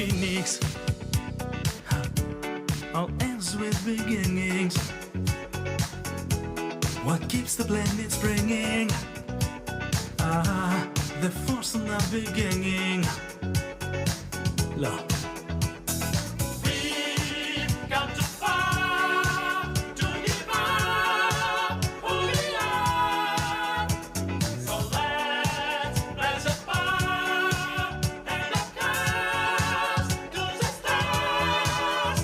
phoenix. All ends with beginnings. What keeps the planet springing? The force in the beginning. Love. We've got to fight to give up who we are. So let's raise a fire and up cast to the stars.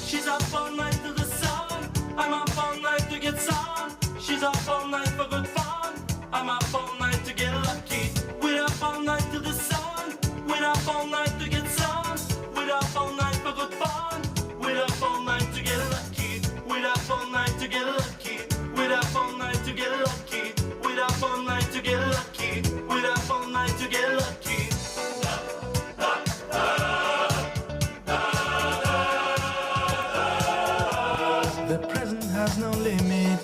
She's up all night to the sun. I'm up all night to get sun. She's up all night for good fun. I'm up all night to get lucky. We're up all night to the sun. We're up all night to get sun. We're up all night for good fun. We're up all night to get lucky. We're up all night to get lucky. We're up all night to get lucky. We're up all night to get lucky. We're up all night to get lucky. The present has no limit.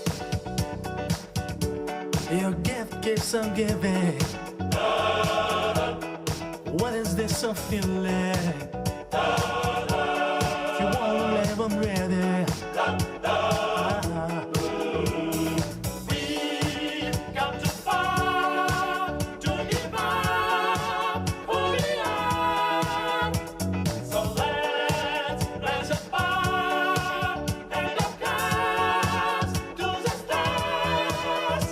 Your gift keeps on giving. What is this I'm feeling? If you wanna live, I'm ready. We've got to fight to give up who we are. So let's raise a fire and up cast to the stars.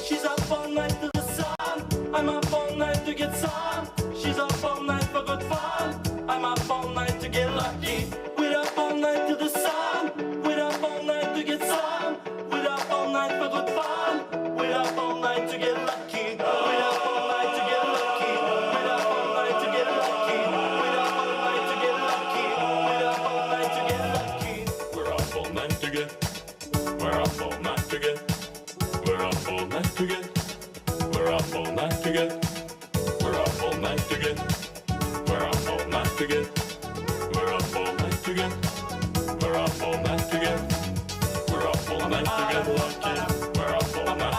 She's up all night to the sun. I'm up all night to get sun. She's up all night for good fun. I'm up all night to get lucky. We're up all night to the sun. We're up all night to get sun. We're up all night for good fun. We're up all night to get lucky. We're up all night to get lucky. We're up all night to get lucky. We're up all night to get lucky. We're up all night to get lucky. We're up all night to get. We're up all night to get. We're up all night to get. We're up all night to get. We're up all night to get. We're up all night to get. We're up all night to get. We're up all night to get. We're up all night to get lucky. We're up all night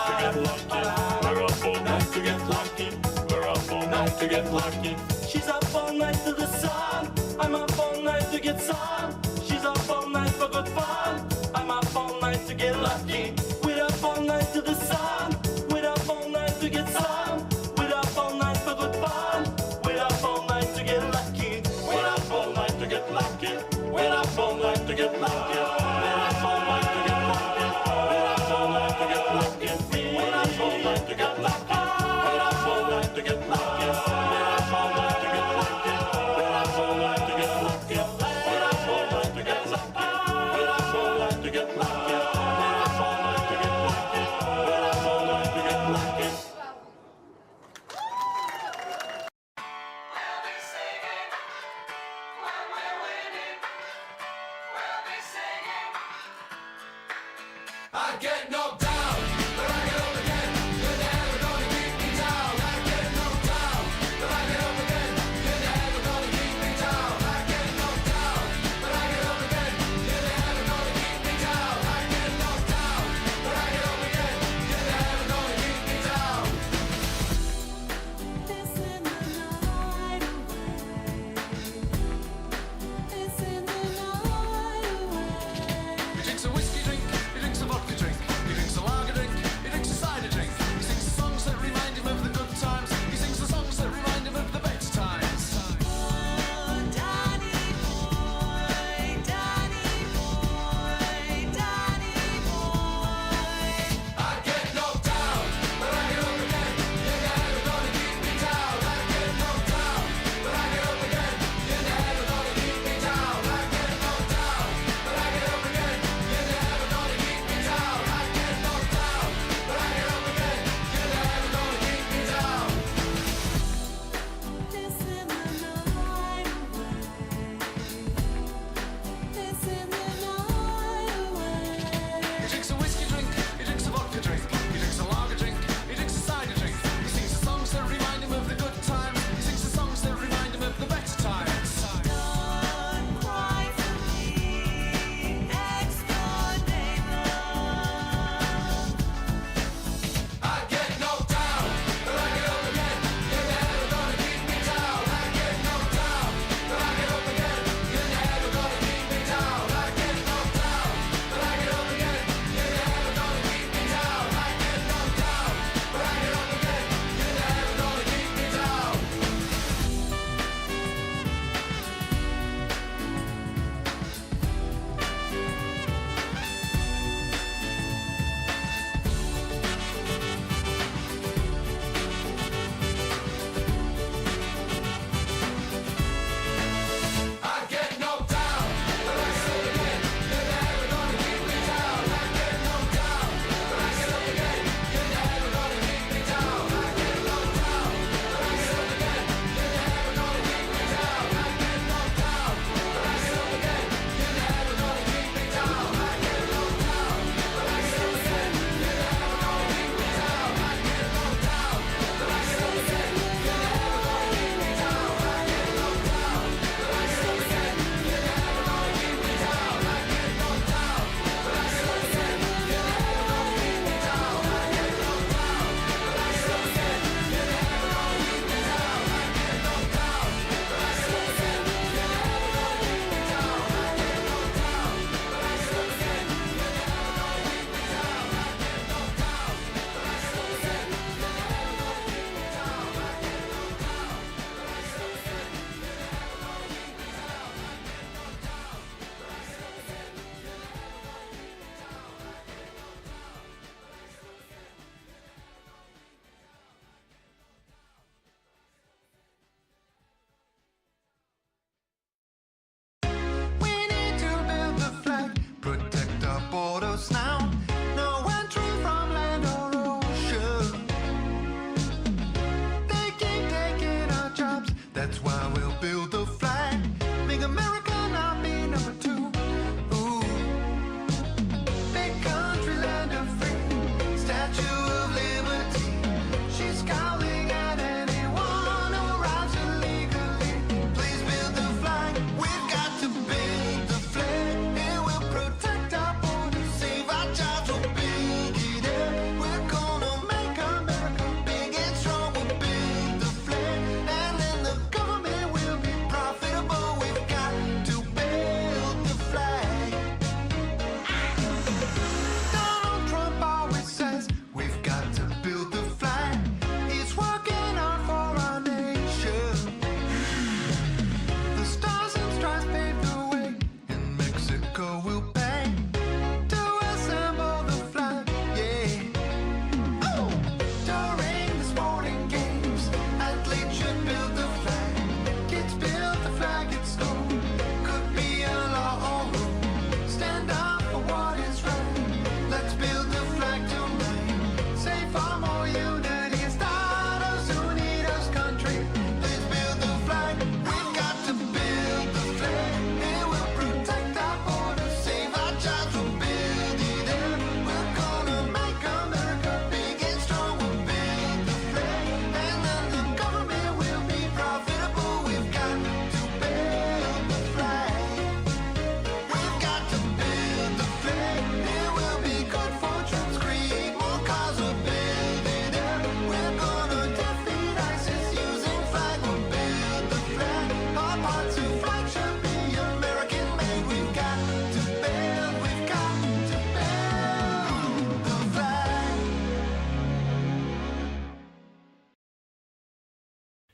to get lucky. We're up all night to get lucky. We're up all night to get lucky. She's up all night to the sun. I'm up all night to get sun. She's up all night for good fun. I'm up all night to get lucky. We're up all night to the sun. We're up all night to get sun. We're up all night for good fun. We're up all night to get lucky. We're up all night to get lucky. We're up all night to get lucky. We're up all night to get lucky. We're up all night to get lucky. We're up all night to get lucky. We're up all night to get lucky. We're up all night.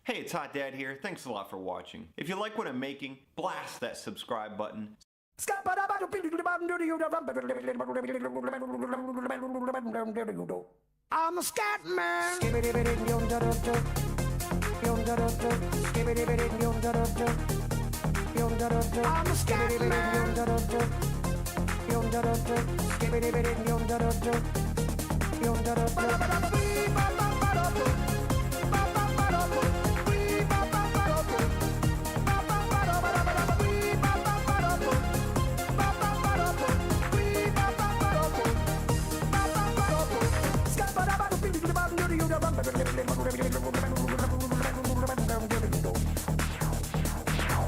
Hey, it's Hot Dad here. Thanks a lot for watching. If you like what I'm making, blast that subscribe button. I'm a scat man. I'm a scat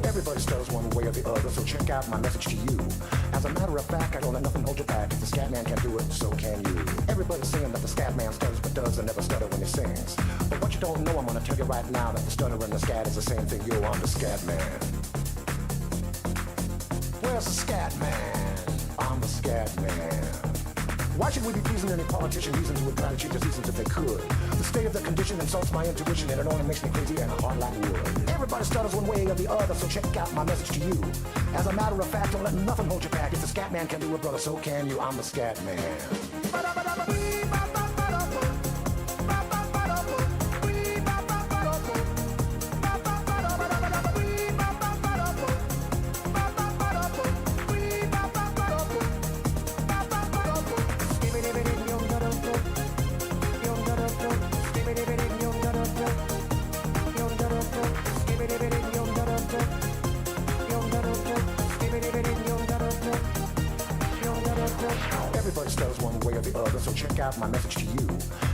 Everybody stutters one way or the other, so check out my message to you. As a matter of fact, I don't let nothing hold you back. If the scat man can do it, so can you. Everybody's saying that the scat man stutters but does and never stutter when he sings. But what you don't know, I'm gonna tell you right now that the stutter and the scat is the same thing. Yo, I'm the scat man. Where's the scat man? I'm the scat man. Why should we be pleasing any politician? Reasons would try to cheat the seasons if they could. The state of the condition insults my intuition, and it only makes me crazy and hard like wood. Everybody stutters one way or the other, so check out my message to you. As a matter of fact, don't let nothing hold you back. If the scat man can do it, brother, so can you. I'm the scat man. Everybody stutters one way or the other, so check out my message to you.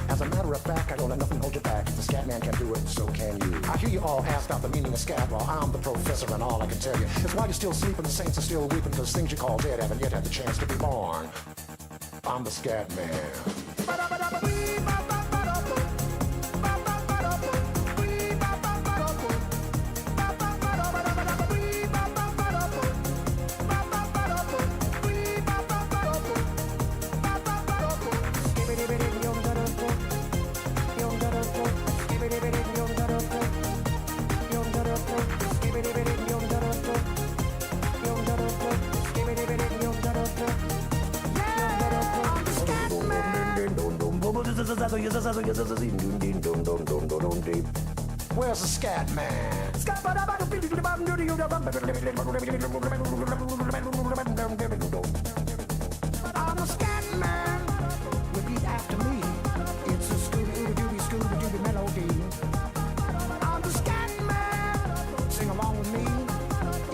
As a matter of fact, I don't let nothing hold you back. If the scat man can do it, so can you. I hear you all ask out the meaning of scat. Well, I'm the professor, and all I can tell you is while you're still sleeping, the saints are still weeping, because things you call dead haven't yet had the chance to be born. I'm the scat man. Where's the scat man? I'm a scat man. Repeat after me. It's a Scooby-Dooby melody. I'm the scat man. Sing along with me.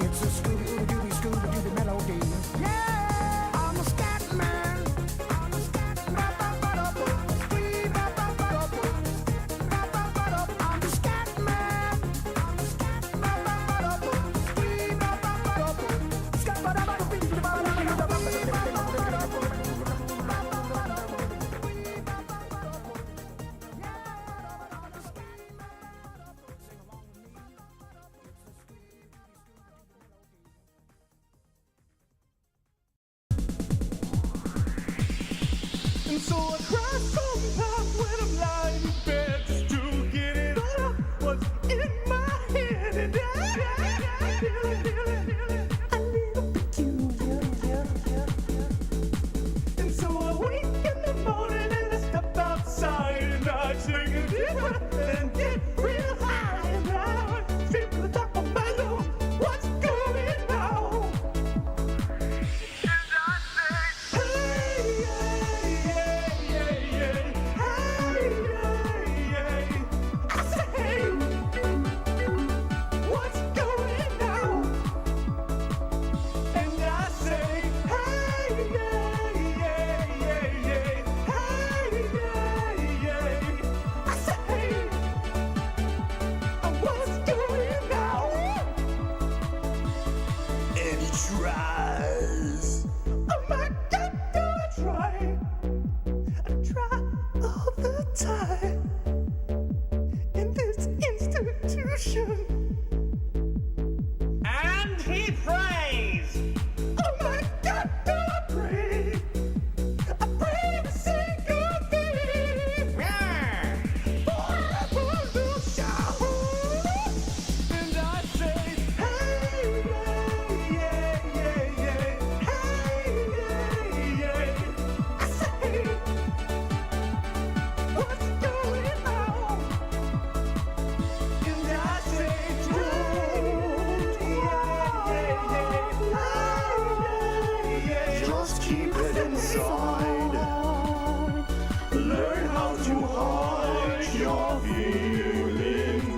It's a Scooby-Dooby melody. Yeah, I'm a scat man. I'm a scat man. I'm the scat man. And so I cry sometimes when I'm lying in bed just to get it all out what's in my head. And I feel it a little peculiar. And so I wake in the morning and I step outside and I take a deep breath and get real high. And I feel the top of my lungs, what's going on? And I say, hey, tries. Oh my God, do I try? I try all the time in this institution. And he prays. Oh my God, do I pray? I pray every single day. For a revolution. your feelings.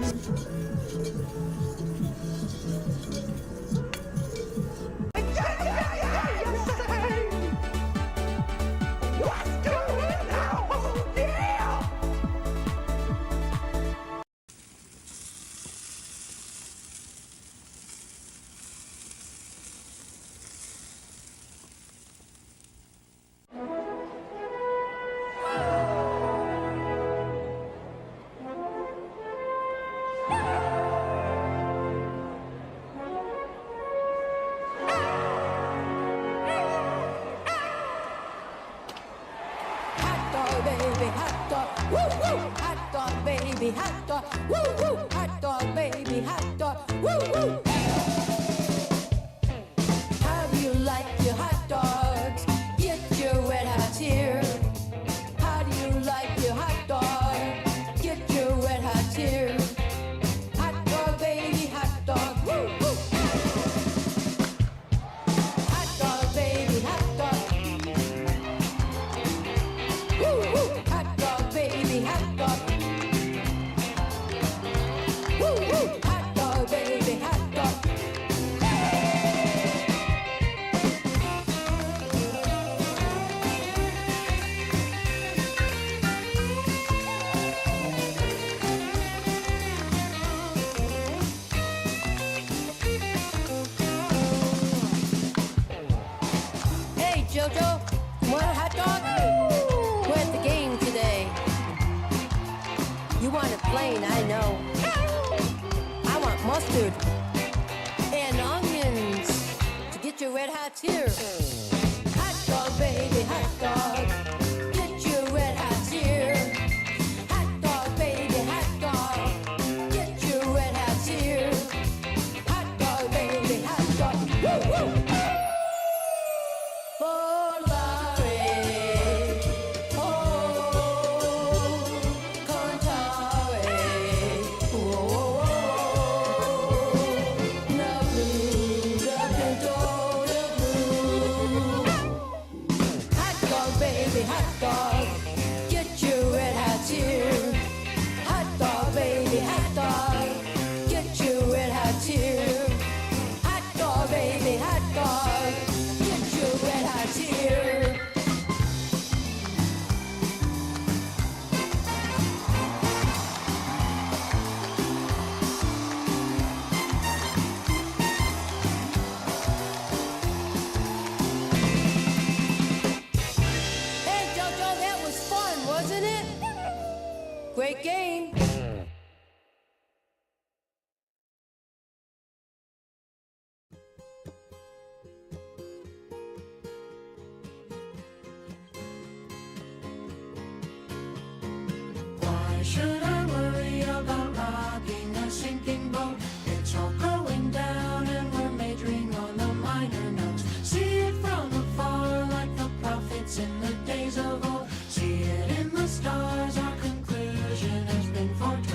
Hot dog, baby, hot dog, woo woo. Hot dog, baby, hot dog, woo woo. Hot dog, baby, hot dog, woo woo. How do you like your hot dogs? Get your red hot here. How do you like your hot dog? Get your red hot here. Hot dog, baby, hot dog, woo woo. Hot dog, baby, hot dog. Woo woo, hot dog, baby, hot dog. Woo woo, hot dog, baby, hot dog. Hey Jojo, want a hot dog? We're at the game today. You want it plain, I know. I want mustard and onions to get your red hots here. Hot dog, baby, hot dog. Get your red hots here. Hot dog, baby, hot dog. Get your red hots here. Hot dog, baby, hot dog. Woo woo. Hot dog, get your red hots here. Hot dog, baby, hot dog, get your red hots here. Hot dog, baby, hot dog, get your red hots here. Hey Jojo, that was fun, wasn't it? Great game. Why should I worry about rocking a sinking boat? It's all going down and we're majoring on the minor notes. See it from afar like the prophets in the days of old. See it in the stars, our conclusion has been foretold.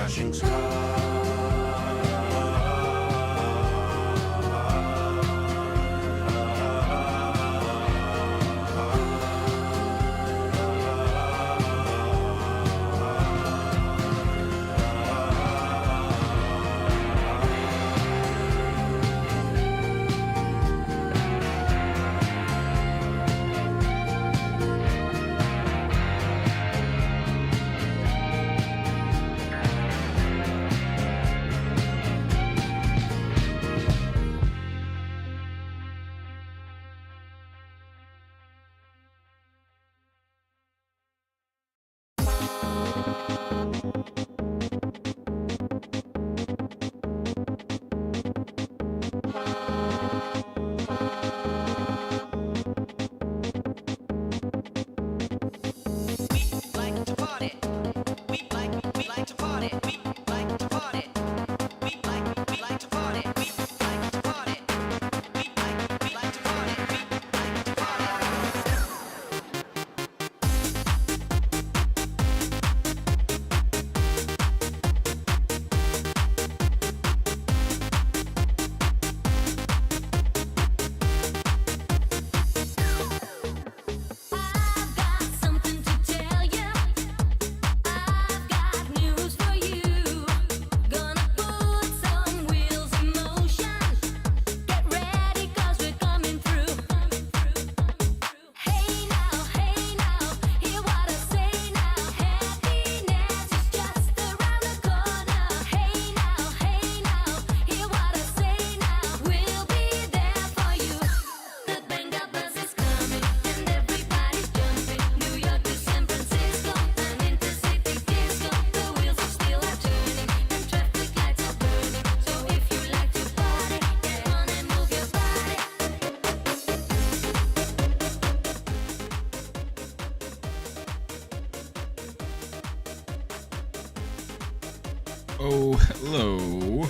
crashing sky. I've got something to tell you. I've got news for you. Gonna put some wheels in motion. Get ready, 'cause we're coming through. Hey now, hear what I say now. Happiness is just around the corner. Hey now, hear what I say now. We'll be there for you. The Benga bus is coming and everybody's jumping. New York to San Francisco and intercity disco. The wheels are still turning and traffic lights are burning. So if you like to party, get on and move your body. Oh, hello.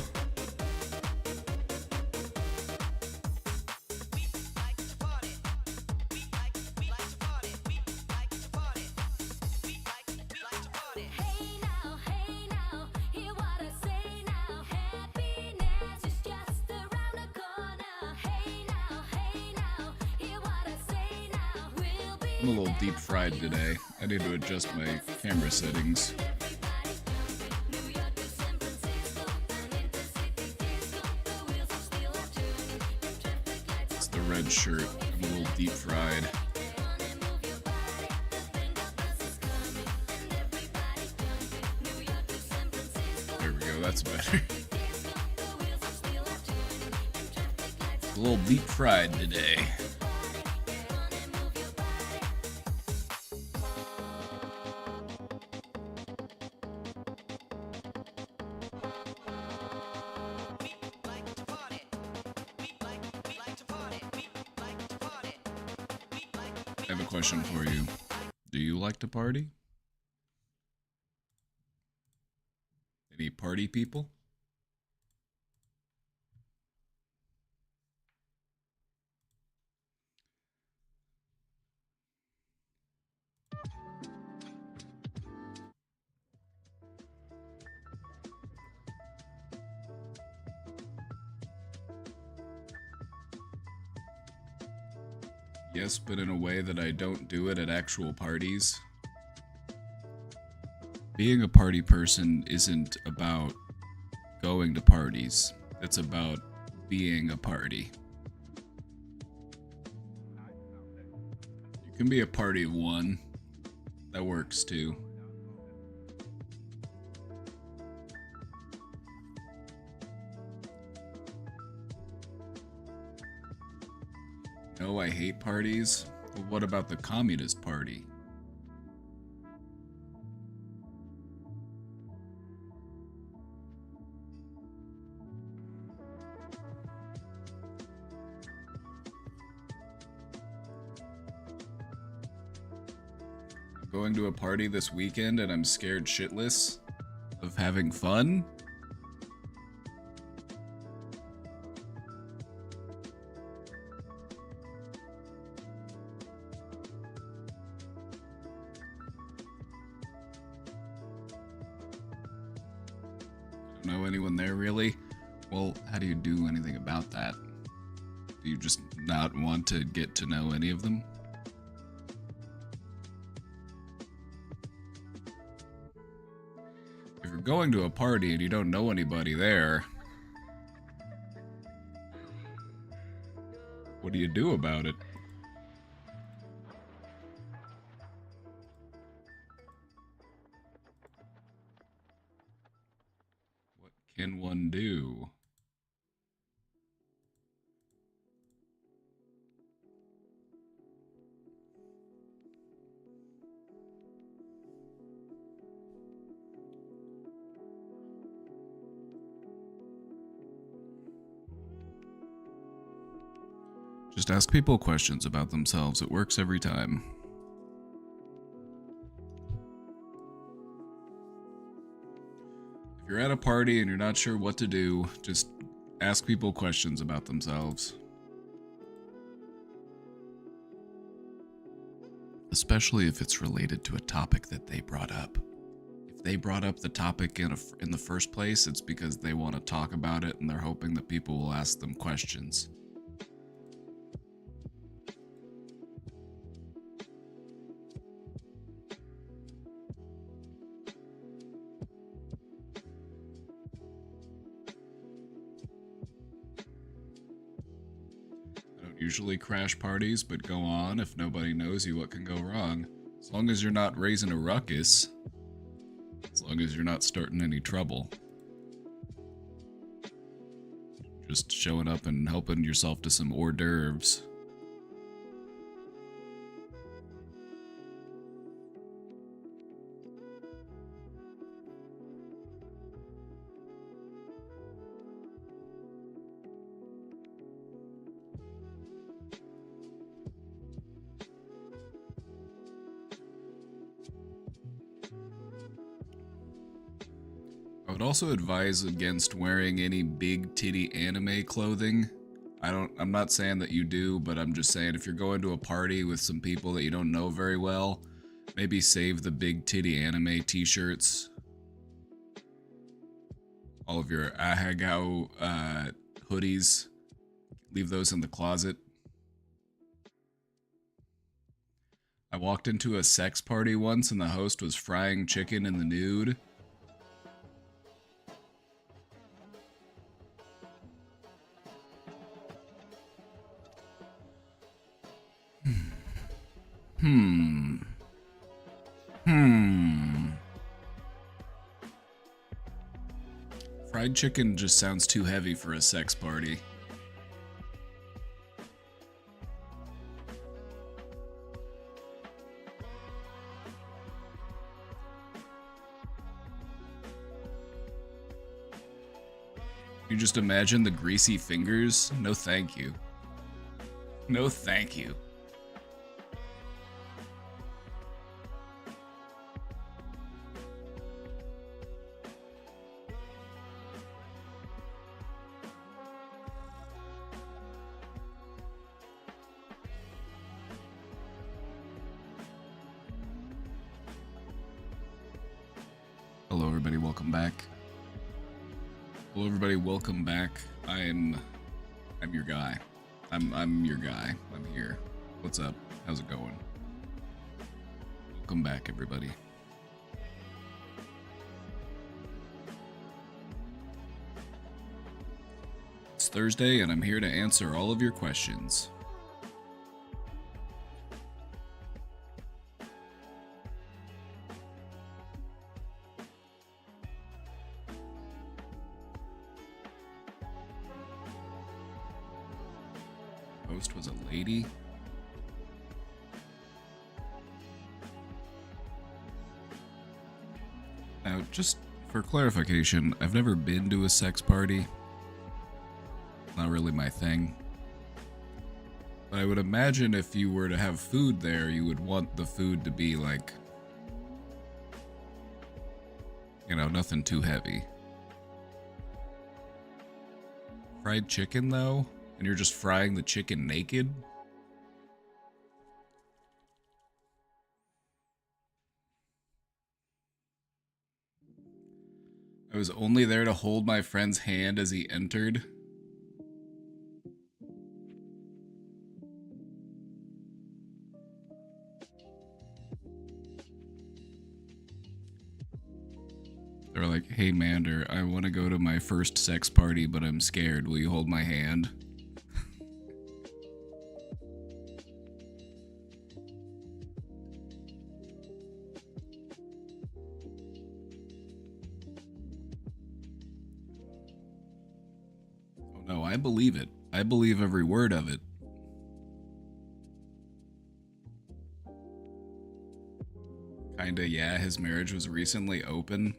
Hey now, hear what I say now. Happiness is just around the corner. Hey now, hear what I say now. We'll be I'm a little deep fried today. I need to adjust my camera settings. everybody's jumping. New York to San Francisco and intercity disco. The wheels are still turning and traffic lights It's the red shirt. I'm a little deep fried. get on and move your body. The Benga bus is coming and everybody's jumping. New York to San Francisco. There we go, that's better. Disco, the wheels are still turning and traffic lights are A little deep fried today. get on and move your body. I have a question for you. Do you like to party? Any party people? Yes, but in a way that I don't do it at actual parties. Being a party person isn't about going to parties. It's about being a party. You can be a party of one. That works too. No, I hate parties. But what about the Communist Party? I'm going to a party this weekend and I'm scared shitless of having fun. don't know anyone there really. Well, how do you do anything about that? Do you just not want to get to know any of them? If you're going to a party and you don't know anybody there, what do you do about it? What can one do? Just ask people questions about themselves. It works every time. If you're at a party and you're not sure what to do, just ask people questions about themselves. Especially if it's related to a topic that they brought up. If they brought up the topic in the first place, it's because they want to talk about it and they're hoping that people will ask them questions. Usually crash parties, but go on. If nobody knows you, what can go wrong? As long as you're not raising a ruckus. As long as you're not starting any trouble. Just showing up and helping yourself to some hors d'oeuvres. I would also advise against wearing any big titty anime clothing. I'm not saying that you do, but I'm just saying if you're going to a party with some people that you don't know very well, maybe save the big titty anime t-shirts. All of your Ahegao hoodies, leave those in the closet. I walked into a sex party once and the host was frying chicken in the nude. Fried chicken just sounds too heavy for a sex party. You just imagine the greasy fingers? No thank you. No thank you. Hello everybody, welcome back. Hello everybody, welcome back. I'm your guy. I'm your guy. I'm here. What's up? How's it going? Welcome back everybody. It's Thursday and I'm here to answer all of your questions. Host was a lady. Now, just for clarification, I've never been to a sex party. Not really my thing. But I would imagine if you were to have food there, you would want the food to be like, you know, nothing too heavy. Fried chicken, though? And you're just frying the chicken naked? I was only there to hold my friend's hand as he entered. They were like, "Hey, Mander, I want to go to my first sex party, but I'm scared. Will you hold my hand?" Oh no, I believe it. I believe every word of it. Kinda, yeah, his marriage was recently open.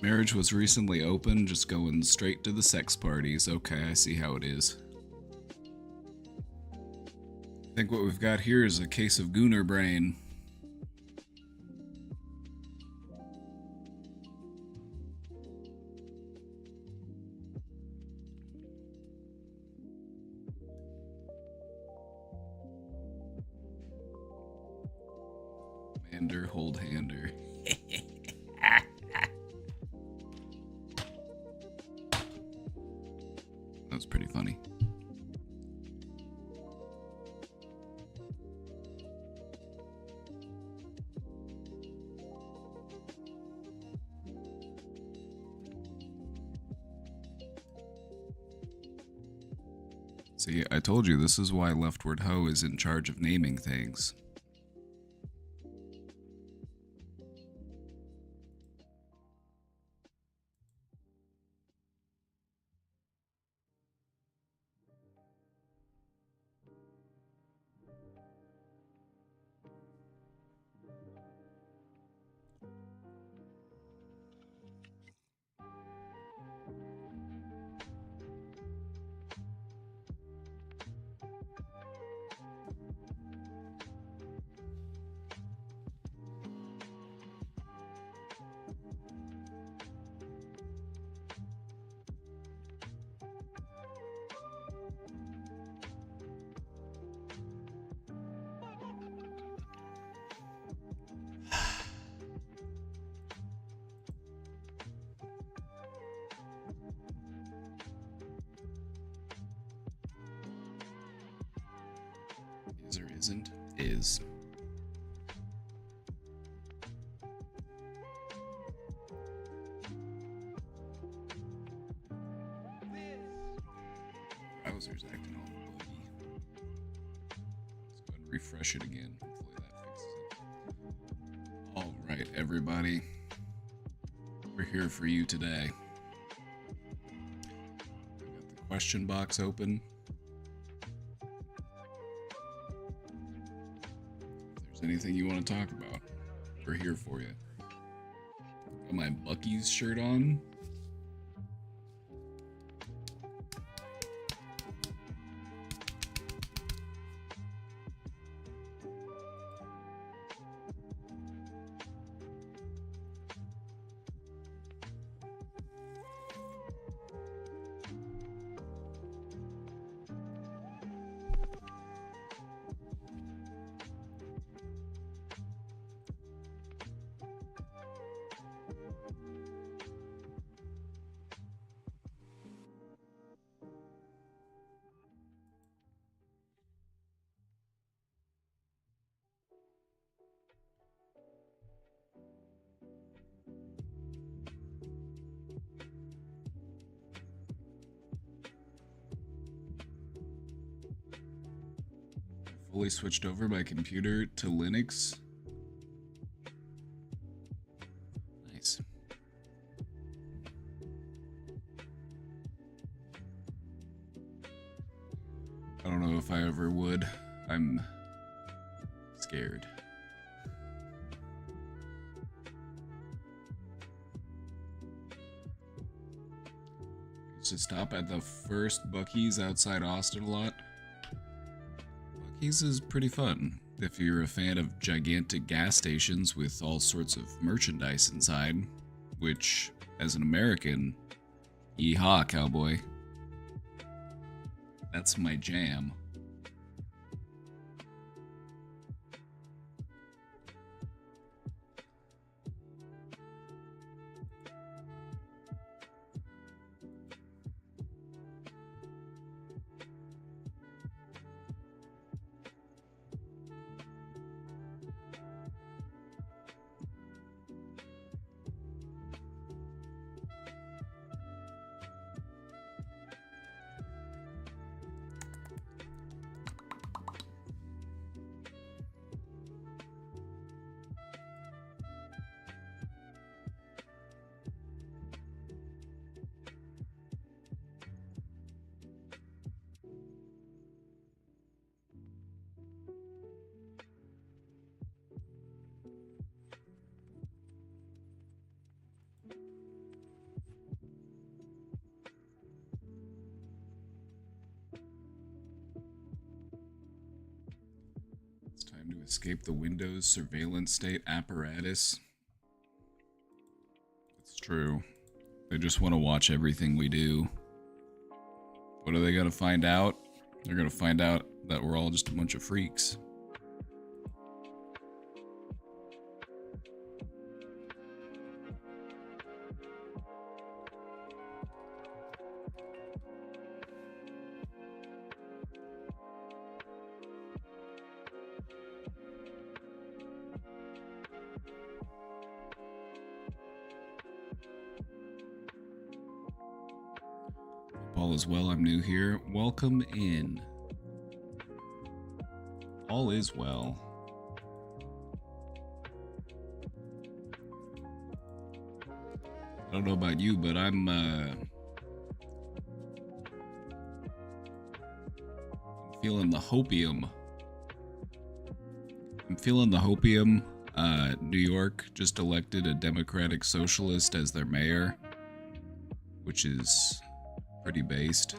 Marriage was recently open, just going straight to the sex parties. Okay, I see how it is. I think what we've got here is a case of Gooner brain. Mander, hold hander. That was pretty funny. See, I told you this is why Leftward Ho is in charge of naming things. Is or isn't? Is. Browser's acting all buggy. Let's go ahead and refresh it again. Hopefully that fixes it. Alright, everybody. We're here for you today. I've got the question box open. If there's anything you want to talk about, we're here for you. Got my Buc-ee's shirt on. Fully switched over my computer to Linux. Nice. I don't know if I ever would. I'm scared. Used to stop at the first Buc-ee's outside Austin a lot. Buc-ee's is pretty fun if you're a fan of gigantic gas stations with all sorts of merchandise inside, which, as an American, yeehaw, cowboy. That's my jam. It's time to escape the Windows surveillance state apparatus. It's true. They just want to watch everything we do. What are they going to find out? They're going to find out that we're all just a bunch of freaks. All is well, I'm new here. Welcome in. All is well. I don't know about you, but I'm feeling the hopium. I'm feeling the hopium. New York just elected a Democratic Socialist as their mayor, which is pretty based.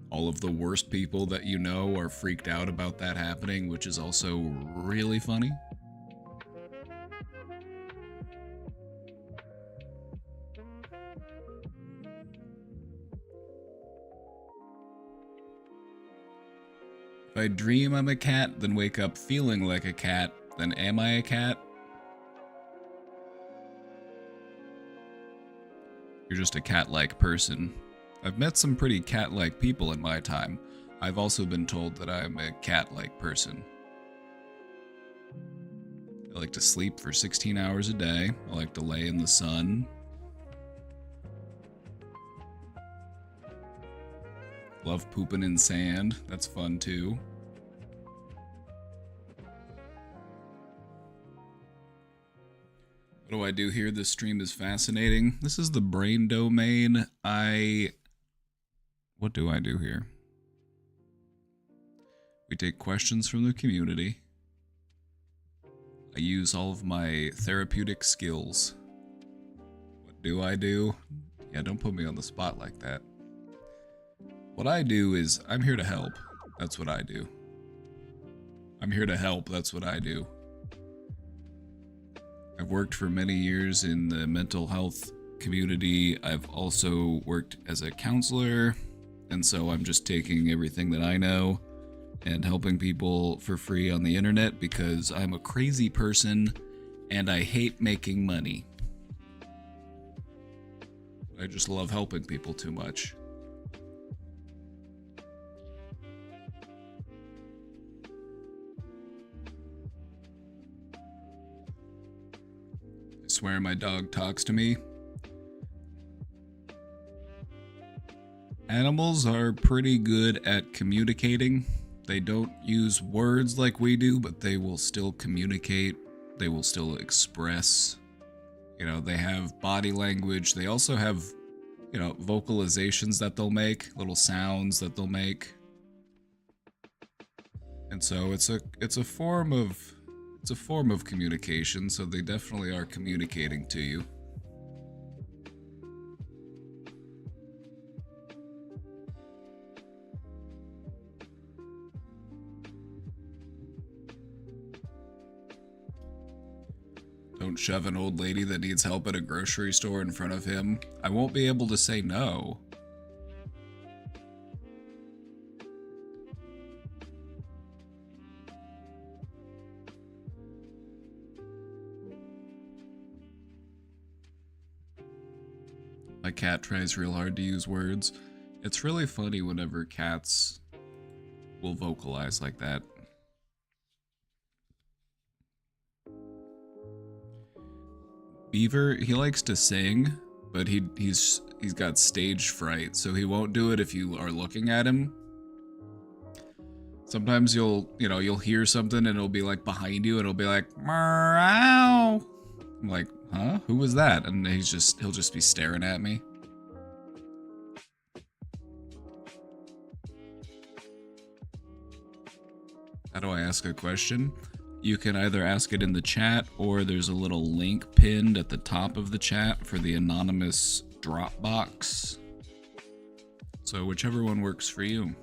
All of the worst people that you know are freaked out about that happening, which is also really funny. If I dream I'm a cat, then wake up feeling like a cat, then am I a cat? You're just a cat-like person. I've met some pretty cat-like people in my time. I've also been told that I'm a cat-like person. I like to sleep for 16 hours a day. I like to lay in the sun. Love pooping in sand. That's fun too. What do I do here? This stream is fascinating. This is the brain domain. What do I do here? We take questions from the community. I use all of my therapeutic skills. What do I do? Yeah, don't put me on the spot like that. What I do is, I'm here to help. That's what I do. I'm here to help. That's what I do. I've worked for many years in the mental health community. I've also worked as a counselor. And so I'm just taking everything that I know and helping people for free on the internet because I'm a crazy person and I hate making money. I just love helping people too much. I swear my dog talks to me. Animals are pretty good at communicating. They don't use words like we do, but they will still communicate. They will still express. You know, they have body language. They also have, you know, vocalizations that they'll make, little sounds that they'll make. And so it's a form of communication, so they definitely are communicating to you. Don't shove an old lady that needs help at a grocery store in front of him. I won't be able to say no. cat tries real hard to use words. It's really funny whenever cats will vocalize like that. Beaver, he likes to sing, but he's got stage fright, so he won't do it if you are looking at him. Sometimes you'll hear something and it'll be like behind you and it'll be like, meow. I'm like, huh? Who was that? And he'll just be staring at me. How do I ask a question? You can either ask it in the chat, or there's a little link pinned at the top of the chat for the anonymous Dropbox. So whichever one works for you.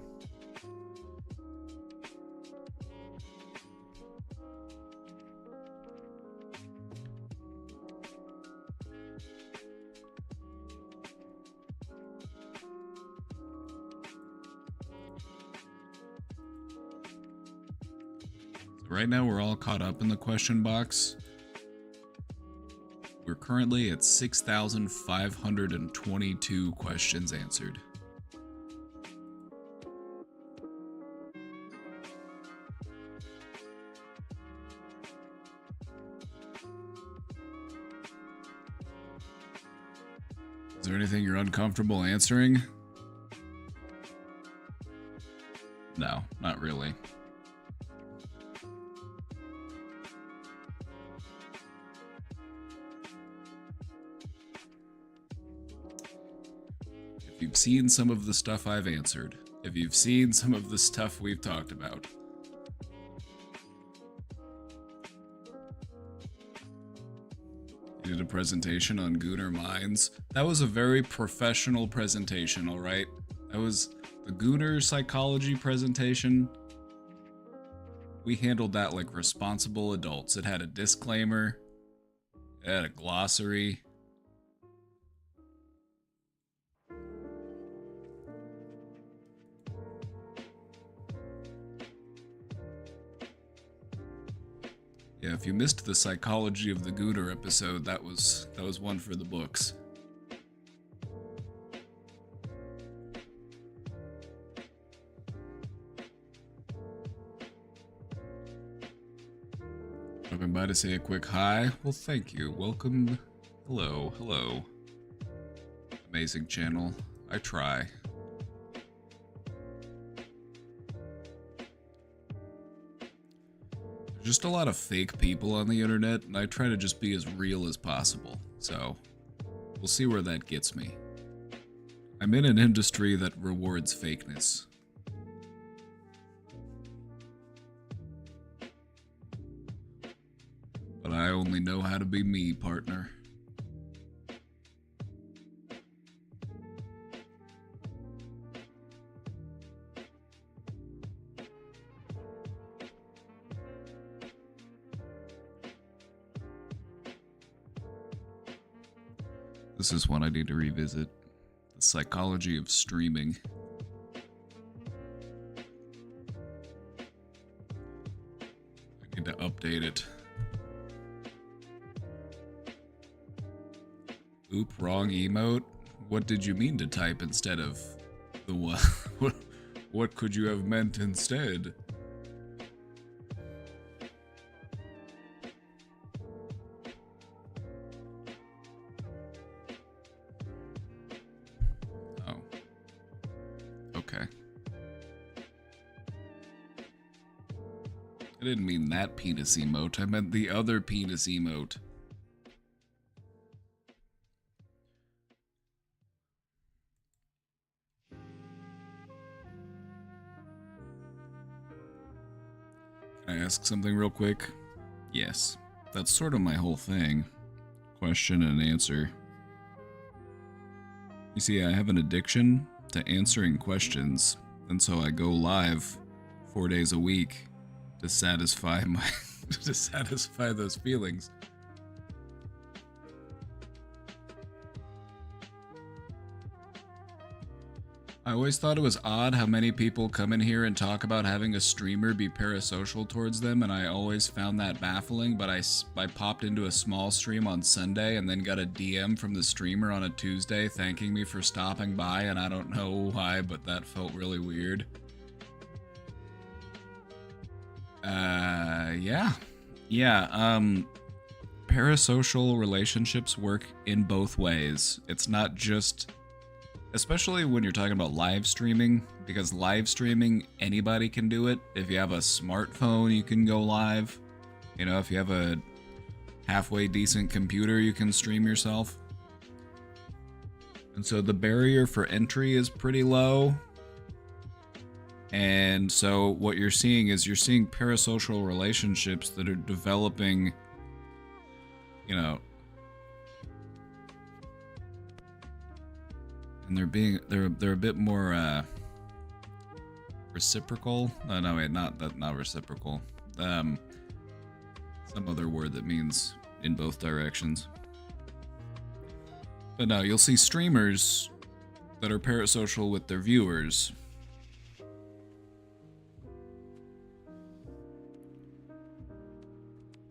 Right now we're all caught up in the question box. We're currently at 6,522 questions answered. Is there anything you're uncomfortable answering? No, not really. If you've seen some of the stuff I've answered, if you've seen some of the stuff we've talked about, you did a presentation on Gooner Minds. That was a very professional presentation, alright? That was the Gooner psychology presentation. We handled that like responsible adults. It had a disclaimer, it had a glossary. Yeah, if you missed the psychology of the Gooner episode, that was one for the books. Dropping by to say a quick hi. Well, thank you. Welcome. Hello, hello. Amazing channel. I try. Just a lot of fake people on the internet, and I try to just be as real as possible, so we'll see where that gets me. I'm in an industry that rewards fakeness. But I only know how to be me, partner. This is one I need to revisit. The psychology of streaming. I need to update it. Oop, wrong emote? What did you mean to type instead of the what? What could you have meant instead? I didn't mean that penis emote, I meant the other penis emote. Can I ask something real quick? Yes, that's sort of my whole thing. Question and answer. You see, I have an addiction to answering questions, and so I go live 4 days a week to satisfy those feelings. I always thought it was odd how many people come in here and talk about having a streamer be parasocial towards them, and I always found that baffling, but I popped into a small stream on Sunday and then got a DM from the streamer on a Tuesday thanking me for stopping by, and I don't know why, but that felt really weird. Parasocial relationships work in both ways. It's not just... Especially when you're talking about live streaming, because live streaming, anybody can do it. If you have a smartphone, you can go live. You know, if you have a halfway decent computer, you can stream yourself. And so the barrier for entry is pretty low. And so what you're seeing is you're seeing parasocial relationships that are developing, you know, and they're a bit more reciprocal. No, wait, not reciprocal. Some other word that means in both directions. But no, you'll see streamers that are parasocial with their viewers.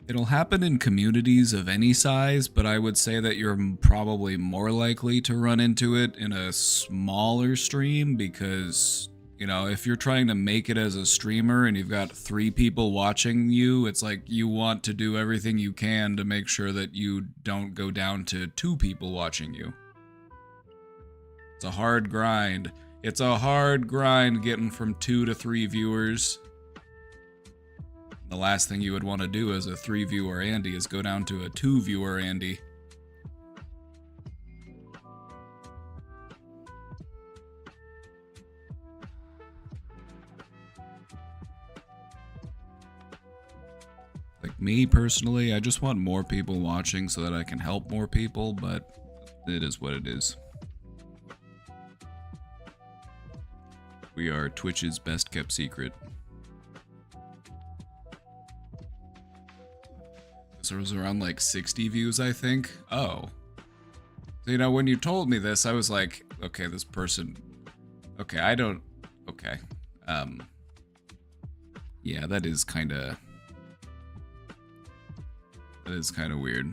It'll happen in communities of any size, but I would say that you're probably more likely to run into it in a smaller stream because, you know, if you're trying to make it as a streamer and you've got 3 people watching you, it's like you want to do everything you can to make sure that you don't go down to 2 people watching you. It's a hard grind. It's a hard grind getting from 2 to 3 viewers. The last thing you would want to do as a 3-viewer Andy is go down to a 2-viewer Andy. Like me personally, I just want more people watching so that I can help more people, but it is what it is. We are Twitch's best kept secret. So it was around like 60 views, I think. Oh. So, you know, when you told me this, I was like, okay, this person... Okay, I don't... Okay. Yeah, that is kind of... That is kind of weird.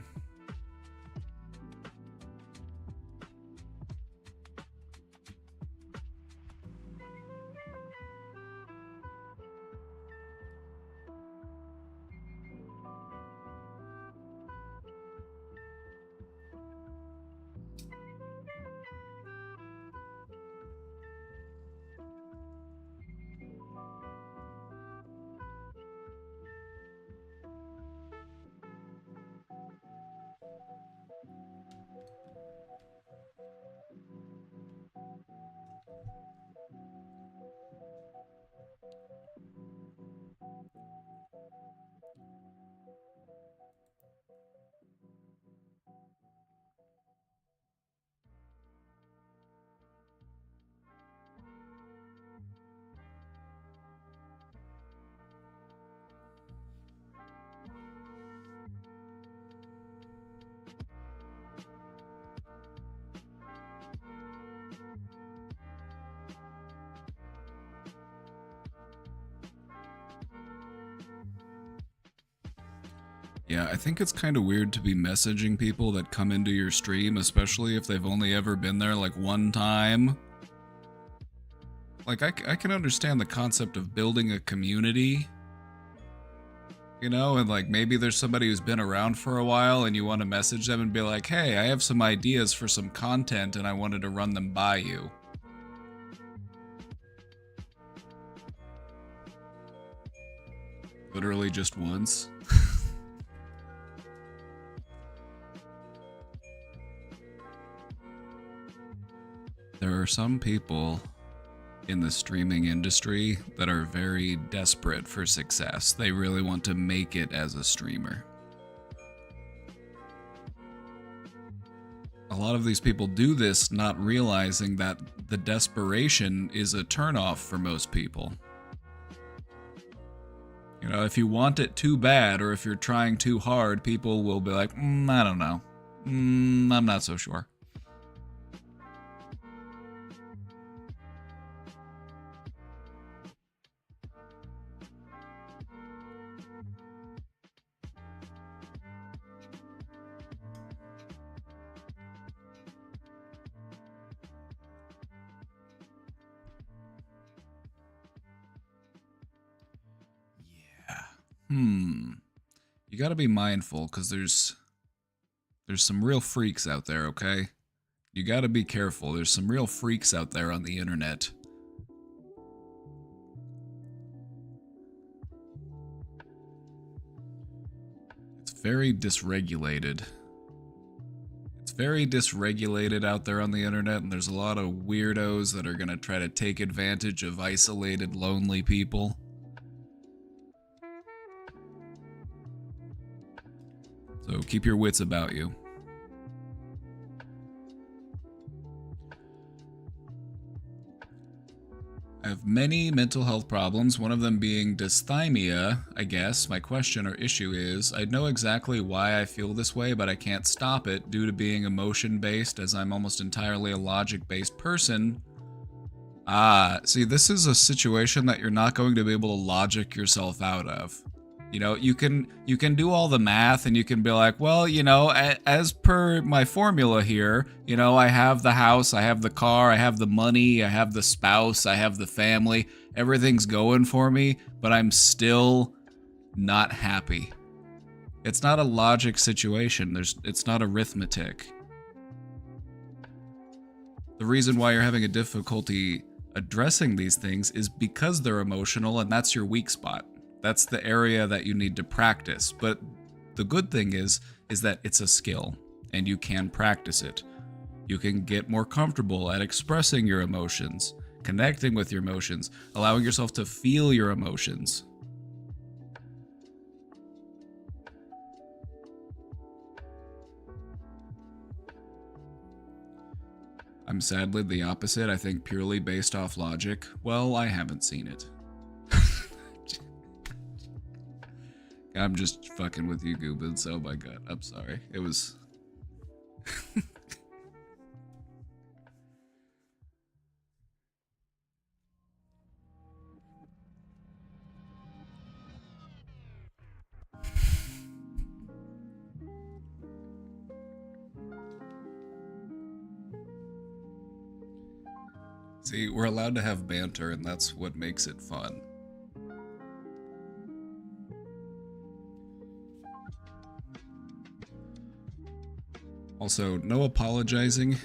Yeah, I think it's kind of weird to be messaging people that come into your stream, especially if they've only ever been there like one time. Like, I can understand the concept of building a community, you know, and like maybe there's somebody who's been around for a while and you want to message them and be like, hey, I have some ideas for some content and I wanted to run them by you. Literally just once. There are some people in the streaming industry that are very desperate for success. They really want to make it as a streamer. A lot of these people do this not realizing that the desperation is a turnoff for most people. You know, if you want it too bad or if you're trying too hard, people will be like, I don't know. I'm not so sure. You gotta be mindful, because there's some real freaks out there, okay? You gotta be careful. There's some real freaks out there on the internet. It's very dysregulated. It's very dysregulated out there on the internet, and there's a lot of weirdos that are gonna try to take advantage of isolated, lonely people. So keep your wits about you. I have many mental health problems, one of them being dysthymia, I guess. My question or issue is, I know exactly why I feel this way, but I can't stop it due to being emotion-based, as I'm almost entirely a logic-based person. See, this is a situation that you're not going to be able to logic yourself out of. You know, you can do all the math and you can be like, well, you know, as per my formula here, you know, I have the house, I have the car, I have the money, I have the spouse, I have the family, everything's going for me, but I'm still not happy. It's not a logic situation. It's not arithmetic. The reason why you're having a difficulty addressing these things is because they're emotional, and that's your weak spot. That's the area that you need to practice. But the good thing is that it's a skill and you can practice it. You can get more comfortable at expressing your emotions, connecting with your emotions, allowing yourself to feel your emotions. I'm sadly the opposite. I think purely based off logic. Well, I haven't seen it. I'm just fucking with you, Goobins. Oh my god, I'm sorry. It was... See, we're allowed to have banter, and that's what makes it fun. Also, no apologizing.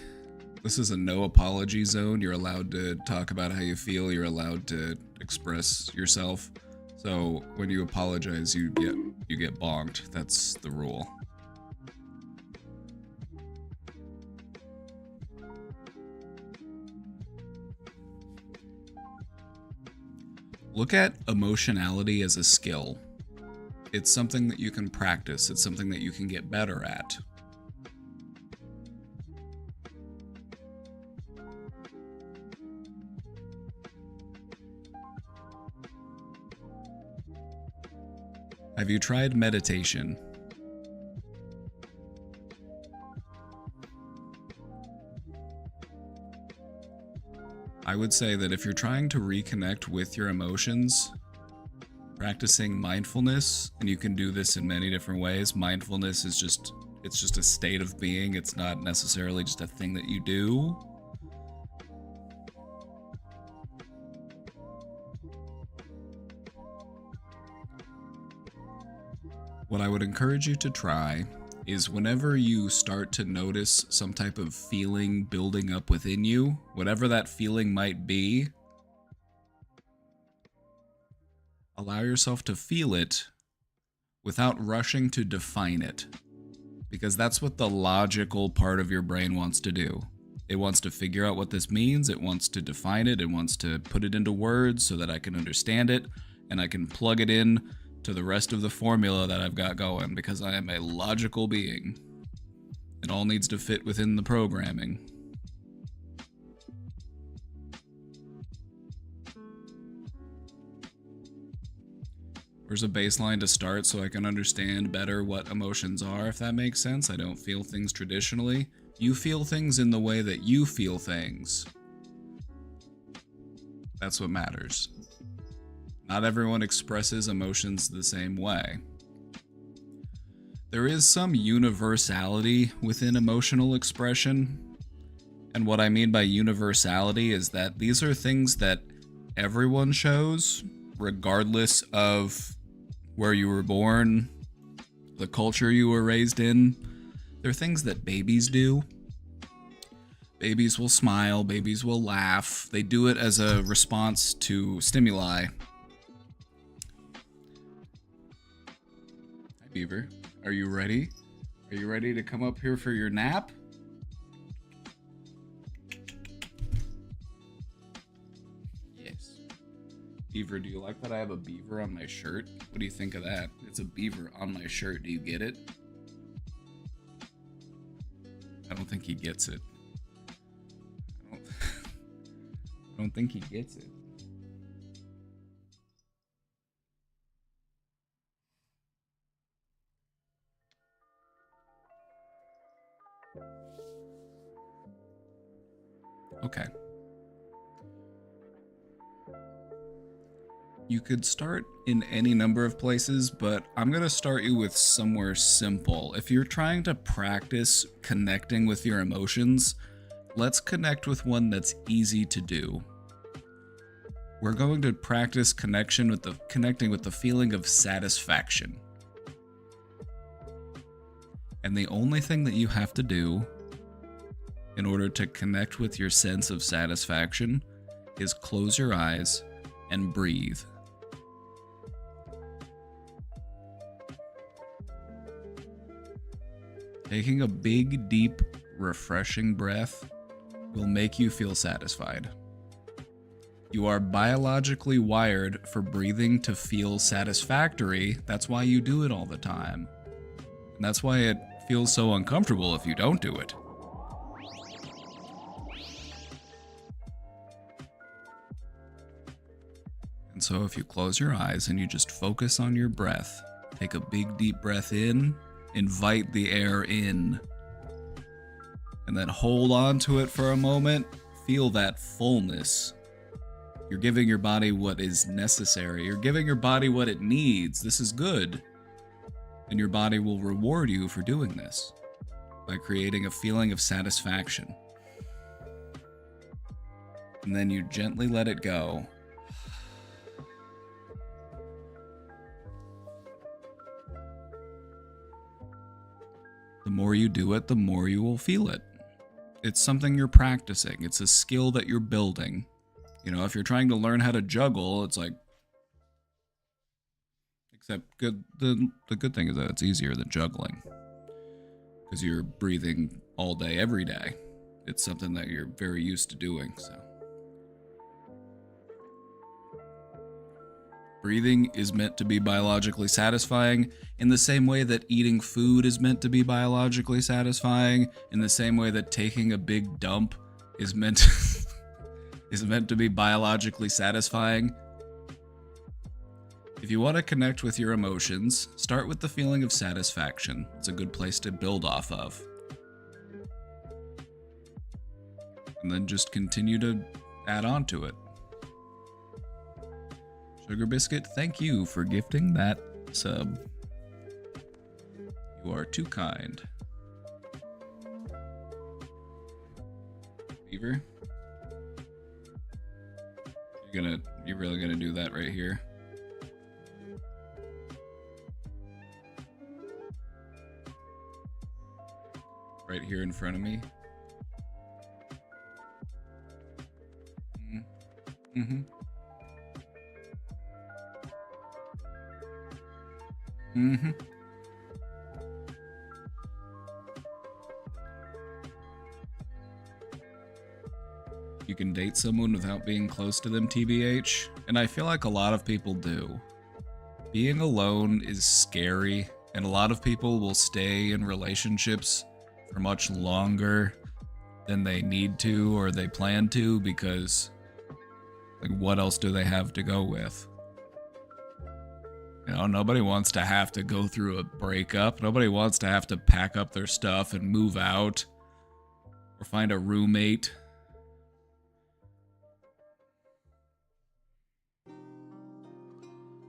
This is a no apology zone. You're allowed to talk about how you feel. You're allowed to express yourself. So when you apologize, you get bonked. That's the rule. Look at emotionality as a skill. It's something that you can practice. It's something that you can get better at. Have you tried meditation? I would say that if you're trying to reconnect with your emotions, practicing mindfulness, and you can do this in many different ways. Mindfulness is just a state of being. It's not necessarily just a thing that you do. What I would encourage you to try is whenever you start to notice some type of feeling building up within you, whatever that feeling might be, allow yourself to feel it without rushing to define it. Because that's what the logical part of your brain wants to do. It wants to figure out what this means, it wants to define it, it wants to put it into words so that I can understand it, and I can plug it in to the rest of the formula that I've got going, because I am a logical being. It all needs to fit within the programming. There's a baseline to start so I can understand better what emotions are, if that makes sense. I don't feel things traditionally. You feel things in the way that you feel things. That's what matters. Not everyone expresses emotions the same way. There is some universality within emotional expression. And what I mean by universality is that these are things that everyone shows, regardless of where you were born, the culture you were raised in. There are things that babies do. Babies will smile, babies will laugh. They do it as a response to stimuli. Hi, Beaver. Are you ready? Are you ready to come up here for your nap? Yes. Beaver, do you like that I have a beaver on my shirt? What do you think of that? It's a beaver on my shirt. Do you get it? I don't think he gets it. I don't think he gets it. Okay. You could start in any number of places, but I'm going to start you with somewhere simple. If you're trying to practice connecting with your emotions, let's connect with one that's easy to do. We're going to practice connecting with the feeling of satisfaction. And the only thing that you have to do in order to connect with your sense of satisfaction is close your eyes and breathe. Taking a big, deep, refreshing breath will make you feel satisfied. You are biologically wired for breathing to feel satisfactory. That's why you do it all the time. And that's why it feels so uncomfortable if you don't do it. And so if you close your eyes and you just focus on your breath, take a big deep breath in, invite the air in, and then hold on to it for a moment, feel that fullness. You're giving your body what is necessary. You're giving your body what it needs. This is good. And your body will reward you for doing this by creating a feeling of satisfaction. And then you gently let it go. The more you do it, the more you will feel it. It's something you're practicing. It's a skill that you're building. You know, if you're trying to learn how to juggle, it's like... Except the good thing is that it's easier than juggling. Because you're breathing all day, every day. It's something that you're very used to doing, so... Breathing is meant to be biologically satisfying in the same way that eating food is meant to be biologically satisfying, in the same way that taking a big dump is meant to be biologically satisfying. If you want to connect with your emotions, start with the feeling of satisfaction. It's a good place to build off of. And then just continue to add on to it. Sugar Biscuit, thank you for gifting that sub. You are too kind. Beaver? You're really gonna do that right here? Right here in front of me? Mm-hmm. Mm-hmm. You can date someone without being close to them, TBH, and I feel like a lot of people do. Being alone is scary, and a lot of people will stay in relationships for much longer than they need to or they plan to because, like, what else do they have to go with? You know, nobody wants to have to go through a breakup. Nobody wants to have to pack up their stuff and move out or find a roommate.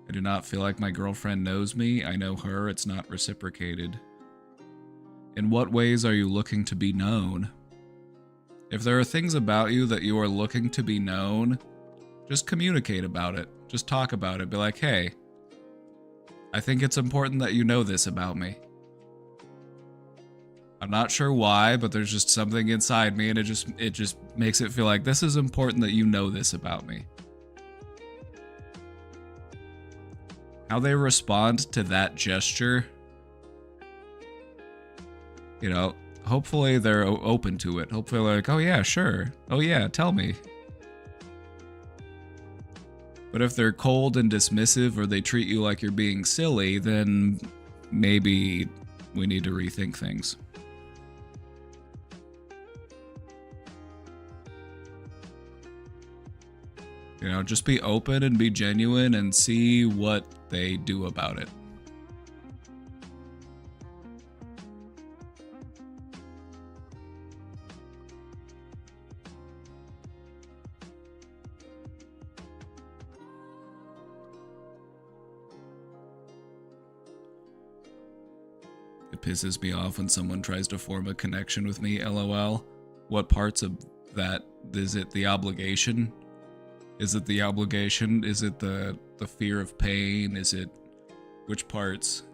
I do not feel like my girlfriend knows me. I know her. It's not reciprocated. In what ways are you looking to be known? If there are things about you that you are looking to be known, just communicate about it. Just talk about it. Be like, hey, I think it's important that you know this about me. I'm not sure why, but there's just something inside me and it just makes it feel like this is important that you know this about me. How they respond to that gesture, you know, hopefully they're open to it. Hopefully they're like, oh yeah, sure. Oh yeah, tell me. But if they're cold and dismissive or they treat you like you're being silly, then maybe we need to rethink things. You know, just be open and be genuine and see what they do about it. It pisses me off when someone tries to form a connection with me, LOL. What parts of that? Is it the obligation? Is it the obligation? Is it the fear of pain? Is it... which parts?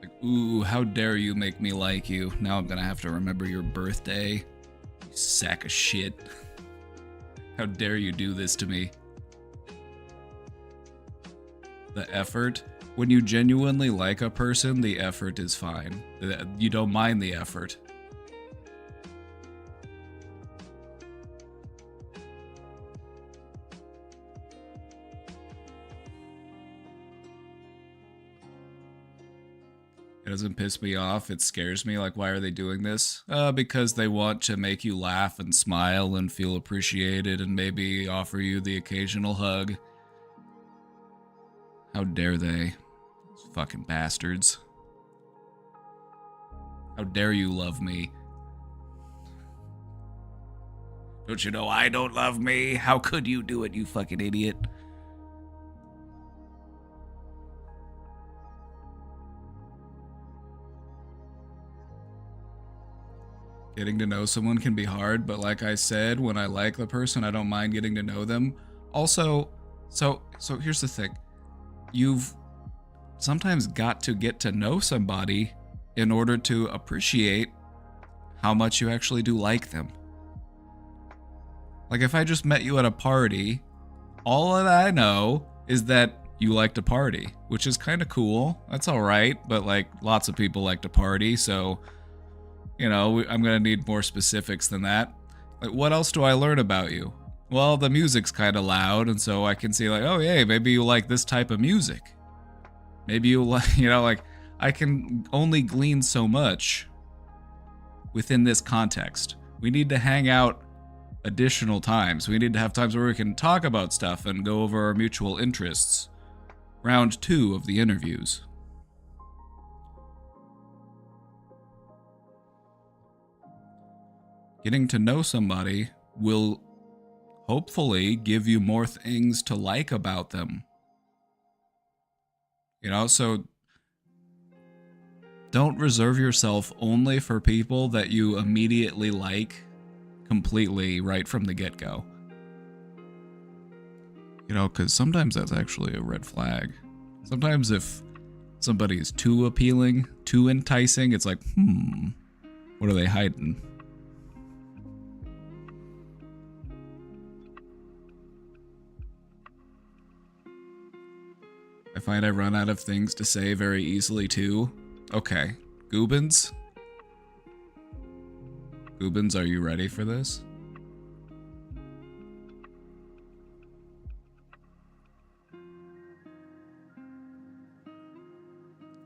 Like, ooh, how dare you make me like you. Now I'm gonna have to remember your birthday. You sack of shit. How dare you do this to me? The effort. When you genuinely like a person, the effort is fine. You don't mind the effort. It doesn't piss me off, it scares me. Like, why are they doing this? Because they want to make you laugh and smile and feel appreciated and maybe offer you the occasional hug. How dare they? Those fucking bastards. How dare you love me? Don't you know I don't love me? How could you do it, you fucking idiot? Getting to know someone can be hard, but like I said, when I like the person, I don't mind getting to know them. Also, so here's the thing. You've sometimes got to get to know somebody in order to appreciate how much you actually do like them. Like, if I just met you at a party, all that I know is that you like to party, which is kind of cool. That's all right, but like, lots of people like to party, so... you know, I'm gonna need more specifics than that. Like, what else do I learn about you? Well, the music's kind of loud, and so I can see like, oh, yeah, maybe you like this type of music. Maybe you like, you know, like, I can only glean so much within this context. We need to hang out additional times. We need to have times where we can talk about stuff and go over our mutual interests. Round 2 of the interviews. Getting to know somebody will hopefully give you more things to like about them. You know, so don't reserve yourself only for people that you immediately like completely right from the get-go. You know, because sometimes that's actually a red flag. Sometimes if somebody is too appealing, too enticing, it's like, what are they hiding? I find I run out of things to say very easily too. Okay, Goobins? Goobins, are you ready for this?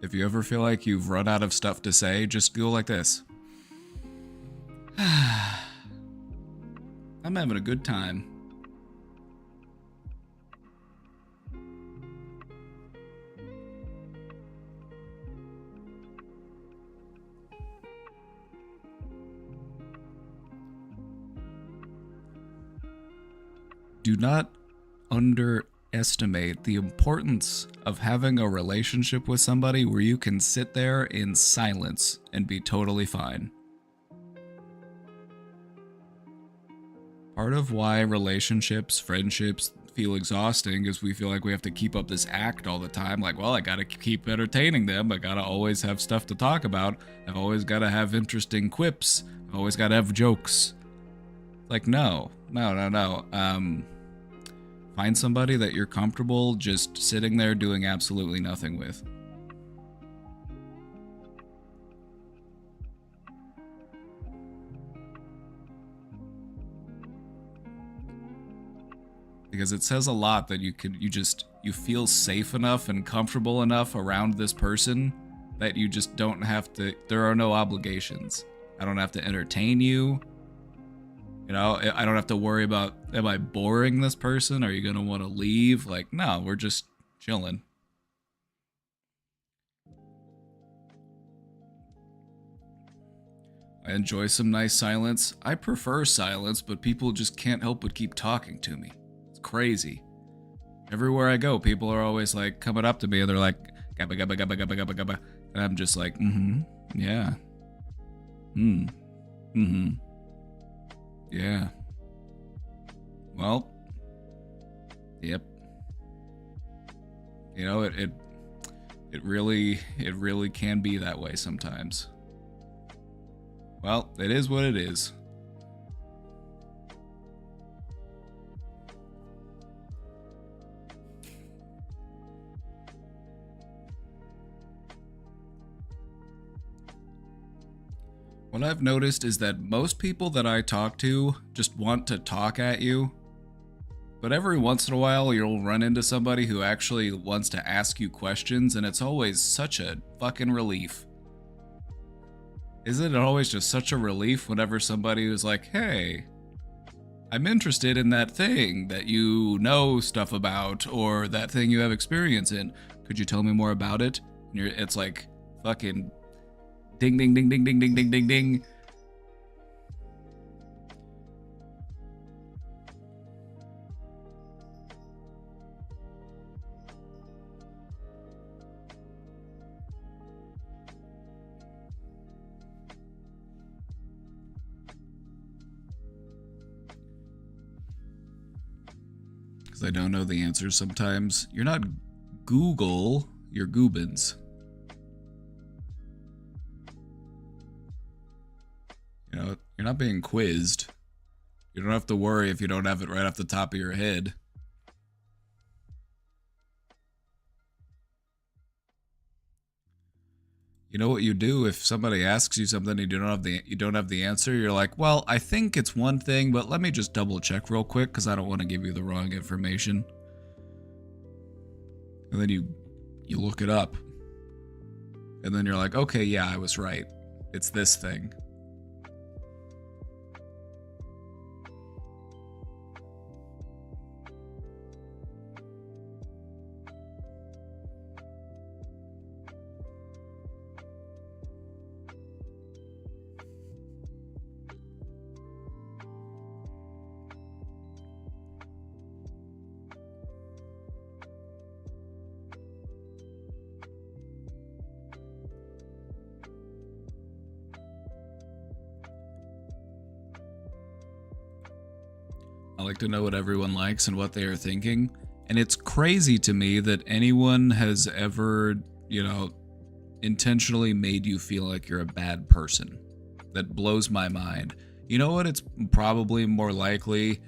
If you ever feel like you've run out of stuff to say, just go like this. I'm having a good time. Do not underestimate the importance of having a relationship with somebody where you can sit there in silence and be totally fine. Part of why relationships, friendships feel exhausting because we feel like we have to keep up this act all the time. Like, well, I gotta keep entertaining them. I gotta always have stuff to talk about. I've always gotta have interesting quips. I've always gotta have jokes. Like, no. Find somebody that you're comfortable just sitting there doing absolutely nothing with. Because it says a lot that you feel safe enough and comfortable enough around this person that you just don't have to, there are no obligations. I don't have to entertain you. You know, I don't have to worry about, am I boring this person? Are you going to want to leave? Like, no, we're just chilling. I enjoy some nice silence. I prefer silence, but people just can't help but keep talking to me. It's crazy. Everywhere I go, people are always like coming up to me and they're like, gabba gabba gabba gabba gabba gabba. And I'm just like, yeah. Yeah. Well, yep. You know, it really can be that way sometimes. Well, it is what it is. What I've noticed is that most people that I talk to just want to talk at you, but every once in a while you'll run into somebody who actually wants to ask you questions, and it's always such a fucking relief. Isn't it always just such a relief whenever somebody is like, hey, I'm interested in that thing that you know stuff about, or that thing you have experience in. Could you tell me more about it? And it's like fucking ding, ding, ding, ding, ding, ding, ding, ding, ding. Because I don't know the answers sometimes. You're not Google, you're Goobins. You know, you're not being quizzed. You don't have to worry if you don't have it right off the top of your head. You know what you do if somebody asks you something and you don't have the answer? You're like, well, I think it's one thing, but let me just double check real quick because I don't want to give you the wrong information. And then you look it up. And then you're like, okay, yeah, I was right. It's this thing. I like to know what everyone likes and what they are thinking. And it's crazy to me that anyone has ever, you know, intentionally made you feel like you're a bad person. That blows my mind. You know what? It's probably more likely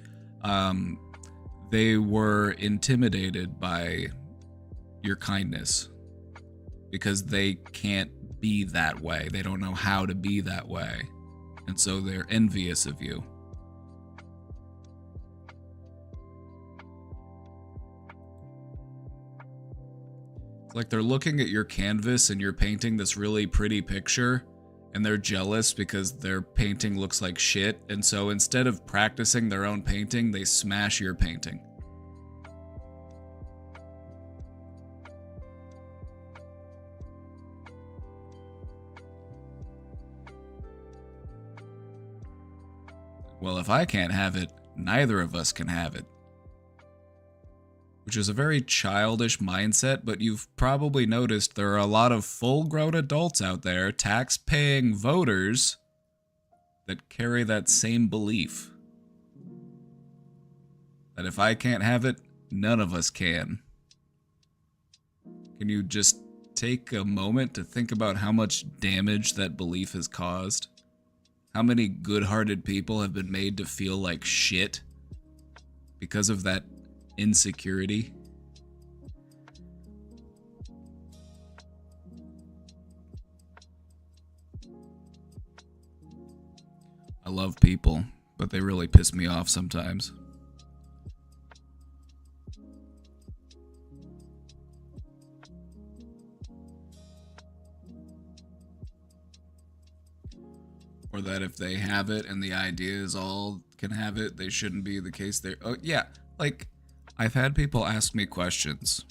they were intimidated by your kindness because they can't be that way. They don't know how to be that way. And so they're envious of you. Like they're looking at your canvas and you're painting this really pretty picture and they're jealous because their painting looks like shit, and so instead of practicing their own painting, they smash your painting. Well, if I can't have it, neither of us can have it. Which is a very childish mindset, but you've probably noticed there are a lot of full-grown adults out there, tax-paying voters, that carry that same belief. That if I can't have it, None of us can. Can you just take a moment to think about how much damage that belief has caused? How many good-hearted people have been made to feel like shit because of that insecurity? I love people, but they really piss me off sometimes. Or that if they have it and the ideas all can have it, they shouldn't be the case there. Oh, yeah. Like, I've had people ask me questions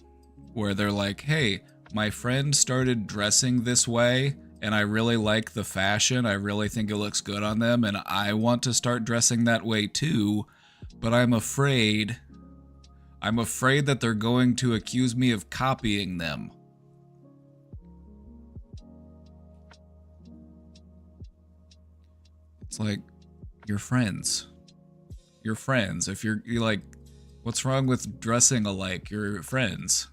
where they're like, hey, my friend started dressing this way and I really like the fashion. I really think it looks good on them and I want to start dressing that way too, but I'm afraid that they're going to accuse me of copying them. It's like, you're friends. You're friends. If you're like, what's wrong with dressing alike? You're friends.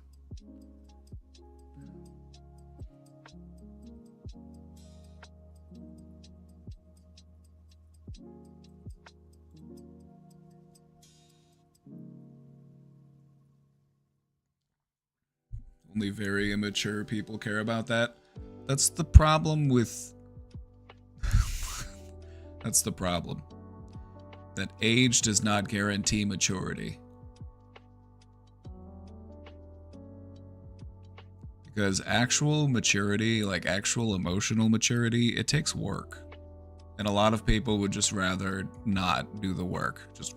Only very immature people care about that. That's the problem with... That's the problem. That age does not guarantee maturity. Because actual maturity, like actual emotional maturity, it takes work. And a lot of people would just rather not do the work. Just...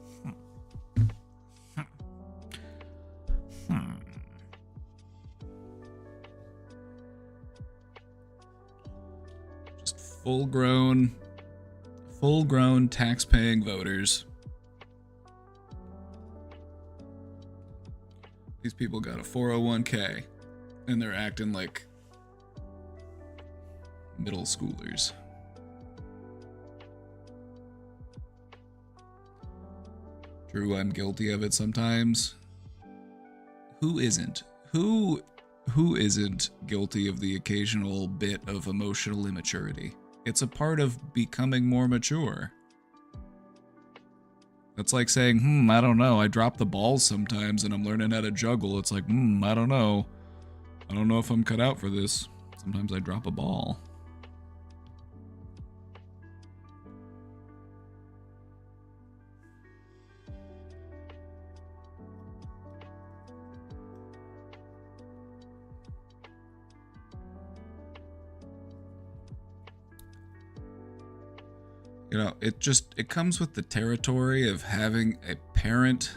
Just full-grown tax-paying voters. These people got a 401k, and they're acting like middle schoolers. True, I'm guilty of it sometimes. Who isn't? Who isn't guilty of the occasional bit of emotional immaturity? It's a part of becoming more mature. That's like saying, I don't know, I drop the balls sometimes and I'm learning how to juggle. It's like, I don't know. I don't know if I'm cut out for this. Sometimes I drop a ball. You know, it comes with the territory of having a parent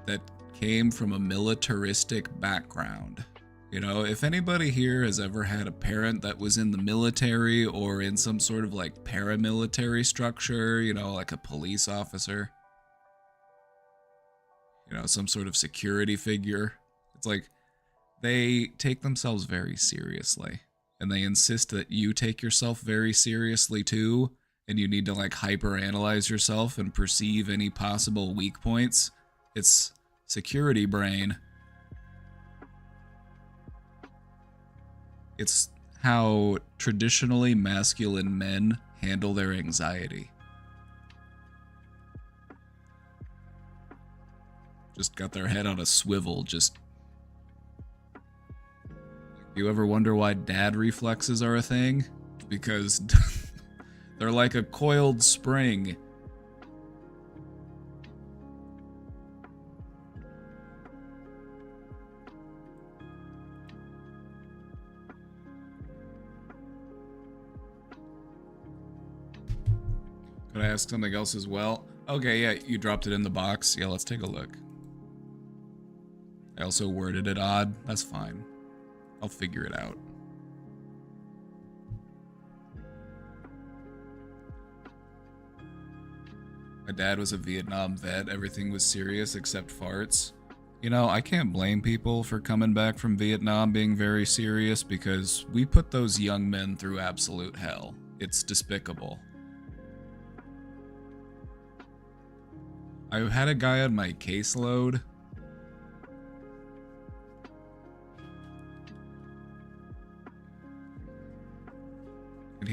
that came from a militaristic background. You know, if anybody here has ever had a parent that was in the military or in some sort of like paramilitary structure, you know, like a police officer, you know, some sort of security figure, it's like they take themselves very seriously and they insist that you take yourself very seriously too. And you need to like hyper-analyze yourself and perceive any possible weak points. It's security brain. It's how traditionally masculine men handle their anxiety. Just got their head on a swivel, just... You ever wonder why dad reflexes are a thing? Because... They're like a coiled spring. Could I ask something else as well? Okay, yeah, you dropped it in the box. Yeah, let's take a look. I also worded it odd. That's fine. I'll figure it out. My dad was a Vietnam vet. Everything was serious except farts. You know, I can't blame people for coming back from Vietnam being very serious because we put those young men through absolute hell. It's despicable. I had a guy on my caseload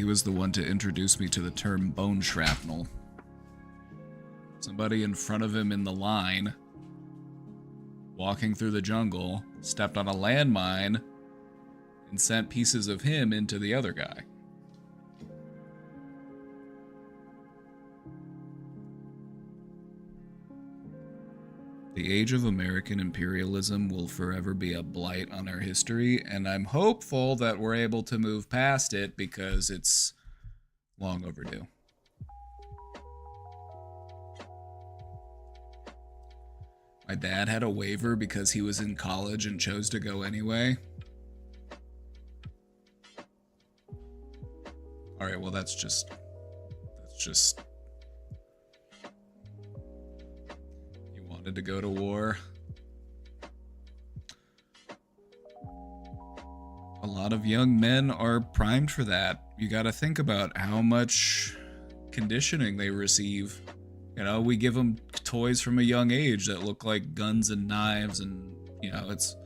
was the one to introduce me to the term bone shrapnel. Somebody in front of him in the line, walking through the jungle, stepped on a landmine and sent pieces of him into the other guy. The age of American imperialism will forever be a blight on our history, and I'm hopeful that we're able to move past it because it's long overdue. My dad had a waiver because he was in college and chose to go anyway. Alright, well that's just... You wanted to go to war. A lot of young men are primed for that. You gotta think about how much conditioning they receive. You know, we give them toys from a young age that look like guns and knives, and, you know, it's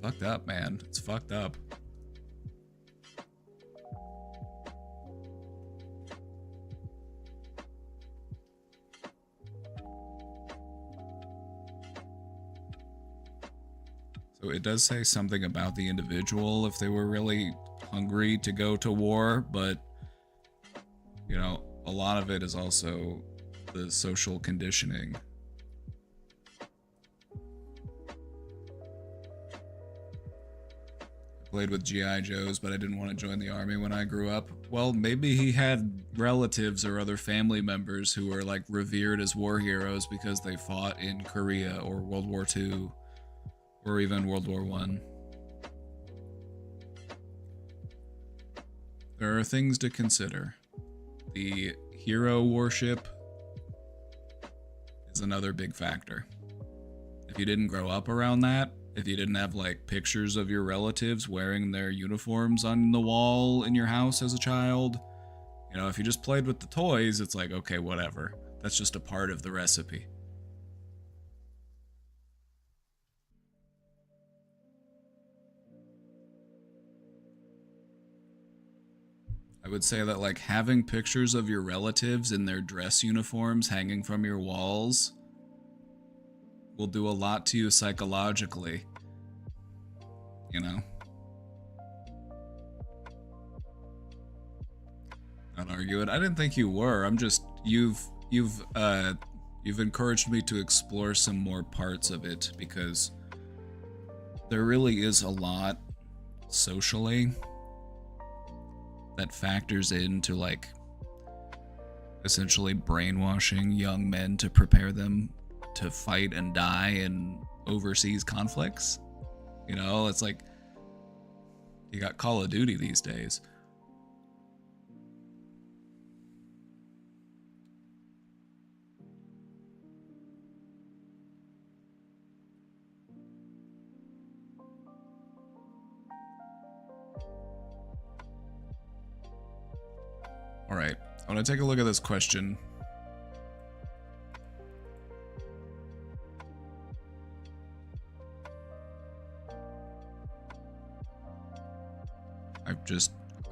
fucked up, man. It's fucked up. So it does say something about the individual if they were really hungry to go to war, but, you know, a lot of it is also the social conditioning. I played with G.I. Joes, but I didn't want to join the army when I grew up. Well, maybe he had relatives or other family members who were like revered as war heroes because they fought in Korea or World War II or even World War I. There are things to consider. The hero worship is another big factor. If you didn't grow up around that, if you didn't have like pictures of your relatives wearing their uniforms on the wall in your house as a child, you know, if you just played with the toys, it's like, okay, whatever. That's just a part of the recipe. I would say that like having pictures of your relatives in their dress uniforms hanging from your walls will do a lot to you psychologically, you know? Don't argue it. I didn't think you were. I'm just, you've encouraged me to explore some more parts of it because there really is a lot socially that factors into like essentially brainwashing young men to prepare them to fight and die in overseas conflicts. You know, it's like you got Call of Duty these days. All right, I want to take a look at this question.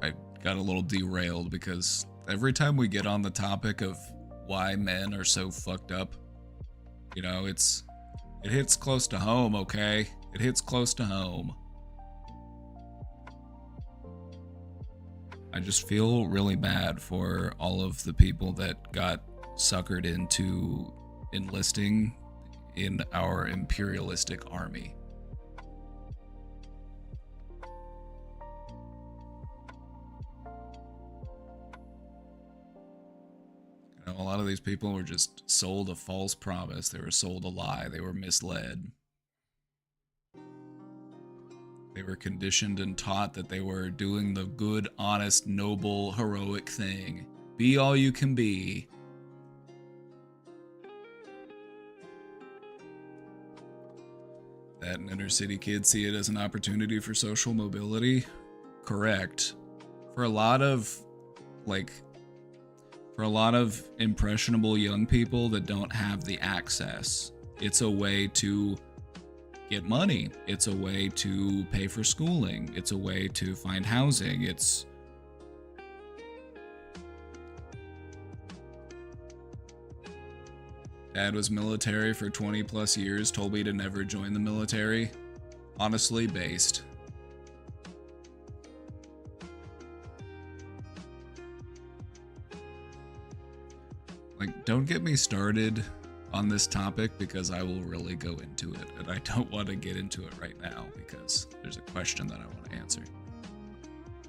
I got a little derailed because every time we get on the topic of why men are so fucked up, you know, it hits close to home, okay? It hits close to home. I just feel really bad for all of the people that got suckered into enlisting in our imperialistic army. You know, a lot of these people were just sold a false promise. They were sold a lie. They were misled. They were conditioned and taught that they were doing the good, honest, noble, heroic thing. Be all you can be. That inner city kids see it as an opportunity for social mobility. Correct. For a lot of impressionable young people that don't have the access, it's a way to get money. It's a way to pay for schooling. It's a way to find housing. Dad was military for 20 plus years, told me to never join the military. Honestly based. Like, don't get me started on this topic because I will really go into it, and I don't want to get into it right now because there's a question that I want to answer.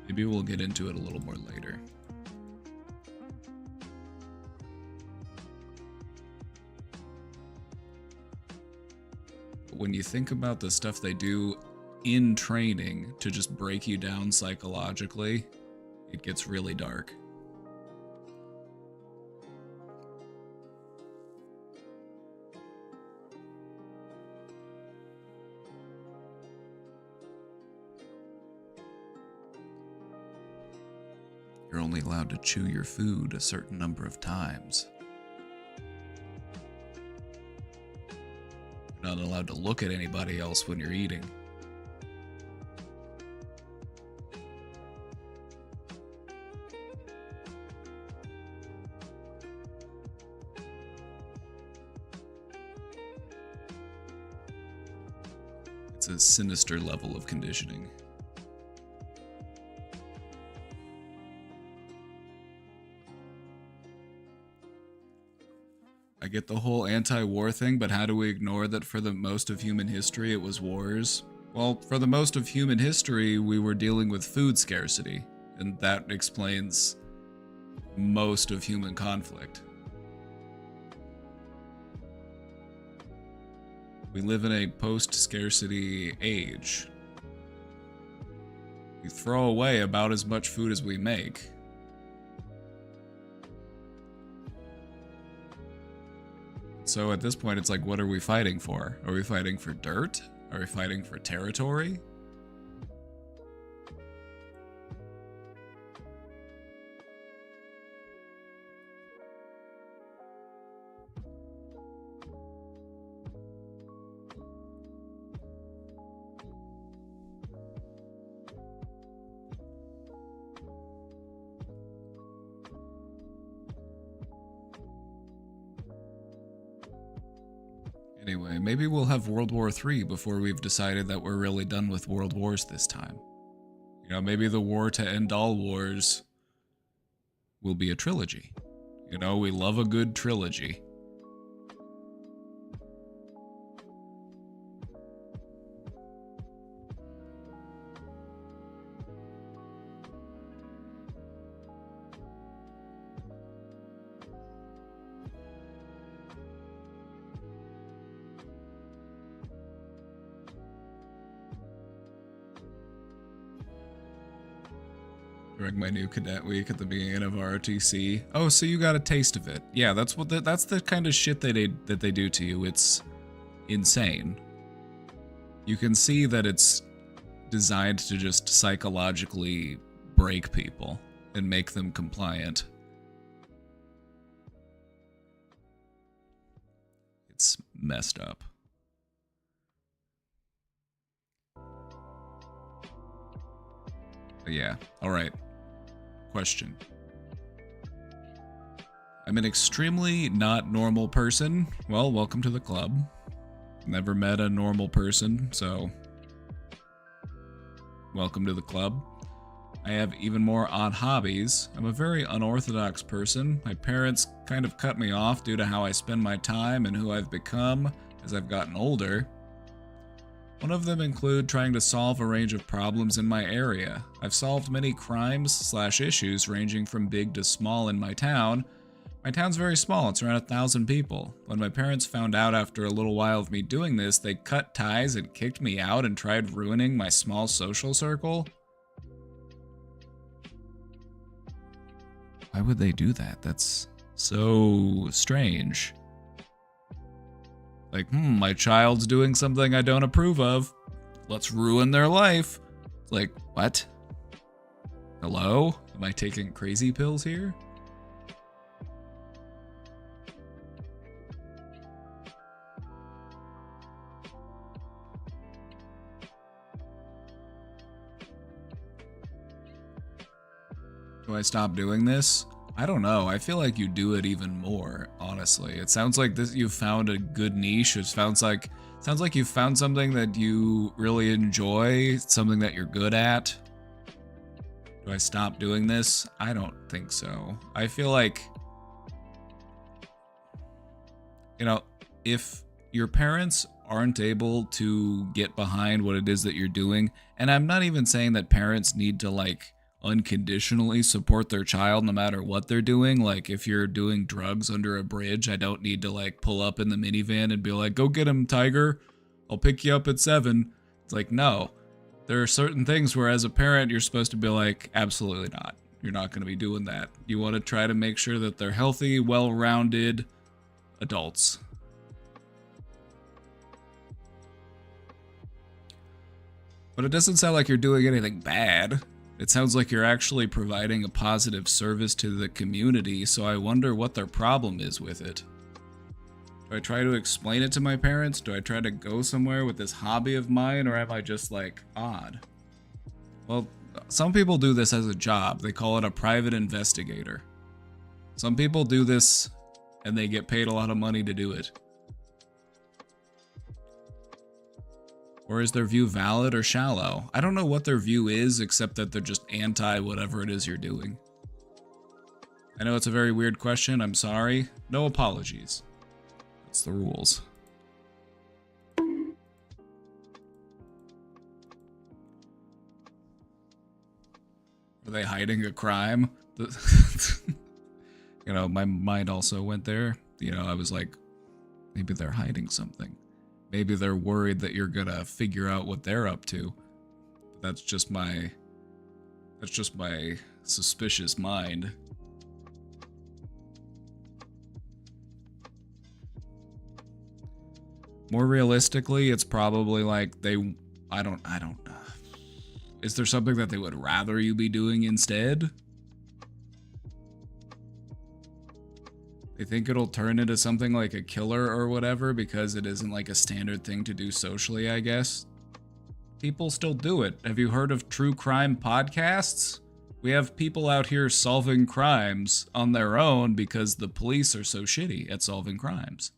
Maybe we'll get into it a little more later. But when you think about the stuff they do in training to just break you down psychologically, it gets really dark. You're only allowed to chew your food a certain number of times. You're not allowed to look at anybody else when you're eating. It's a sinister level of conditioning. I get the whole anti-war thing, but how do we ignore that for the most of human history it was wars? Well, for the most of human history we were dealing with food scarcity, and that explains most of human conflict. We live in a post-scarcity age. We throw away about as much food as we make. So at this point, it's like, what are we fighting for? Are we fighting for dirt? Are we fighting for territory? Anyway, maybe we'll have World War III before we've decided that we're really done with world wars this time. You know, maybe the war to end all wars will be a trilogy. You know, we love a good trilogy. During my new cadet week at the beginning of ROTC. Oh, so you got a taste of it. Yeah, that's what that's the kind of shit that they do to you. It's insane. You can see that it's designed to just psychologically break people and make them compliant. It's messed up. But yeah, alright. Question. I'm an extremely not normal person. Well, welcome to the club. Never met a normal person, so welcome to the club. I have even more odd hobbies. I'm a very unorthodox person. My parents kind of cut me off due to how I spend my time and who I've become as I've gotten older. One of them include trying to solve a range of problems in my area. I've solved many crimes/issues ranging from big to small in my town. My town's very small, it's around 1,000 people. When my parents found out after a little while of me doing this, they cut ties and kicked me out and tried ruining my small social circle. Why would they do that? That's so strange. Like, my child's doing something I don't approve of. Let's ruin their life. It's like, what? Hello? Am I taking crazy pills here? Do I stop doing this? I don't know. I feel like you do it even more, honestly. It sounds like this you found a good niche. It sounds like you found something that you really enjoy, something that you're good at. Do I stop doing this? I don't think so. I feel like, you know, if your parents aren't able to get behind what it is that you're doing, and I'm not even saying that parents need to like unconditionally support their child no matter what they're doing. Like if you're doing drugs under a bridge, I don't need to like pull up in the minivan and be like, go get him, Tiger. I'll pick you up at 7. It's like, no. There are certain things where as a parent, you're supposed to be like, absolutely not. You're not going to be doing that. You want to try to make sure that they're healthy, well-rounded adults. But it doesn't sound like you're doing anything bad. It sounds like you're actually providing a positive service to the community, so I wonder what their problem is with it. Do I try to explain it to my parents? Do I try to go somewhere with this hobby of mine, or am I just like odd? Well, some people do this as a job. They call it a private investigator. Some people do this and they get paid a lot of money to do it. Or is their view valid or shallow? I don't know what their view is, except that they're just anti whatever it is you're doing. I know it's a very weird question. I'm sorry. No apologies. That's the rules. Are they hiding a crime? You know, my mind also went there. You know, I was like, maybe they're hiding something. Maybe they're worried that you're gonna figure out what they're up to. That's just my suspicious mind. More realistically, it's probably like I don't is there something that they would rather you be doing instead? They think it'll turn into something like a killer or whatever because it isn't like a standard thing to do socially, I guess. People still do it. Have you heard of true crime podcasts? We have people out here solving crimes on their own because the police are so shitty at solving crimes.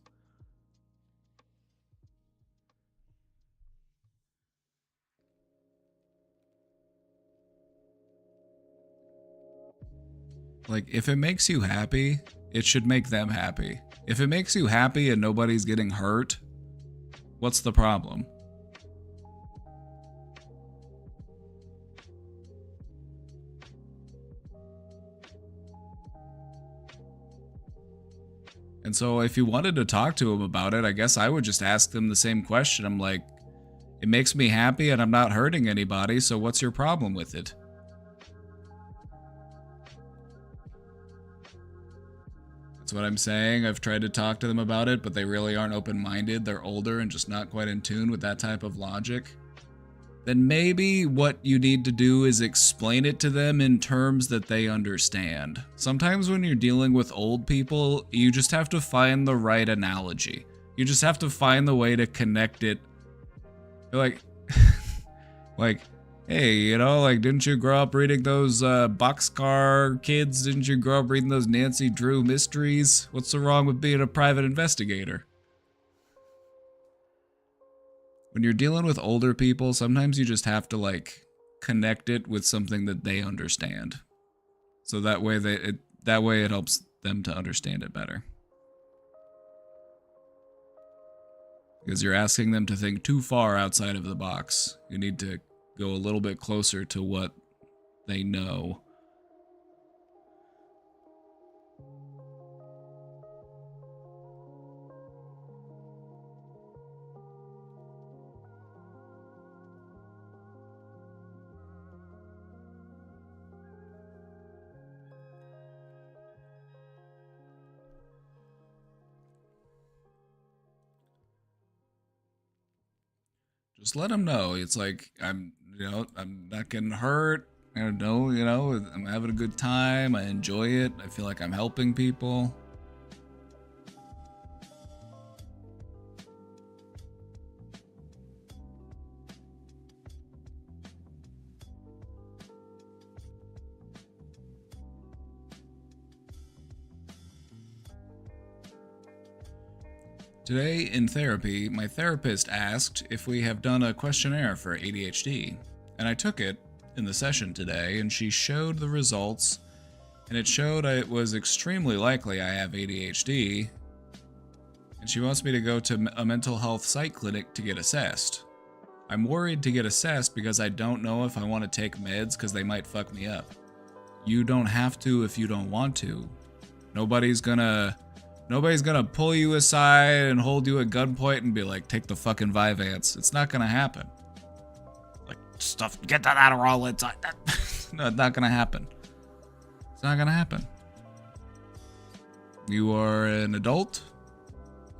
Like, if it makes you happy, it should make them happy. If it makes you happy and nobody's getting hurt, what's the problem? And so if you wanted to talk to them about it, I guess I would just ask them the same question. I'm like, it makes me happy and I'm not hurting anybody, so what's your problem with it? That's what I'm saying. I've tried to talk to them about it, but they really aren't open-minded. They're older and just not quite in tune with that type of logic. Then maybe what you need to do is explain it to them in terms that they understand. Sometimes when you're dealing with old people, you just have to find the right analogy. You just have to find the way to connect it. Like, like, hey, you know, like, didn't you grow up reading those Boxcar Kids? Didn't you grow up reading those Nancy Drew mysteries? What's so wrong with being a private investigator? When you're dealing with older people, sometimes you just have to, like, connect it with something that they understand. So that way it helps them to understand it better. Because you're asking them to think too far outside of the box. You need to go a little bit closer to what they know. Just let them know. It's like, I'm not getting hurt. I know, I'm having a good time. I enjoy it. I feel like I'm helping people. Today in therapy, my therapist asked if we have done a questionnaire for ADHD, and I took it in the session today, and she showed the results, and it showed it was extremely likely I have ADHD, and she wants me to go to a mental health psych clinic to get assessed. I'm worried to get assessed because I don't know if I want to take meds because they might fuck me up. You don't have to if you don't want to. Nobody's gonna pull you aside and hold you at gunpoint and be like, take the fucking Vyvanse. It's not gonna happen. Like, stuff, get that Adderall inside. No, it's not gonna happen. It's not gonna happen. You are an adult,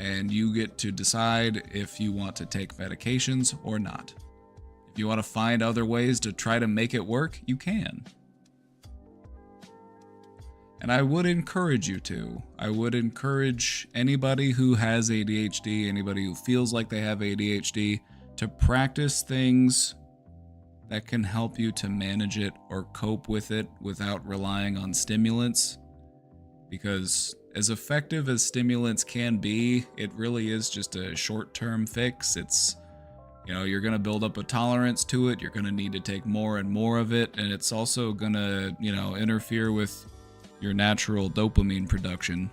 and you get to decide if you want to take medications or not. If you want to find other ways to try to make it work, you can. And I would encourage you to. I would encourage anybody who has ADHD, anybody who feels like they have ADHD, to practice things that can help you to manage it or cope with it without relying on stimulants. Because as effective as stimulants can be, it really is just a short-term fix. It's, you're going to build up a tolerance to it. You're going to need to take more and more of it. And it's also going to, interfere with your natural dopamine production.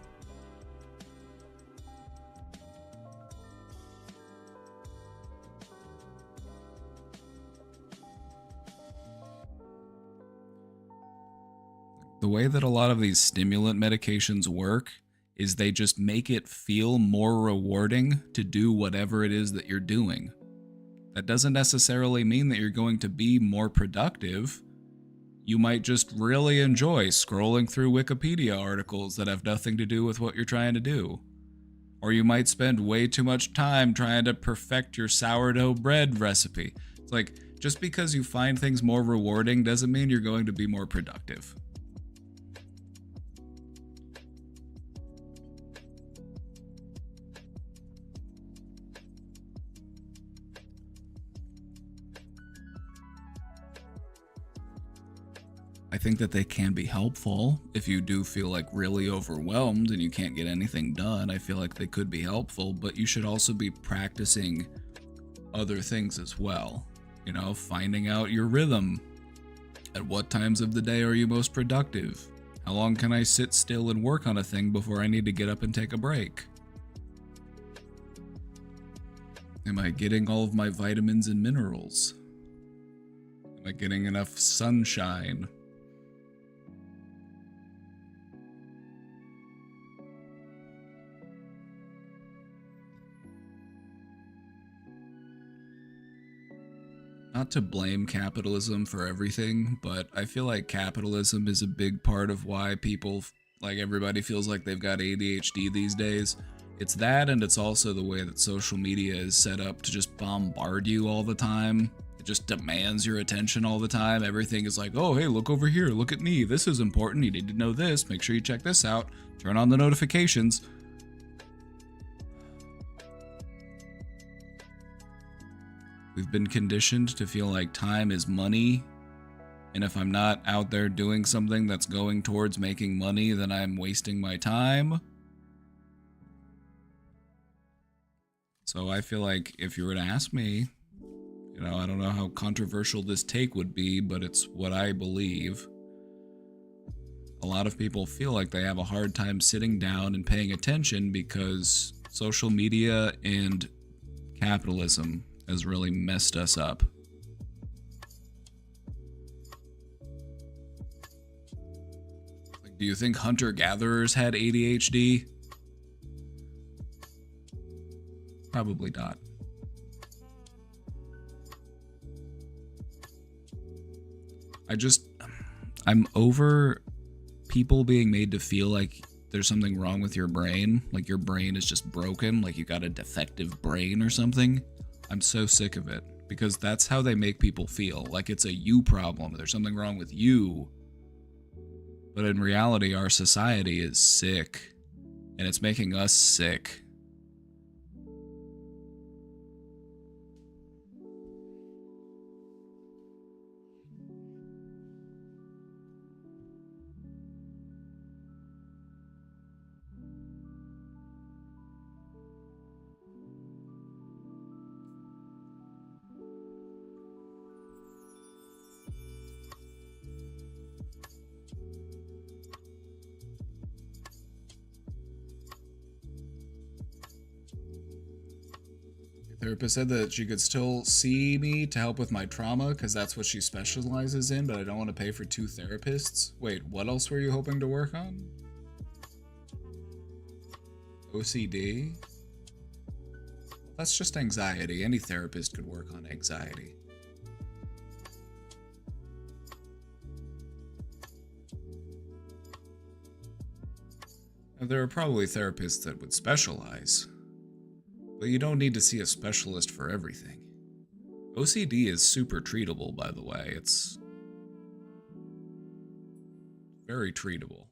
The way that a lot of these stimulant medications work is they just make it feel more rewarding to do whatever it is that you're doing. That doesn't necessarily mean that you're going to be more productive. You might just really enjoy scrolling through Wikipedia articles that have nothing to do with what you're trying to do. Or you might spend way too much time trying to perfect your sourdough bread recipe. It's like, just because you find things more rewarding doesn't mean you're going to be more productive. I think that they can be helpful if you do feel like really overwhelmed and you can't get anything done. I feel like they could be helpful, but you should also be practicing other things as well. Finding out your rhythm. At what times of the day are you most productive? How long can I sit still and work on a thing before I need to get up and take a break? Am I getting all of my vitamins and minerals? Am I getting enough sunshine? Not to blame capitalism for everything, but I feel like capitalism is a big part of why people, like everybody, feels like they've got ADHD these days. It's that, and it's also the way that social media is set up to just bombard you all the time. It just demands your attention all the time. Everything is like, oh, hey, look over here, look at me, this is important, you need to know this, make sure you check this out, turn on the notifications. We've been conditioned to feel like time is money, and if I'm not out there doing something that's going towards making money, then I'm wasting my time. So I feel like if you were to ask me, I don't know how controversial this take would be, but it's what I believe. A lot of people feel like they have a hard time sitting down and paying attention because social media and capitalism has really messed us up. Like, do you think hunter-gatherers had ADHD? Probably not. I'm over people being made to feel like there's something wrong with your brain, like your brain is just broken, like you got a defective brain or something. I'm so sick of it, because that's how they make people feel, like it's a you problem, there's something wrong with you. But in reality, our society is sick, and it's making us sick. Therapist said that she could still see me to help with my trauma because that's what she specializes in, but I don't want to pay for 2 therapists. Wait, what else were you hoping to work on? OCD? That's just anxiety. Any therapist could work on anxiety. Now, there are probably therapists that would specialize, but you don't need to see a specialist for everything. OCD is super treatable, by the way. It's very treatable.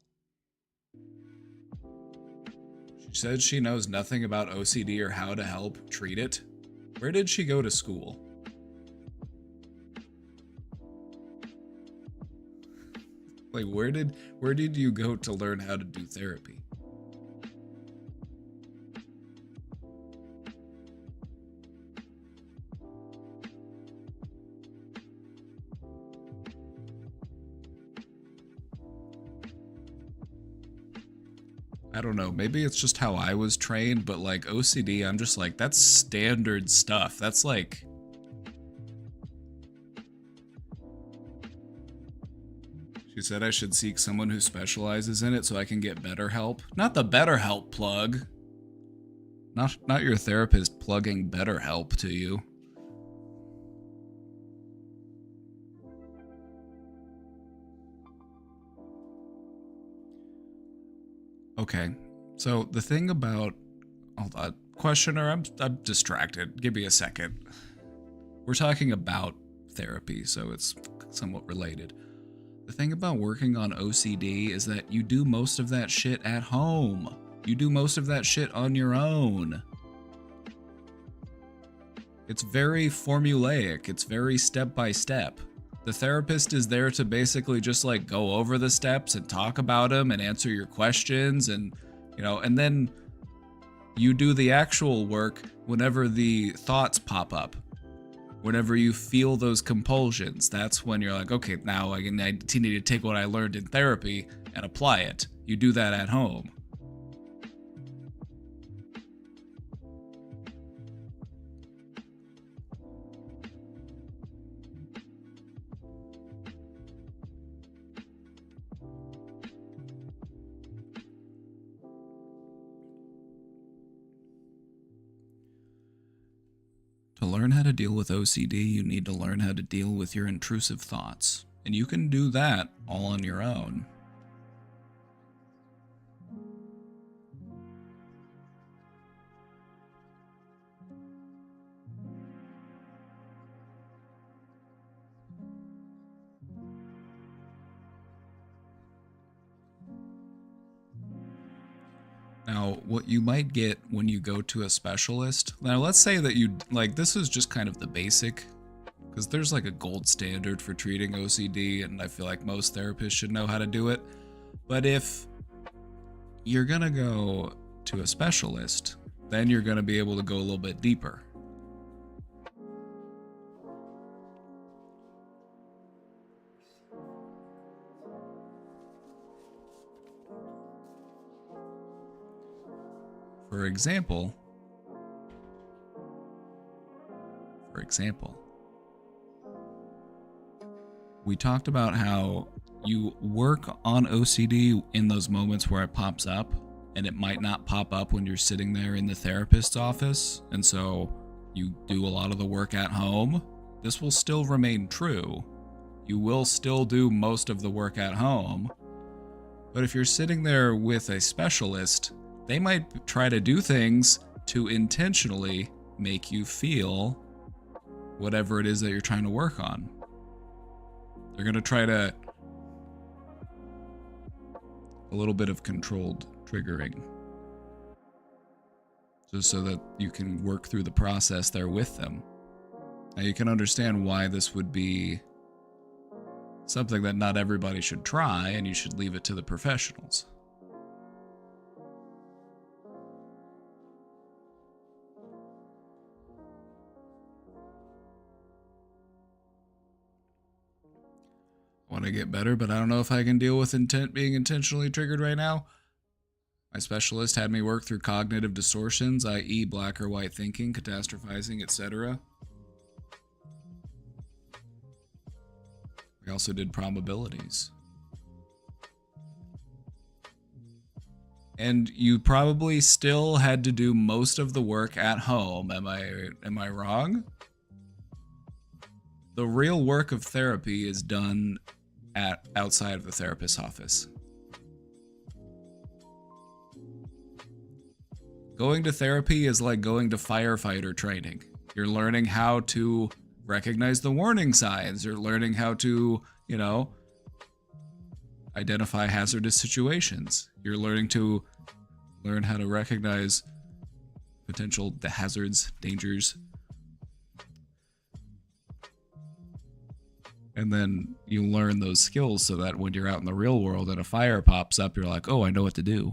She said she knows nothing about OCD or how to help treat it. Where did she go to school? Like, where did you go to learn how to do therapy? I don't know, maybe it's just how I was trained, but like OCD, I'm just like, that's standard stuff. That's like... She said I should seek someone who specializes in it so I can get better help. Not the BetterHelp plug. Not your therapist plugging BetterHelp to you. Okay, so the thing about... Hold on. Questioner, I'm distracted. Give me a second. We're talking about therapy, so it's somewhat related. The thing about working on OCD is that you do most of that shit at home. You do most of that shit on your own. It's very formulaic. It's very step by step. The therapist is there to basically just like go over the steps and talk about them and answer your questions and, you know, and then you do the actual work whenever the thoughts pop up. Whenever you feel those compulsions, that's when you're like, okay, now I need to take what I learned in therapy and apply it. You do that at home. To learn how to deal with OCD, you need to learn how to deal with your intrusive thoughts. And you can do that all on your own. Now, what you might get when you go to a specialist, now let's say that you, like, this is just kind of the basic, because there's like a gold standard for treating OCD, and I feel like most therapists should know how to do it. But if you're gonna go to a specialist, then you're gonna be able to go a little bit deeper. For example, we talked about how you work on OCD in those moments where it pops up, and it might not pop up when you're sitting there in the therapist's office, and so you do a lot of the work at home. This will still remain true. You will still do most of the work at home, but if you're sitting there with a specialist, they might try to do things to intentionally make you feel whatever it is that you're trying to work on. They're going to try to... a little bit of controlled triggering. Just so that you can work through the process there with them. Now you can understand why this would be something that not everybody should try, and you should leave it to the professionals. Want to get better, but I don't know if I can deal with being intentionally triggered right now. My specialist had me work through cognitive distortions, i.e. black or white thinking, catastrophizing, etc. We also did probabilities. And you probably still had to do most of the work at home. Am I wrong? The real work of therapy is done outside of the therapist's office. Going to therapy is like going to firefighter training. You're learning how to recognize the warning signs. You're learning how to, identify hazardous situations. You're learn how to recognize potential hazards, dangers. And then you learn those skills so that when you're out in the real world and a fire pops up, you're like, oh, I know what to do.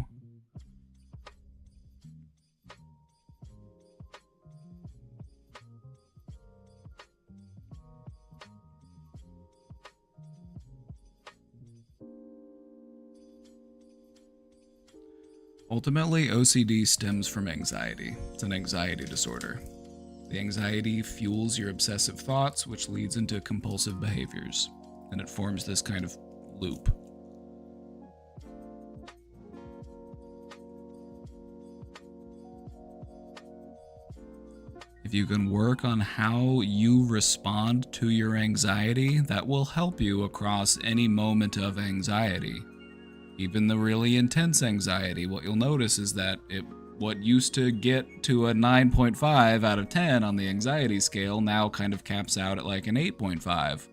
Ultimately, OCD stems from anxiety. It's an anxiety disorder. The anxiety fuels your obsessive thoughts, which leads into compulsive behaviors, and it forms this kind of loop. If you can work on how you respond to your anxiety, that will help you across any moment of anxiety. Even the really intense anxiety, what you'll notice is that what used to get to a 9.5 out of 10 on the anxiety scale now kind of caps out at like an 8.5.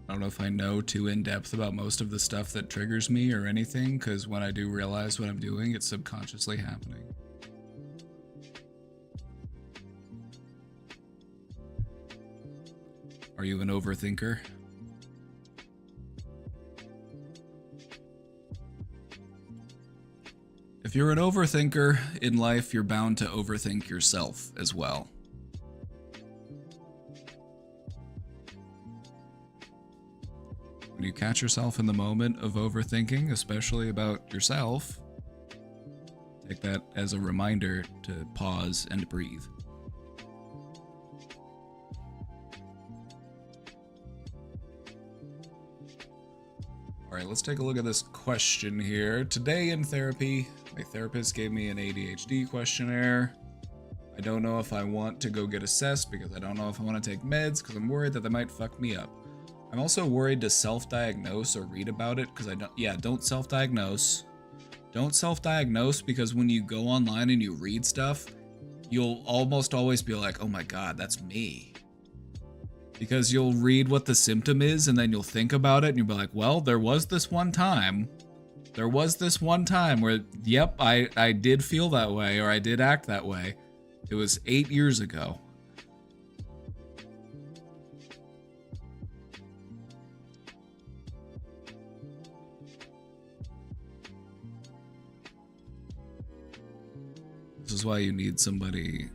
I don't know if I know too in depth about most of the stuff that triggers me or anything, because when I do realize what I'm doing, it's subconsciously happening. Are you an overthinker? If you're an overthinker in life, you're bound to overthink yourself as well. When you catch yourself in the moment of overthinking, especially about yourself, take that as a reminder to pause and breathe. All right, let's take a look at this question here. Today in therapy, my therapist gave me an ADHD questionnaire. I don't know if I want to go get assessed because I don't know if I want to take meds because I'm worried that they might fuck me up. I'm also worried to self-diagnose or read about it because don't self-diagnose. Don't self-diagnose because when you go online and you read stuff, you'll almost always be like, oh my God, that's me. Because you'll read what the symptom is and then you'll think about it and you'll be like, well, there was this one time where, yep, I did feel that way or I did act that way. It was 8 years ago. This is why you need somebody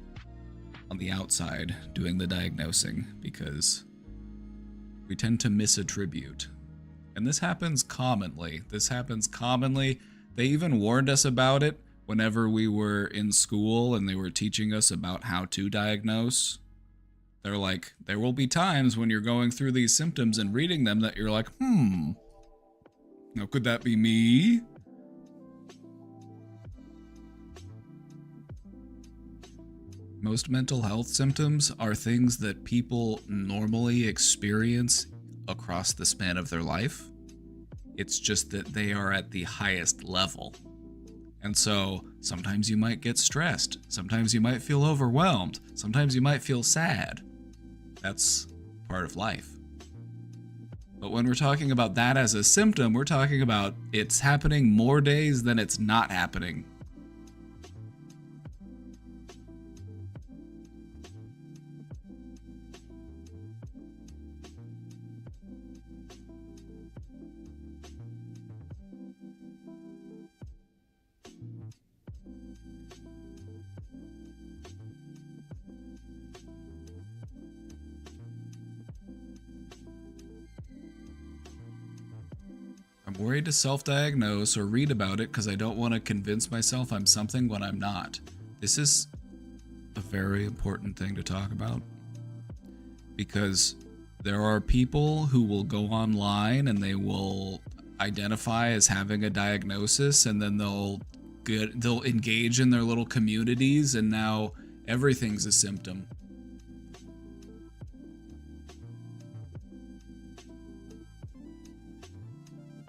on the outside doing the diagnosing, because we tend to misattribute. And this happens commonly. They even warned us about it whenever we were in school and they were teaching us about how to diagnose. They're like, there will be times when you're going through these symptoms and reading them that you're like, now could that be me? Most mental health symptoms are things that people normally experience across the span of their life. It's just that they are at the highest level. And so sometimes you might get stressed. Sometimes you might feel overwhelmed. Sometimes you might feel sad. That's part of life. But when we're talking about that as a symptom, we're talking about it's happening more days than it's not happening. I'm worried to self-diagnose or read about it because I don't want to convince myself I'm something when I'm not. This is a very important thing to talk about, because there are people who will go online and they will identify as having a diagnosis, and then they'll engage in their little communities, and now everything's a symptom.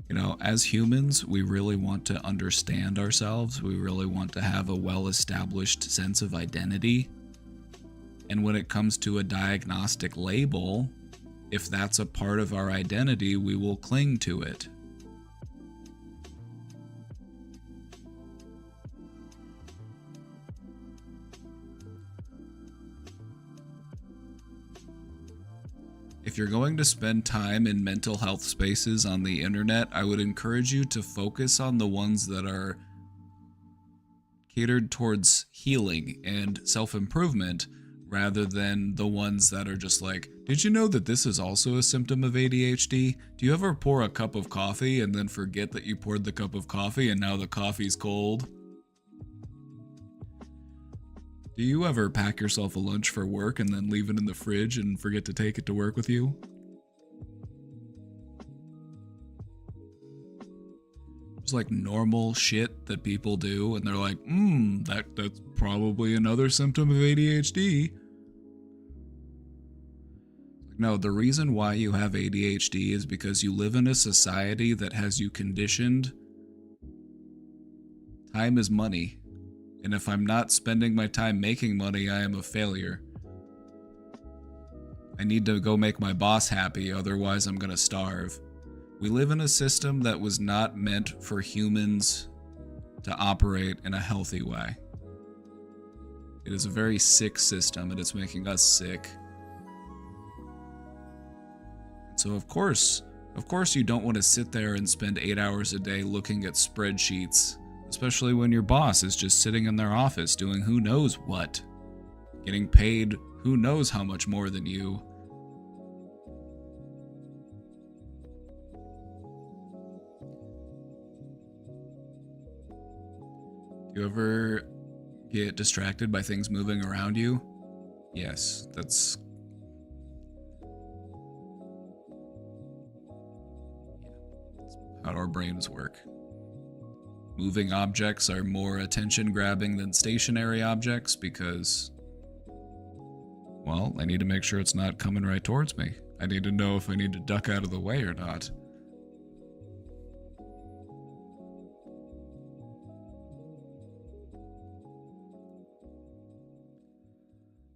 You know, as humans, we really want to understand ourselves. We really want to have a well-established sense of identity. And when it comes to a diagnostic label, if that's a part of our identity, we will cling to it. If you're going to spend time in mental health spaces on the internet, I would encourage you to focus on the ones that are catered towards healing and self-improvement, rather than the ones that are just like, did you know that this is also a symptom of ADHD? Do you ever pour a cup of coffee and then forget that you poured the cup of coffee and now the coffee's cold? Do you ever pack yourself a lunch for work and then leave it in the fridge and forget to take it to work with you? It's like normal shit that people do, and they're like, that's probably another symptom of ADHD. No, the reason why you have ADHD is because you live in a society that has you conditioned. Time is money. And if I'm not spending my time making money, I am a failure. I need to go make my boss happy, otherwise I'm gonna starve. We live in a system that was not meant for humans to operate in a healthy way. It is a very sick system, and it's making us sick. So of course you don't want to sit there and spend 8 hours a day looking at spreadsheets, especially when your boss is just sitting in their office doing who knows what, getting paid who knows how much more than you. Do you ever get distracted by things moving around you? Yes, that's how our brains work. Moving objects are more attention-grabbing than stationary objects because, well, I need to make sure it's not coming right towards me. I need to know if I need to duck out of the way or not.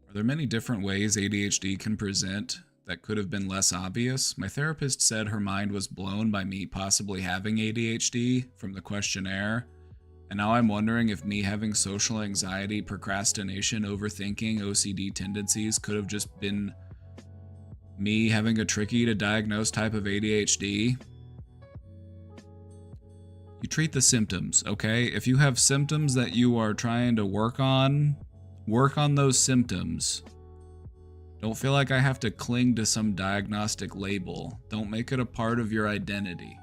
Are there many different ways ADHD can present that could have been less obvious? My therapist said her mind was blown by me possibly having ADHD from the questionnaire, and now I'm wondering if me having social anxiety, procrastination, overthinking, OCD tendencies could have just been me having a tricky to diagnose type of ADHD. You treat the symptoms, okay? If you have symptoms that you are trying to work on those symptoms. Don't feel like I have to cling to some diagnostic label. Don't make it a part of your identity.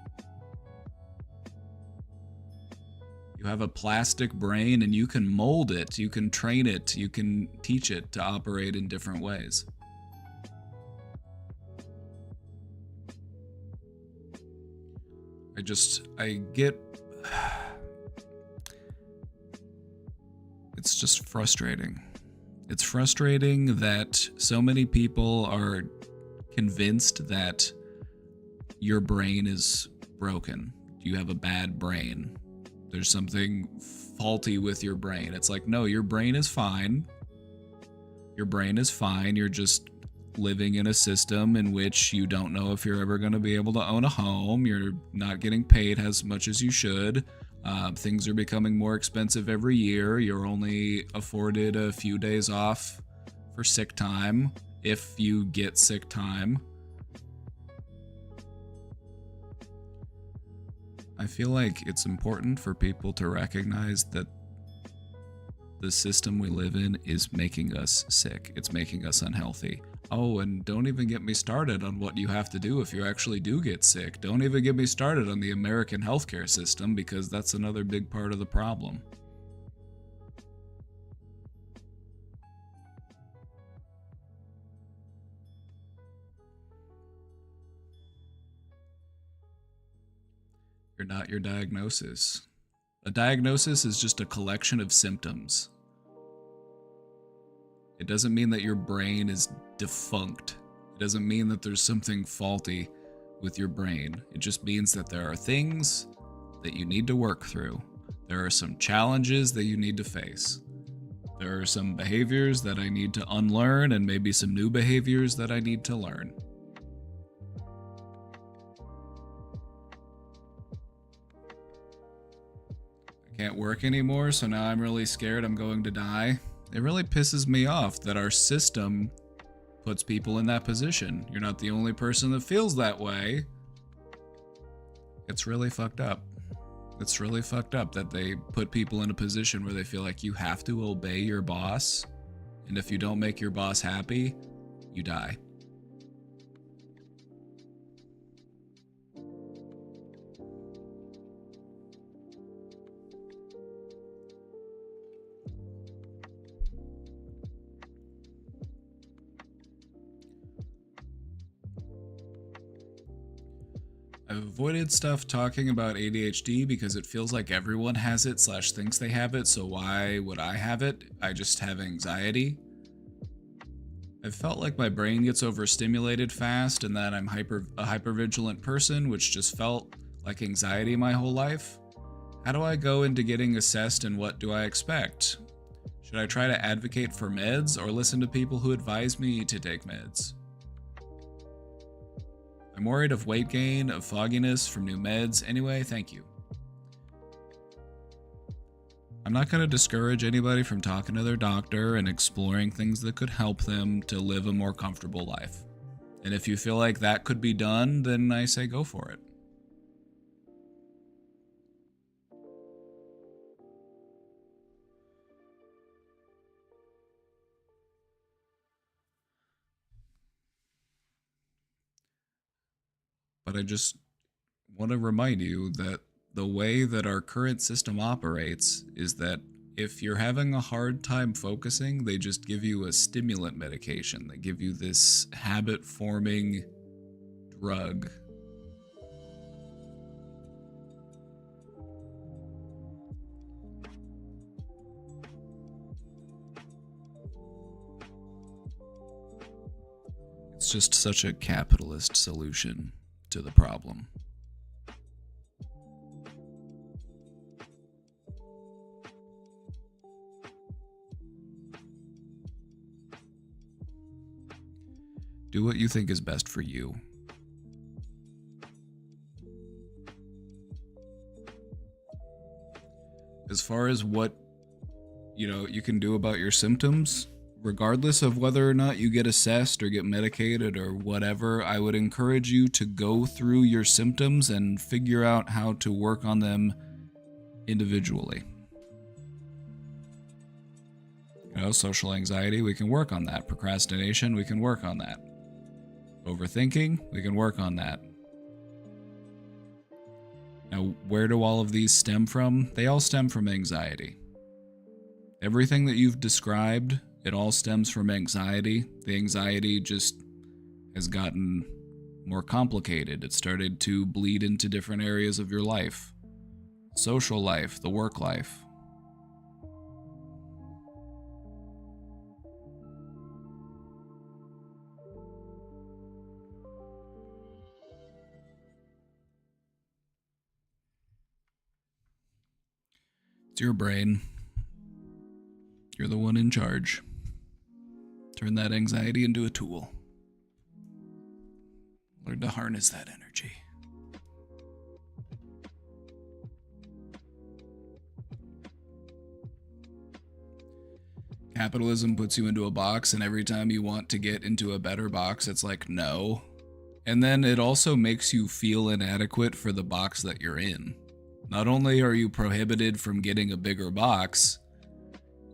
You have a plastic brain and you can mold it, you can train it, you can teach it to operate in different ways. It's just frustrating. It's frustrating that so many people are convinced that your brain is broken. You have a bad brain. There's something faulty with your brain. It's like, no, your brain is fine. Your brain is fine. You're just living in a system in which you don't know if you're ever going to be able to own a home. You're not getting paid as much as you should. Things are becoming more expensive every year. You're only afforded a few days off for sick time, if you get sick time. I feel like it's important for people to recognize that the system we live in is making us sick. It's making us unhealthy. Oh, and don't even get me started on what you have to do if you actually do get sick. Don't even get me started on the American healthcare system, because that's another big part of the problem. You're not your diagnosis. A diagnosis is just a collection of symptoms. It doesn't mean that your brain is defunct. It doesn't mean that there's something faulty with your brain. It just means that there are things that you need to work through. There are some challenges that you need to face. There are some behaviors that I need to unlearn, and maybe some new behaviors that I need to learn. I can't work anymore, so now I'm really scared I'm going to die. It really pisses me off that our system puts people in that position. You're not the only person that feels that way. It's really fucked up. It's really fucked up that they put people in a position where they feel like you have to obey your boss, and if you don't make your boss happy, you die. I've avoided stuff talking about ADHD because it feels like everyone has it / thinks they have it, so why would I have it? I just have anxiety. I've felt like my brain gets overstimulated fast and that I'm a hypervigilant person, which just felt like anxiety my whole life. How do I go into getting assessed, and what do I expect? Should I try to advocate for meds or listen to people who advise me to take meds? I'm worried of weight gain, of fogginess from new meds. Anyway, thank you. I'm not going to discourage anybody from talking to their doctor and exploring things that could help them to live a more comfortable life. And if you feel like that could be done, then I say go for it. But I just want to remind you that the way that our current system operates is that if you're having a hard time focusing, they just give you a stimulant medication. They give you this habit-forming drug. It's just such a capitalist solution to the problem. Do what you think is best for you. As far as what, you can do about your symptoms, regardless of whether or not you get assessed or get medicated or whatever, I would encourage you to go through your symptoms and figure out how to work on them individually. Social anxiety, we can work on that. Procrastination, we can work on that. Overthinking, we can work on that. Now, where do all of these stem from? They all stem from anxiety. Everything that you've described, it all stems from anxiety. The anxiety just has gotten more complicated. It started to bleed into different areas of your life. Social life, the work life. It's your brain. You're the one in charge. Turn that anxiety into a tool. Learn to harness that energy. Capitalism puts you into a box, and every time you want to get into a better box, it's like, no. And then it also makes you feel inadequate for the box that you're in. Not only are you prohibited from getting a bigger box,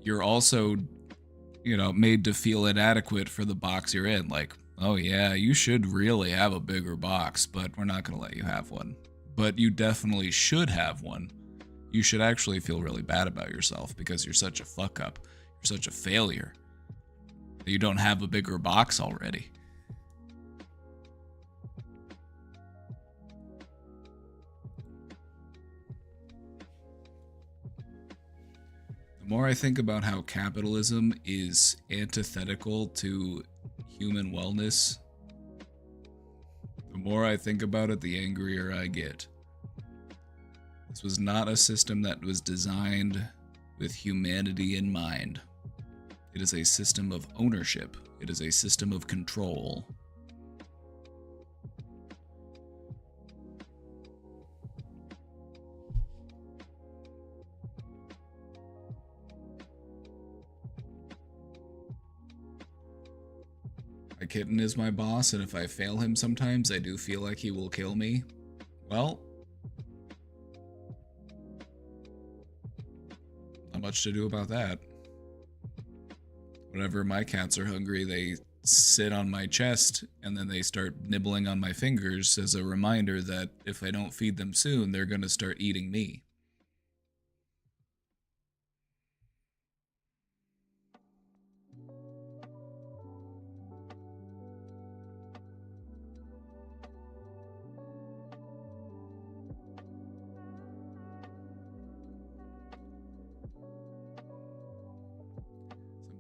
you're also made to feel inadequate for the box you're in. Like, oh yeah, you should really have a bigger box, but we're not going to let you have one. But you definitely should have one. You should actually feel really bad about yourself because you're such a fuck up. You're such a failure that you don't have a bigger box already. The more I think about how capitalism is antithetical to human wellness, the more I think about it, the angrier I get. This was not a system that was designed with humanity in mind. It is a system of ownership. It is a system of control. My kitten is my boss, and if I fail him sometimes, I do feel like he will kill me. Well, not much to do about that. Whenever my cats are hungry, they sit on my chest, and then they start nibbling on my fingers as a reminder that if I don't feed them soon, they're gonna start eating me.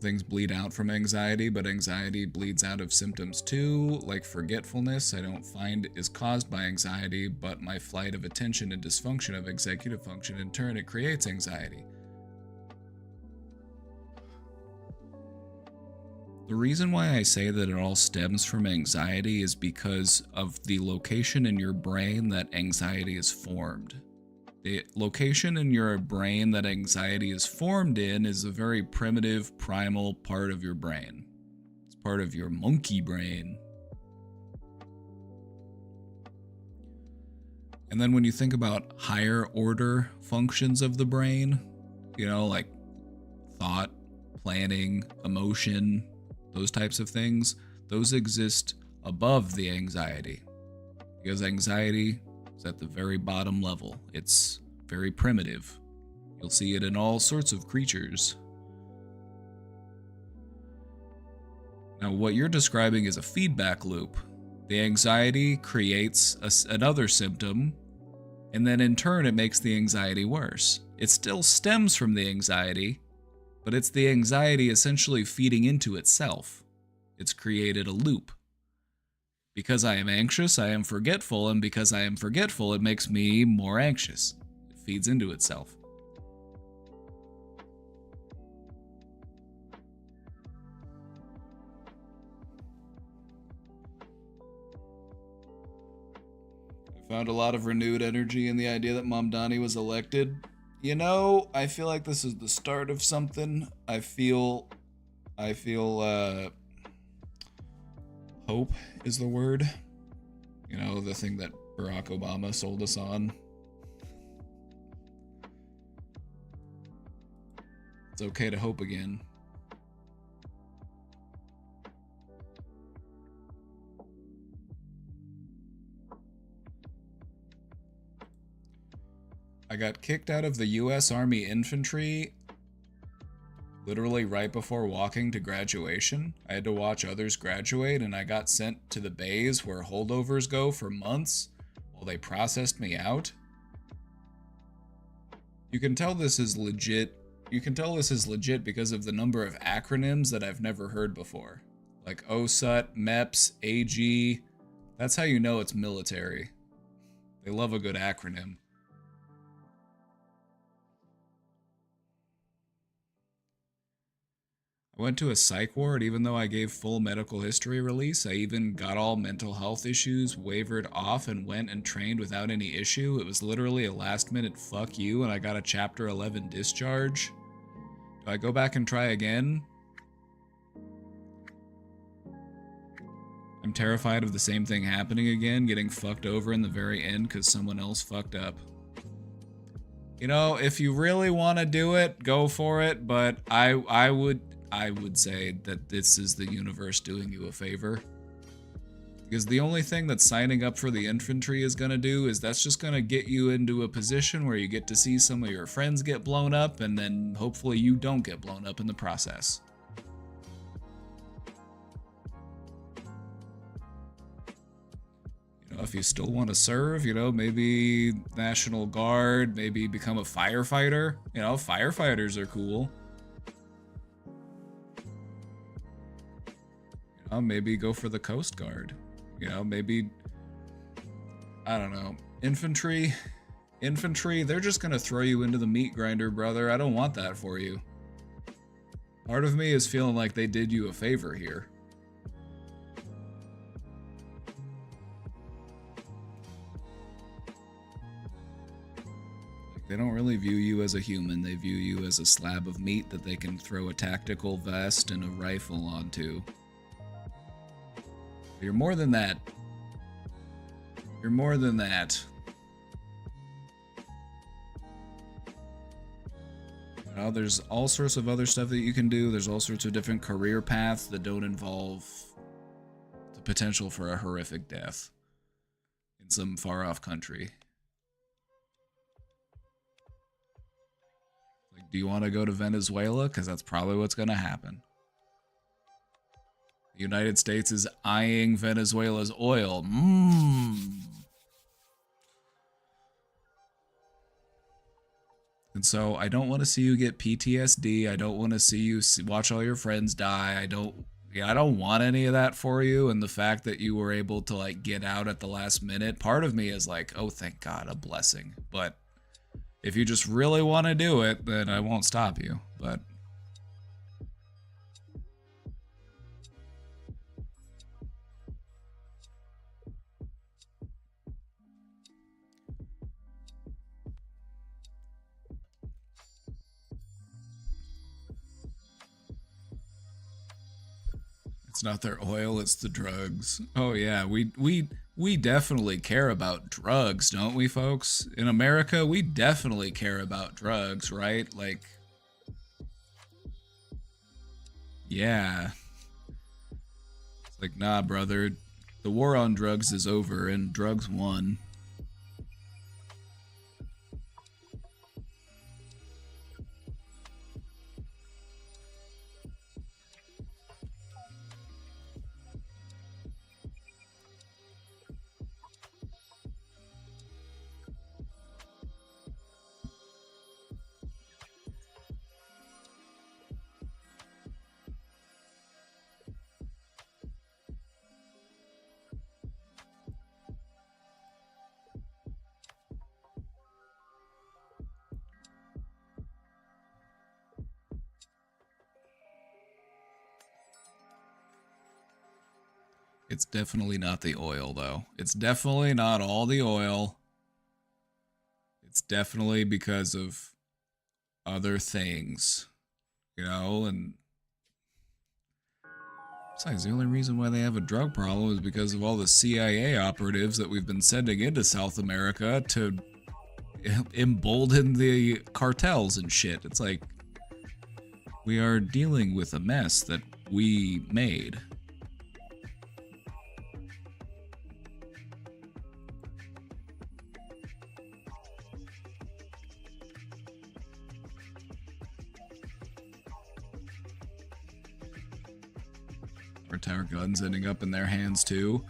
Things bleed out from anxiety, but anxiety bleeds out of symptoms too, like forgetfulness I don't find is caused by anxiety, but my flight of attention and dysfunction of executive function in turn, it creates anxiety. The reason why I say that it all stems from anxiety is because of the location in your brain that anxiety is formed. The location in your brain that anxiety is formed in is a very primitive, primal part of your brain. It's part of your monkey brain. And then when you think about higher order functions of the brain, like thought, planning, emotion, those types of things, those exist above the anxiety. Because anxiety is at the very bottom level. It's very primitive. You'll see it in all sorts of creatures. Now, what you're describing is a feedback loop. The anxiety creates another symptom, and then in turn it makes the anxiety worse. It still stems from the anxiety, but it's the anxiety essentially feeding into itself. It's created a loop. Because I am anxious, I am forgetful, and because I am forgetful, it makes me more anxious. It feeds into itself. I found a lot of renewed energy in the idea that Mamdani was elected. I feel like this is the start of something. I feel hope is the word. The thing that Barack Obama sold us on. It's okay to hope again. I got kicked out of the U.S. Army Infantry literally right before walking to graduation. I had to watch others graduate, and I got sent to the bays where holdovers go for months while they processed me out. You can tell this is legit. You can tell this is legit because of the number of acronyms that I've never heard before. Like OSUT, MEPS, AG. That's how you know it's military. They love a good acronym. I went to a psych ward even though I gave full medical history release. I even got all mental health issues wavered off and went and trained without any issue. It was literally a last minute fuck you and I got a chapter 11 discharge. Do I go back and try again? I'm terrified of the same thing happening again, getting fucked over in the very end because someone else fucked up. If you really want to do it, go for it, but I I would say that this is the universe doing you a favor. Because the only thing that signing up for the infantry is going to do is that's just going to get you into a position where you get to see some of your friends get blown up, and then hopefully you don't get blown up in the process. You know, if you still want to serve, you know, maybe National Guard, maybe become a firefighter. You know, firefighters are cool. You know, maybe go for the Coast Guard. You know, maybe, I don't know, infantry, they're just gonna throw you into the meat grinder, brother. I don't want that for you. Part of me is feeling like they did you a favor here. Like, they don't really view you as a human, they view you as a slab of meat that they can throw a tactical vest and a rifle onto. You're more than that. You're more than that. You know, there's all sorts of other stuff that you can do. There's all sorts of different career paths that don't involve the potential for a horrific death in some far-off country. Like, do you want to go to Venezuela? Because that's probably what's going to happen. The United States is eyeing Venezuela's oil. And so I don't want to see you get PTSD. I don't want to see you watch all your friends die. I don't want any of that for you. And the fact that you were able to like get out at the last minute, part of me is like, oh, thank God, a blessing. But if you just really want to do it, then I won't stop you. But it's not their oil, it's the drugs. Oh yeah, we definitely care about drugs, don't we, folks? In America, we definitely care about drugs, right? Like, yeah. It's like, nah, brother, the war on drugs is over and drugs won. It's definitely not the oil, though. It's definitely not all the oil. It's definitely because of other things, you know, and besides, the only reason why they have a drug problem is because of all the CIA operatives that we've been sending into South America to embolden the cartels and shit. It's like, we are dealing with a mess that we made. Our guns ending up in their hands too.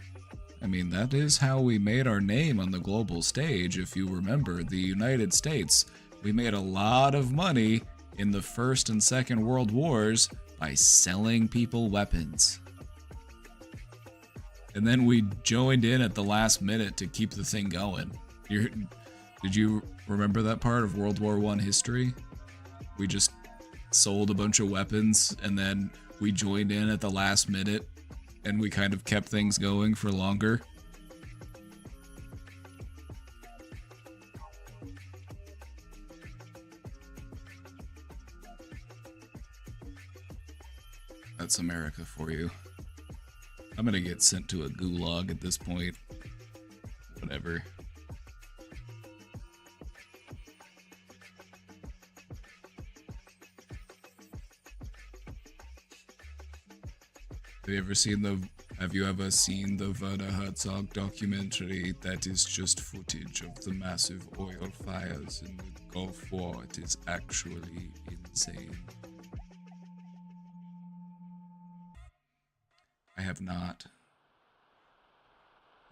I mean, that is how we made our name on the global stage. If you remember, the United States, we made a lot of money in the First and Second World Wars by selling people weapons. And then we joined in at the last minute to keep the thing going. Did you remember that part of World War I history? We just sold a bunch of weapons and then we joined in at the last minute, and we kind of kept things going for longer. That's America for you. I'm gonna get sent to a gulag at this point. Whatever. Have you ever seen the Werner Herzog documentary that is just footage of the massive oil fires in the Gulf War? It is actually insane. I have not.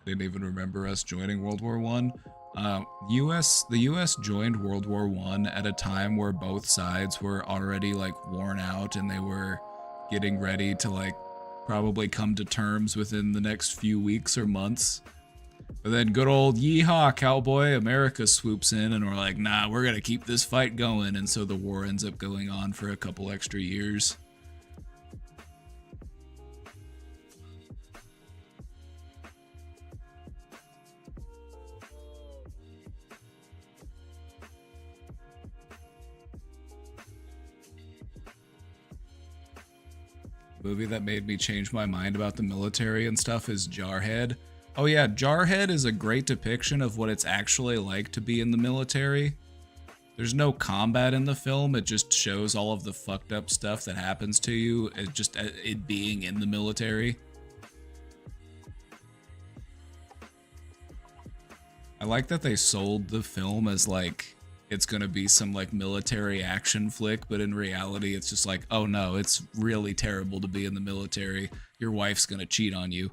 I didn't even remember us joining World War I. The US joined World War I at a time where both sides were already like worn out and they were getting ready to like probably come to terms within the next few weeks or months. But then good old yeehaw cowboy America swoops in and we're like, nah, we're gonna keep this fight going, and so the war ends up going on for a couple extra years. Movie that made me change my mind about the military and stuff is Jarhead. Oh yeah, Jarhead is a great depiction of what it's actually like to be in the military. There's no combat in the film, it just shows all of the fucked up stuff that happens to you, it being in the military. I like that they sold the film as like, it's gonna be some like military action flick, but in reality it's just like, oh no, it's really terrible to be in the military. Your wife's gonna cheat on you.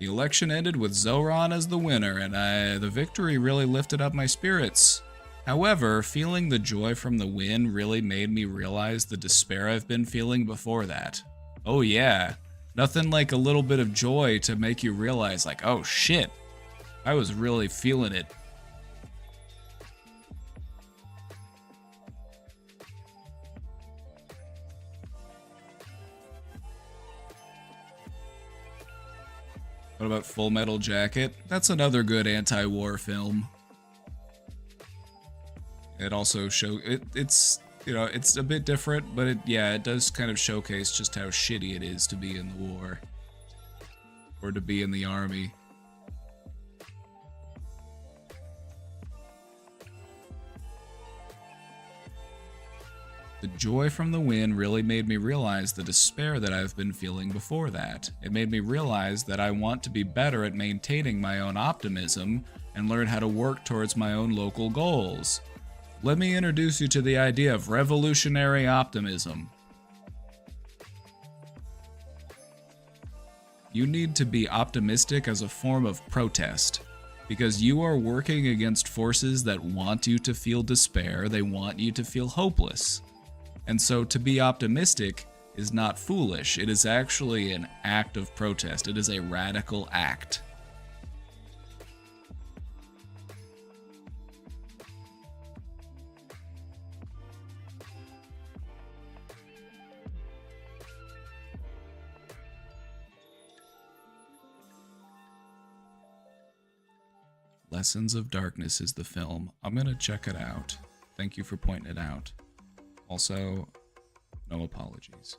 The election ended with Zoran as the winner, and the victory really lifted up my spirits. However, feeling the joy from the win really made me realize the despair I've been feeling before that. Oh yeah, nothing like a little bit of joy to make you realize like, oh shit, I was really feeling it. What about Full Metal Jacket? That's another good anti-war film. It also it's you know, it's a bit different, but it does kind of showcase just how shitty it is to be in the war or to be in the army. The joy from the win really made me realize the despair that I've been feeling before that. It made me realize that I want to be better at maintaining my own optimism and learn how to work towards my own local goals. Let me introduce you to the idea of revolutionary optimism. You need to be optimistic as a form of protest, because you are working against forces that want you to feel despair, they want you to feel hopeless. And so to be optimistic is not foolish, it is actually an act of protest, it is a radical act. Lessons of Darkness is the film. I'm gonna check it out. Thank you for pointing it out. Also, no apologies.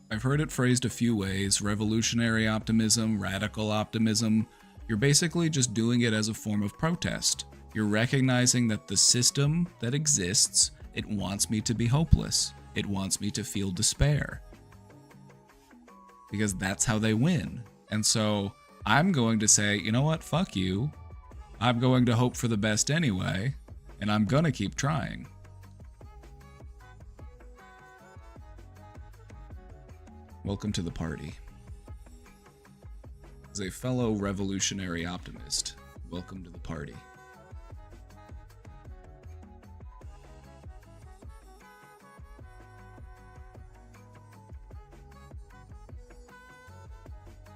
I've heard it phrased a few ways: revolutionary optimism, radical optimism. You're basically just doing it as a form of protest. You're recognizing that the system that exists, it wants me to be hopeless. It wants me to feel despair. Because that's how they win. And so I'm going to say, you know what, fuck you. I'm going to hope for the best anyway, and I'm gonna keep trying. Welcome to the party. As a fellow revolutionary optimist, welcome to the party.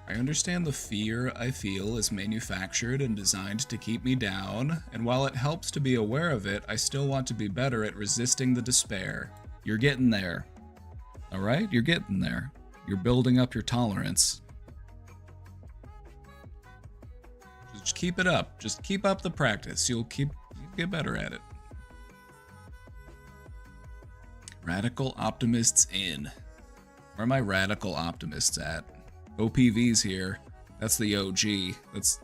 I understand the fear I feel is manufactured and designed to keep me down, and while it helps to be aware of it, I still want to be better at resisting the despair. You're getting there. Alright? You're getting there. You're building up your tolerance. Just keep it up. Just keep up the practice. You'll get better at it. Radical Optimists in. Where are my radical optimists at? OPV's here. That's the OG. That's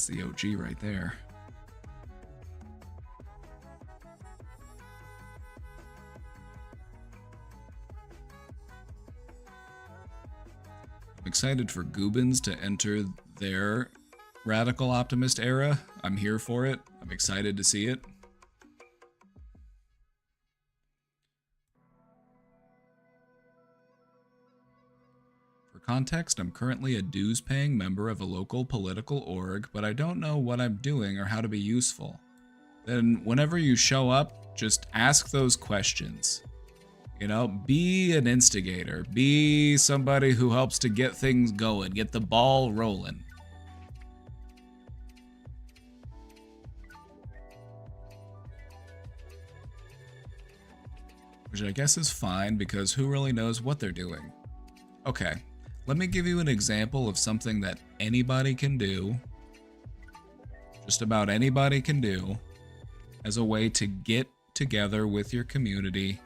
the OG right there. I'm excited for Goobins to enter their radical optimist era. I'm here for it. I'm excited to see it. For context, I'm currently a dues-paying member of a local political org, but I don't know what I'm doing or how to be useful. Then whenever you show up, just ask those questions. You know, be an instigator. Be somebody who helps to get things going, get the ball rolling. Which I guess is fine, because who really knows what they're doing? Okay, let me give you an example of something that anybody can do, just about anybody can do, as a way to get together with your community,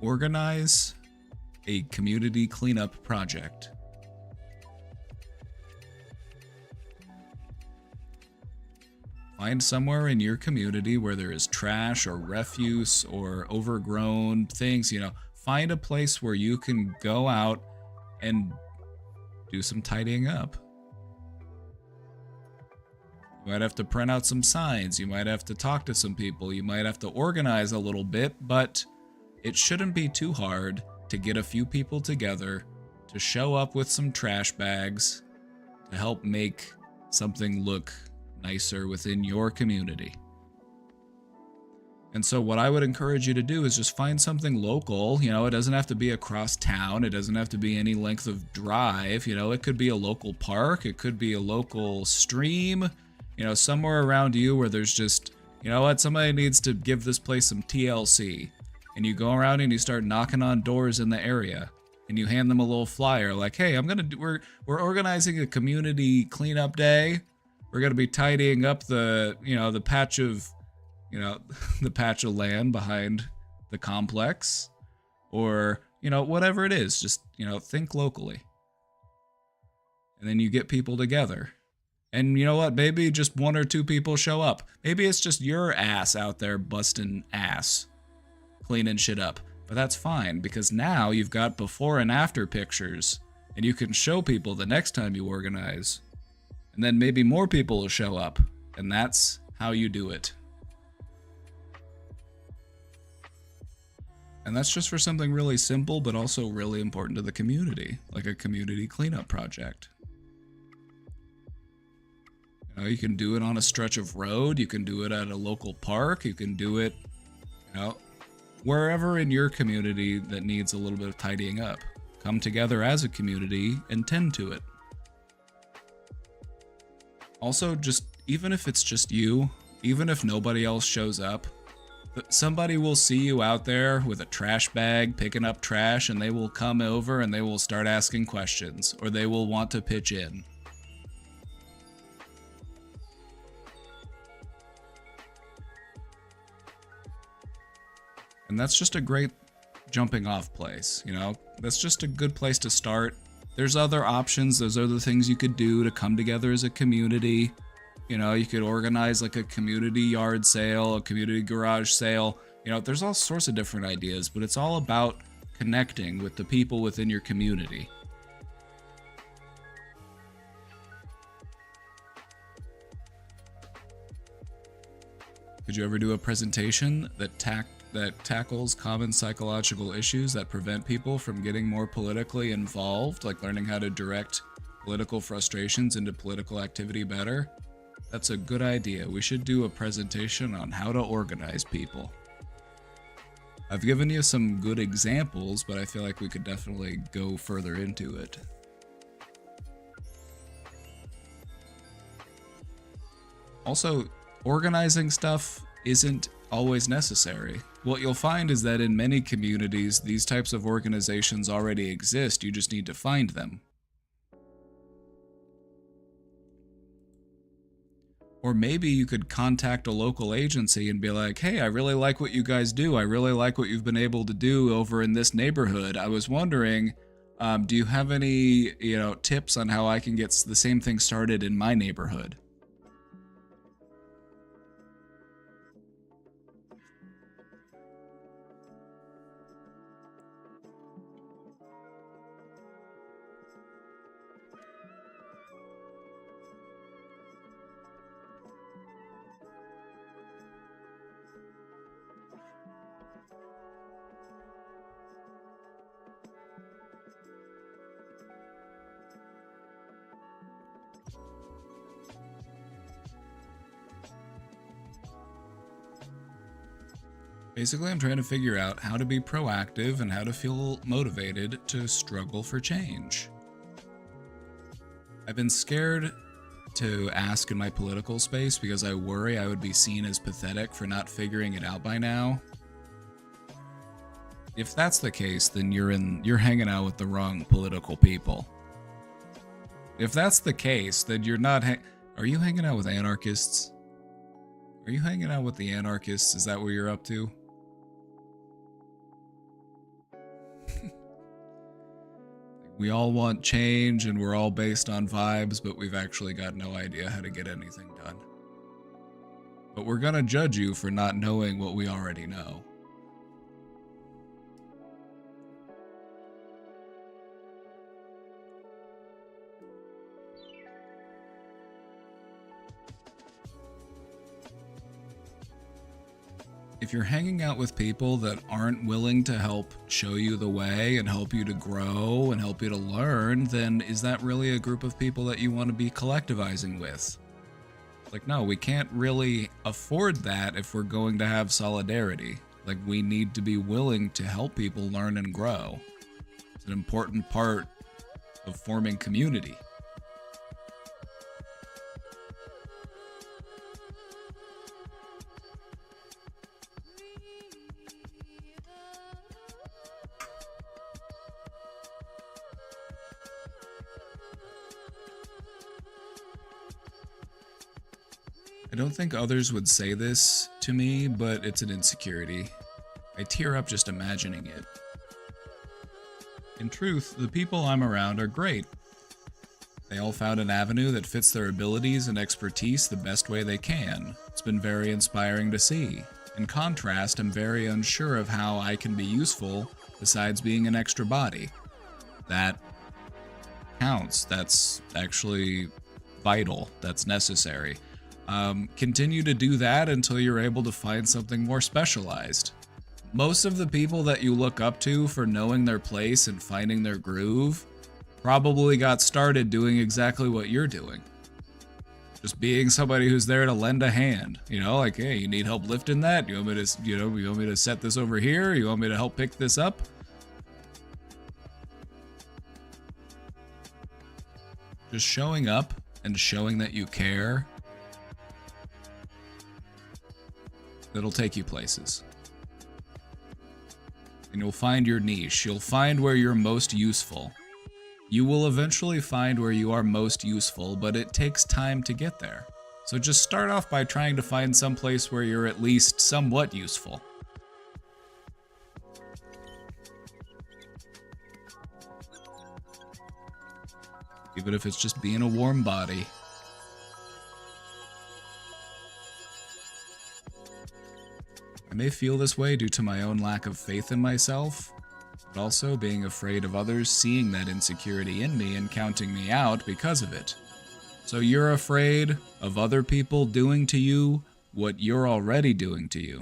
organize a community cleanup project. Find somewhere in your community where there is trash or refuse or overgrown things, you know, find a place where you can go out and do some tidying up. You might have to print out some signs, you might have to talk to some people, you might have to organize a little bit, but it shouldn't be too hard to get a few people together to show up with some trash bags to help make something look nicer within your community. And so what I would encourage you to do is just find something local. You know, it doesn't have to be across town. It doesn't have to be any length of drive. You know, it could be a local park. It could be a local stream. You know, somewhere around you where there's just, you know what, somebody needs to give this place some TLC. And you go around and you start knocking on doors in the area. And you hand them a little flyer like, hey, we're organizing a community cleanup day. We're going to be tidying up the patch of, the patch of land behind the complex, or, whatever it is. Just, think locally. And then you get people together. And you know what? Maybe just one or two people show up. Maybe it's just your ass out there busting ass, cleaning shit up. But that's fine, because now you've got before and after pictures, and you can show people the next time you organize. And then maybe more people will show up, and that's how you do it. And that's just for something really simple, but also really important to the community, like a community cleanup project. You can do it on a stretch of road, you can do it at a local park, you can do it, wherever in your community that needs a little bit of tidying up. Come together as a community and tend to it. Also, just even if it's just you, even if nobody else shows up, somebody will see you out there with a trash bag picking up trash, and they will come over and they will start asking questions, or they will want to pitch in. And that's just a great jumping off place, That's just a good place to start. There's other options, there's other things you could do to come together as a community. You could organize like a community yard sale, a community garage sale. There's all sorts of different ideas, but it's all about connecting with the people within your community. Could you ever do a presentation that tackles common psychological issues that prevent people from getting more politically involved, like learning how to direct political frustrations into political activity better? That's a good idea. We should do a presentation on how to organize people. I've given you some good examples, but I feel like we could definitely go further into it. Also, organizing stuff isn't always necessary. What you'll find is that in many communities, these types of organizations already exist, you just need to find them. Or maybe you could contact a local agency and be like, hey, I really like what you guys do. I really like what you've been able to do over in this neighborhood. I was wondering, do you have any, tips on how I can get the same thing started in my neighborhood? Basically, I'm trying to figure out how to be proactive and how to feel motivated to struggle for change. I've been scared to ask in my political space because I worry I would be seen as pathetic for not figuring it out by now. If that's the case, then you're hanging out with the wrong political people. If that's the case, then you're not are you hanging out with anarchists? Are you hanging out with the anarchists? Is that what you're up to? We all want change and we're all based on vibes, but we've actually got no idea how to get anything done. But we're gonna judge you for not knowing what we already know. If you're hanging out with people that aren't willing to help show you the way and help you to grow and help you to learn, then is that really a group of people that you want to be collectivizing with? Like, no, we can't really afford that if we're going to have solidarity. Like, we need to be willing to help people learn and grow. It's an important part of forming community. I don't think others would say this to me, but it's an insecurity. I tear up just imagining it. In truth, the people I'm around are great. They all found an avenue that fits their abilities and expertise the best way they can. It's been very inspiring to see. In contrast, I'm very unsure of how I can be useful besides being an extra body. That counts. That's actually vital. That's necessary. Continue to do that until you're able to find something more specialized. Most of the people that you look up to for knowing their place and finding their groove probably got started doing exactly what you're doing. Just being somebody who's there to lend a hand. Like, hey, you need help lifting that? You want me to, you want me to set this over here? You want me to help pick this up? Just showing up and showing that you care, that'll take you places. And you'll find your niche. You'll find where you're most useful. You will eventually find where you are most useful, but it takes time to get there. So just start off by trying to find some place where you're at least somewhat useful. Even if it's just being a warm body. I may feel this way due to my own lack of faith in myself, but also being afraid of others seeing that insecurity in me and counting me out because of it. So you're afraid of other people doing to you what you're already doing to you.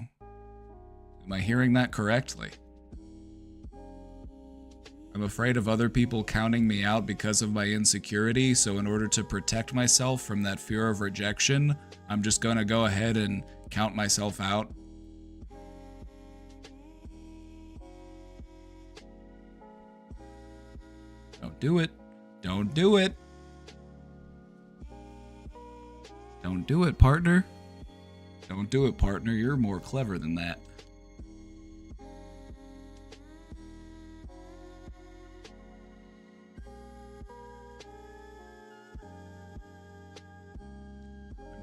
Am I hearing that correctly? I'm afraid of other people counting me out because of my insecurity, so in order to protect myself from that fear of rejection, I'm just gonna go ahead and count myself out. Don't do it. Don't do it. Don't do it, partner. Don't do it, partner. You're more clever than that.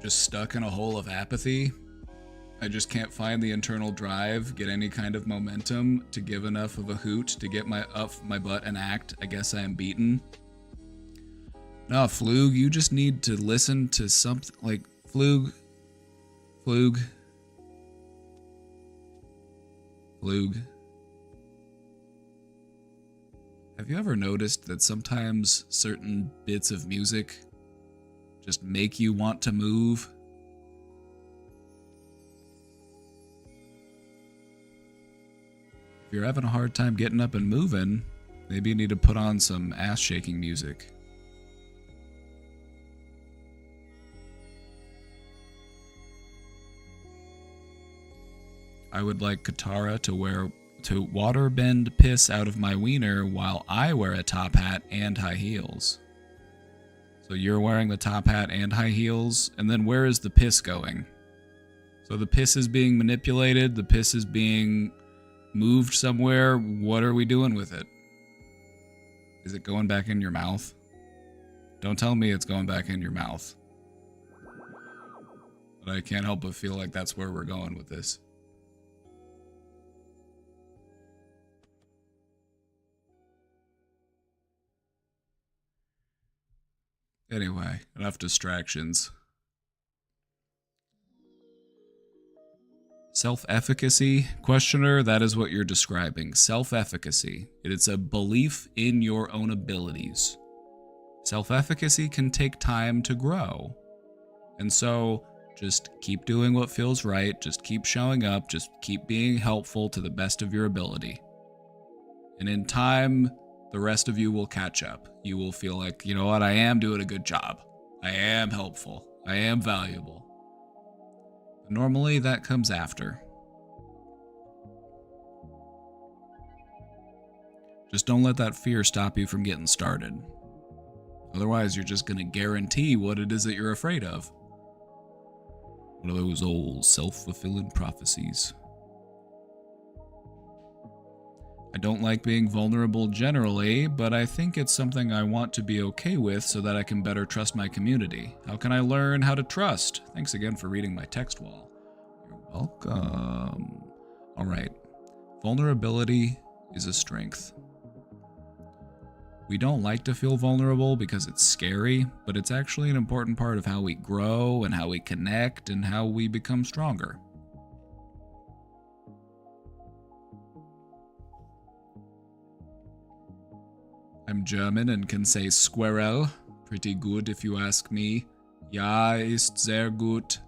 I'm just stuck in a hole of apathy. I just can't find the internal drive, get any kind of momentum to give enough of a hoot to get my butt and act. I guess I am beaten. No, Flug, you just need to listen to something like Flug. Have you ever noticed that sometimes certain bits of music just make you want to move? If you're having a hard time getting up and moving, maybe you need to put on some ass-shaking music. I would like Katara to water bend piss out of my wiener while I wear a top hat and high heels. So you're wearing the top hat and high heels, and then where is the piss going? So the piss is being manipulated, the piss is being moved somewhere. What are we doing with it? Is it going back in your mouth? Don't tell me it's going back in your mouth. But I can't help but feel like that's where we're going with this. Anyway, enough distractions. Self-efficacy, questioner, that is what you're describing. Self-efficacy. It's a belief in your own abilities. Self-efficacy can take time to grow. And so, just keep doing what feels right, just keep showing up, just keep being helpful to the best of your ability. And in time, the rest of you will catch up. You will feel like, you know what, I am doing a good job. I am helpful. I am valuable. But normally that comes after. Just don't let that fear stop you from getting started. Otherwise, you're just going to guarantee what it is that you're afraid of. One of those old self-fulfilling prophecies. I don't like being vulnerable generally, but I think it's something I want to be okay with so that I can better trust my community. How can I learn how to trust? Thanks again for reading my text wall. You're welcome. All right. Vulnerability is a strength. We don't like to feel vulnerable because it's scary, but it's actually an important part of how we grow and how we connect and how we become stronger. I'm German and can say Squirrel. Pretty good if you ask me. Ja, ist sehr gut.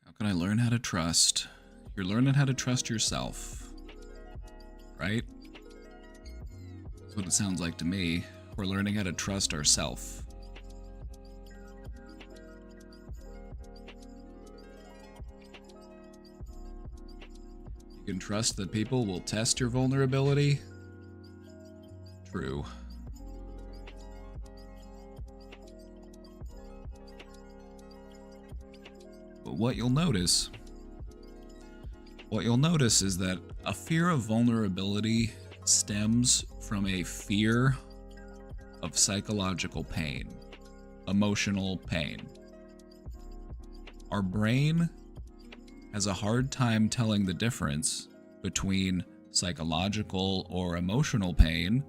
How can I learn how to trust? You're learning how to trust yourself. Right? That's what it sounds like to me. We're learning how to trust ourselves. You can trust that people will test your vulnerability? True. But what you'll notice is that a fear of vulnerability stems from a fear of psychological pain, emotional pain. Our brain has a hard time telling the difference between psychological or emotional pain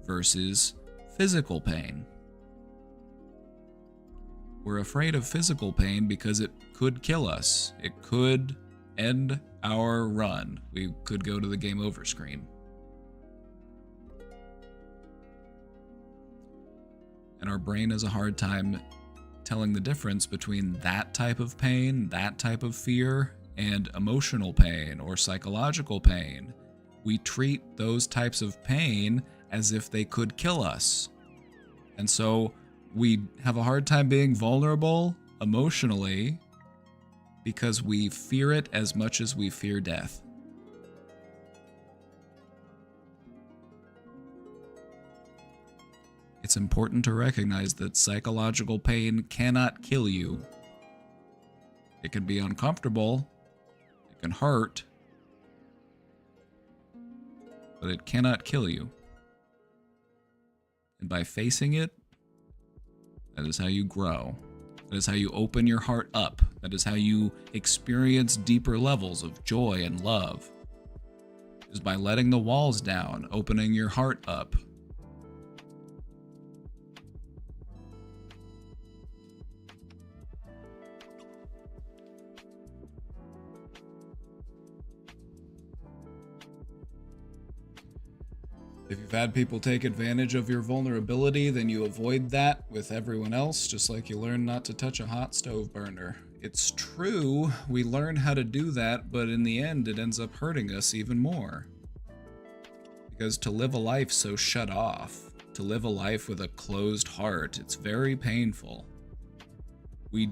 versus physical pain. We're afraid of physical pain because it could kill us. It could end our run. We could go to the game over screen. And our brain has a hard time telling the difference between that type of pain, that type of fear, and emotional pain or psychological pain. We treat those types of pain as if they could kill us. And so we have a hard time being vulnerable emotionally because we fear it as much as we fear death. It's important to recognize that psychological pain cannot kill you. It can be uncomfortable, it can hurt, but it cannot kill you. And by facing it, that is how you grow. That is how you open your heart up. That is how you experience deeper levels of joy and love. Is by letting the walls down, opening your heart up. If you've had people take advantage of your vulnerability, then you avoid that with everyone else, just like you learn not to touch a hot stove burner. It's true, we learn how to do that, but in the end, it ends up hurting us even more. Because to live a life so shut off, to live a life with a closed heart, it's very painful. We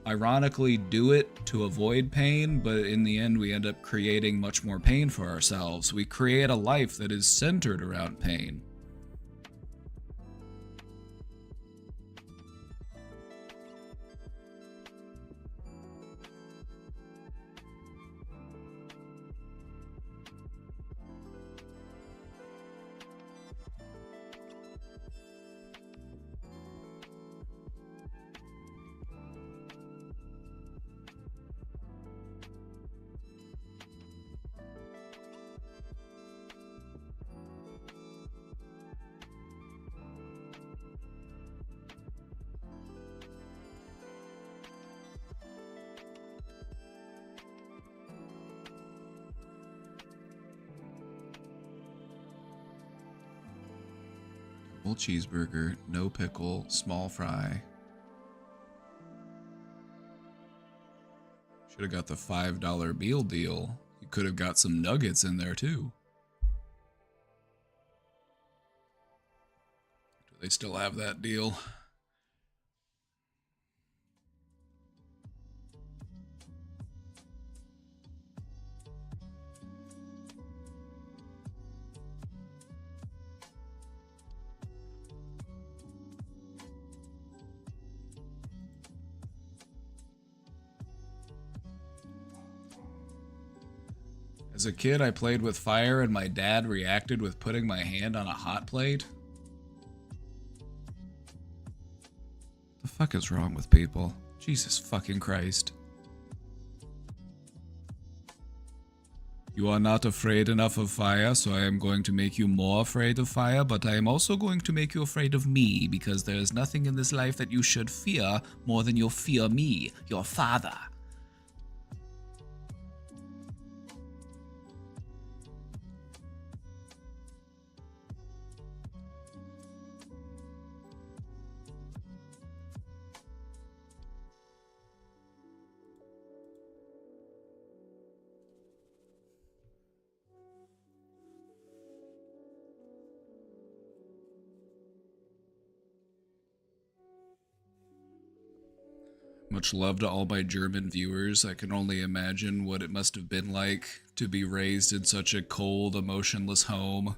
ironically do it to avoid pain, but in the end we end up creating much more pain for ourselves. We create a life that is centered around pain. Double cheeseburger, no pickle, small fry. Should have got the $5 meal deal. You could have got some nuggets in there too. Do they still have that deal? As a kid, I played with fire and my dad reacted with putting my hand on a hot plate. The fuck is wrong with people? Jesus fucking Christ. You are not afraid enough of fire, so I am going to make you more afraid of fire, but I am also going to make you afraid of me, because there is nothing in this life that you should fear more than you fear me, your father. Much love to all my German viewers. I can only imagine what it must have been like to be raised in such a cold, emotionless home.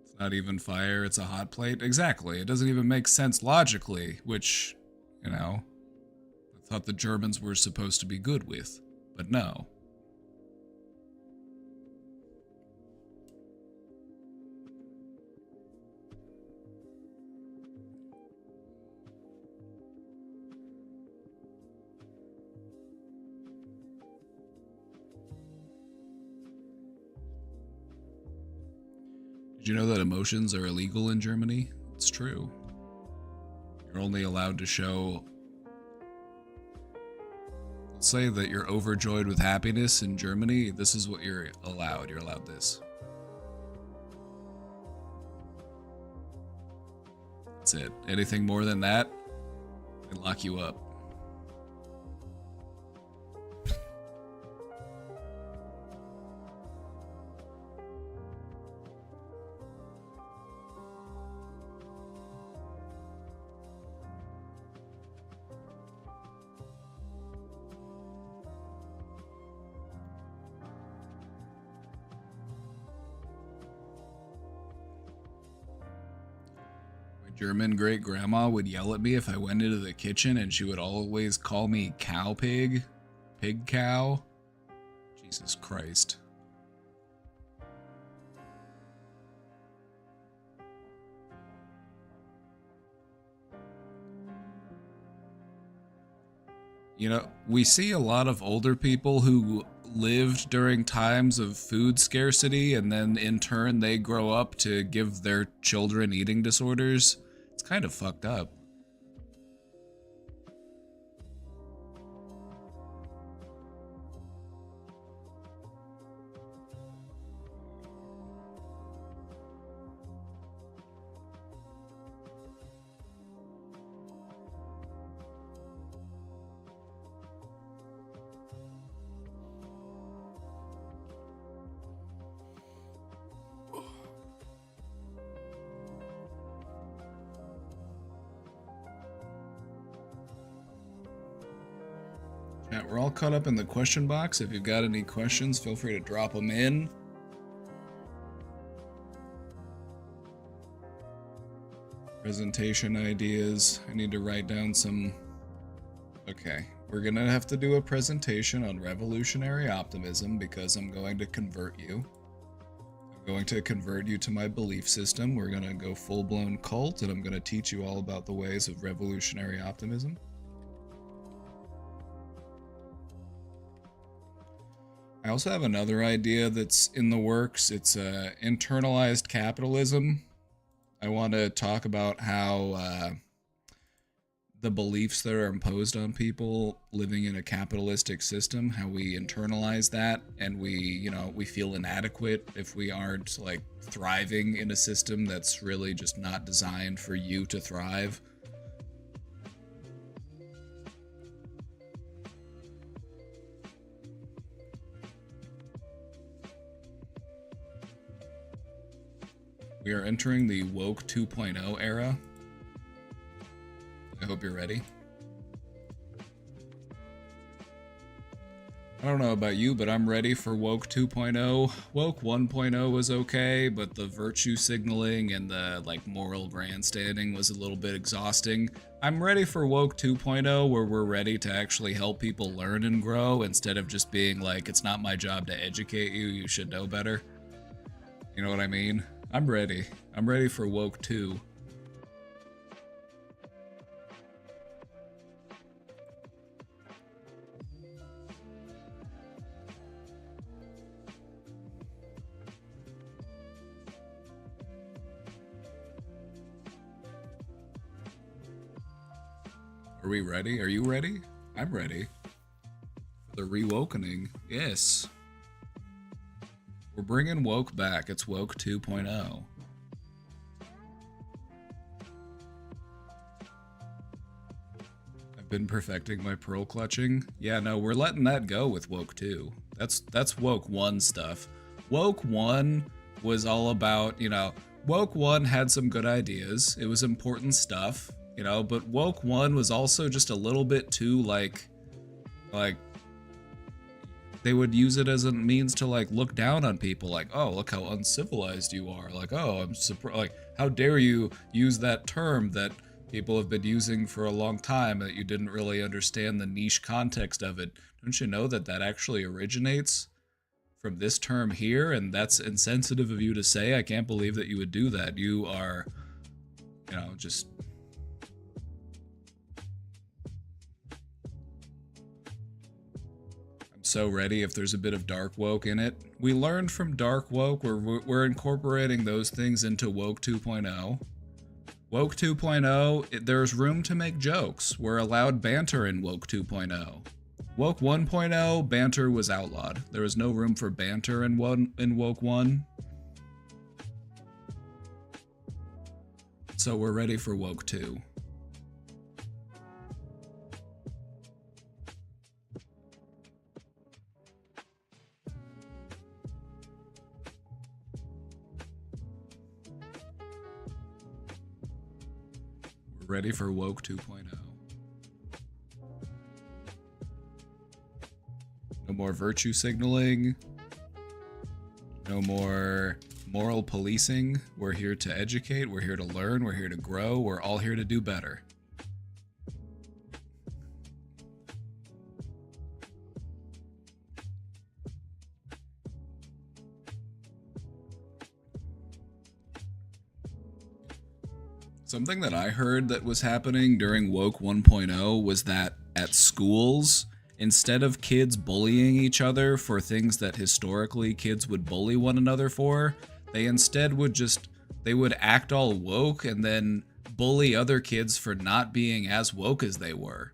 It's not even fire, it's a hot plate. Exactly. It doesn't even make sense logically, which, you know, I thought the Germans were supposed to be good with, but no. Did you know that emotions are illegal in Germany? It's true. You're only allowed to show... Let's say that you're overjoyed with happiness in Germany. This is what you're allowed. You're allowed this. That's it. Anything more than that, they lock you up. German great grandma would yell at me if I went into the kitchen, and she would always call me cow pig, pig cow. Jesus Christ. You know, we see a lot of older people who lived during times of food scarcity, and then in turn they grow up to give their children eating disorders. It's kind of fucked up. Chat, we're all caught up in the question box. If you've got any questions, feel free to drop them in. Presentation ideas. I need to write down some... Okay, we're gonna have to do a presentation on revolutionary optimism because I'm going to convert you. I'm going to convert you to my belief system. We're gonna go full-blown cult, and I'm gonna teach you all about the ways of revolutionary optimism. I also have another idea that's in the works. It's internalized capitalism. I want to talk about how the beliefs that are imposed on people living in a capitalistic system, how we internalize that, and we feel inadequate if we aren't like thriving in a system that's really just not designed for you to thrive. We are entering the woke 2.0 era. I hope you're ready. I don't know about you, but I'm ready for woke 2.0. Woke 1.0 was okay, but the virtue signaling and the like moral grandstanding was a little bit exhausting. I'm ready for woke 2.0, where we're ready to actually help people learn and grow instead of just being like, it's not my job to educate you, you should know better. You know what I mean? I'm ready. I'm ready for woke 2. Are we ready? Are you ready? I'm ready. The rewokening. Yes. We're bringing woke back. It's woke 2.0. I've been perfecting my pearl clutching. Yeah, no, we're letting that go with woke 2. That's woke 1 stuff. Woke 1 was all about, woke 1 had some good ideas. It was important stuff, but woke 1 was also just a little bit too like they would use it as a means to like look down on people, like, oh, look how uncivilized you are, like, oh, I'm surprised, like, how dare you use that term that people have been using for a long time, that you didn't really understand the niche context of it. Don't you know that that actually originates from this term here, and that's insensitive of you to say? I can't believe that you would do that. You are, just... so ready if there's a bit of dark woke in it. We learned from dark woke, we're incorporating those things into woke 2.0. Woke 2.0, there's room to make jokes. We're allowed banter in woke 2.0. Woke 1.0, banter was outlawed. There was no room for banter in woke 1. So we're ready for woke 2. Ready for woke 2.0. No more virtue signaling. No more moral policing. We're here to educate. We're here to learn. We're here to grow. We're all here to do better. Something that I heard that was happening during Woke 1.0 was that at schools, instead of kids bullying each other for things that historically kids would bully one another for, they instead would act all woke and then bully other kids for not being as woke as they were.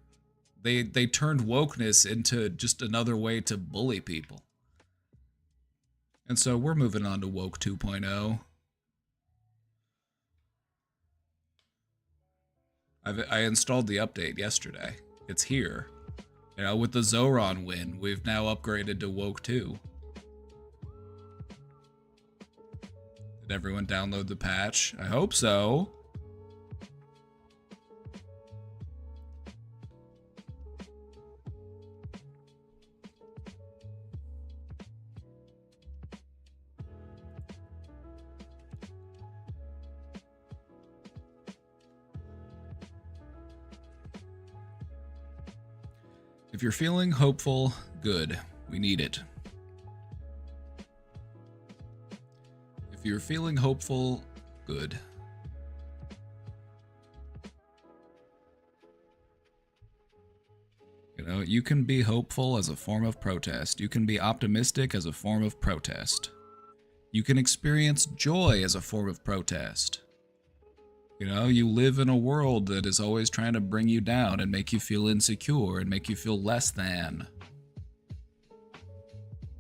They turned wokeness into just another way to bully people. And so we're moving on to Woke 2.0. I installed the update yesterday. It's here. You know, with the Zoran win, we've now upgraded to Woke 2. Did everyone download the patch? I hope so. If you're feeling hopeful, good. We need it. If you're feeling hopeful, good. You know, you can be hopeful as a form of protest. You can be optimistic as a form of protest. You can experience joy as a form of protest. You know, you live in a world that is always trying to bring you down and make you feel insecure and make you feel less than.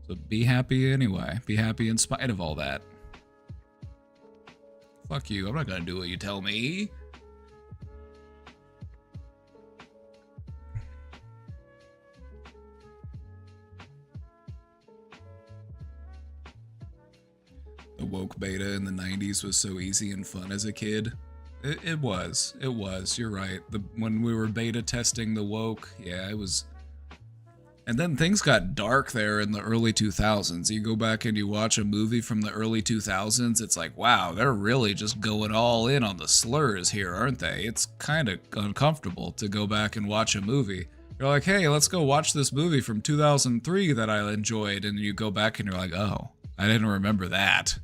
So be happy anyway. Be happy in spite of all that. Fuck you, I'm not gonna do what you tell me. The woke beta in the 90s was so easy and fun as a kid. It was. You're right. When we were beta testing the woke, yeah, it was. And then things got dark there in the early 2000s. You go back and you watch a movie from the early 2000s, it's like, wow, they're really just going all in on the slurs here, aren't they? It's kind of uncomfortable to go back and watch a movie. You're like, hey, let's go watch this movie from 2003 that I enjoyed, and you go back and you're like, oh, I didn't remember that.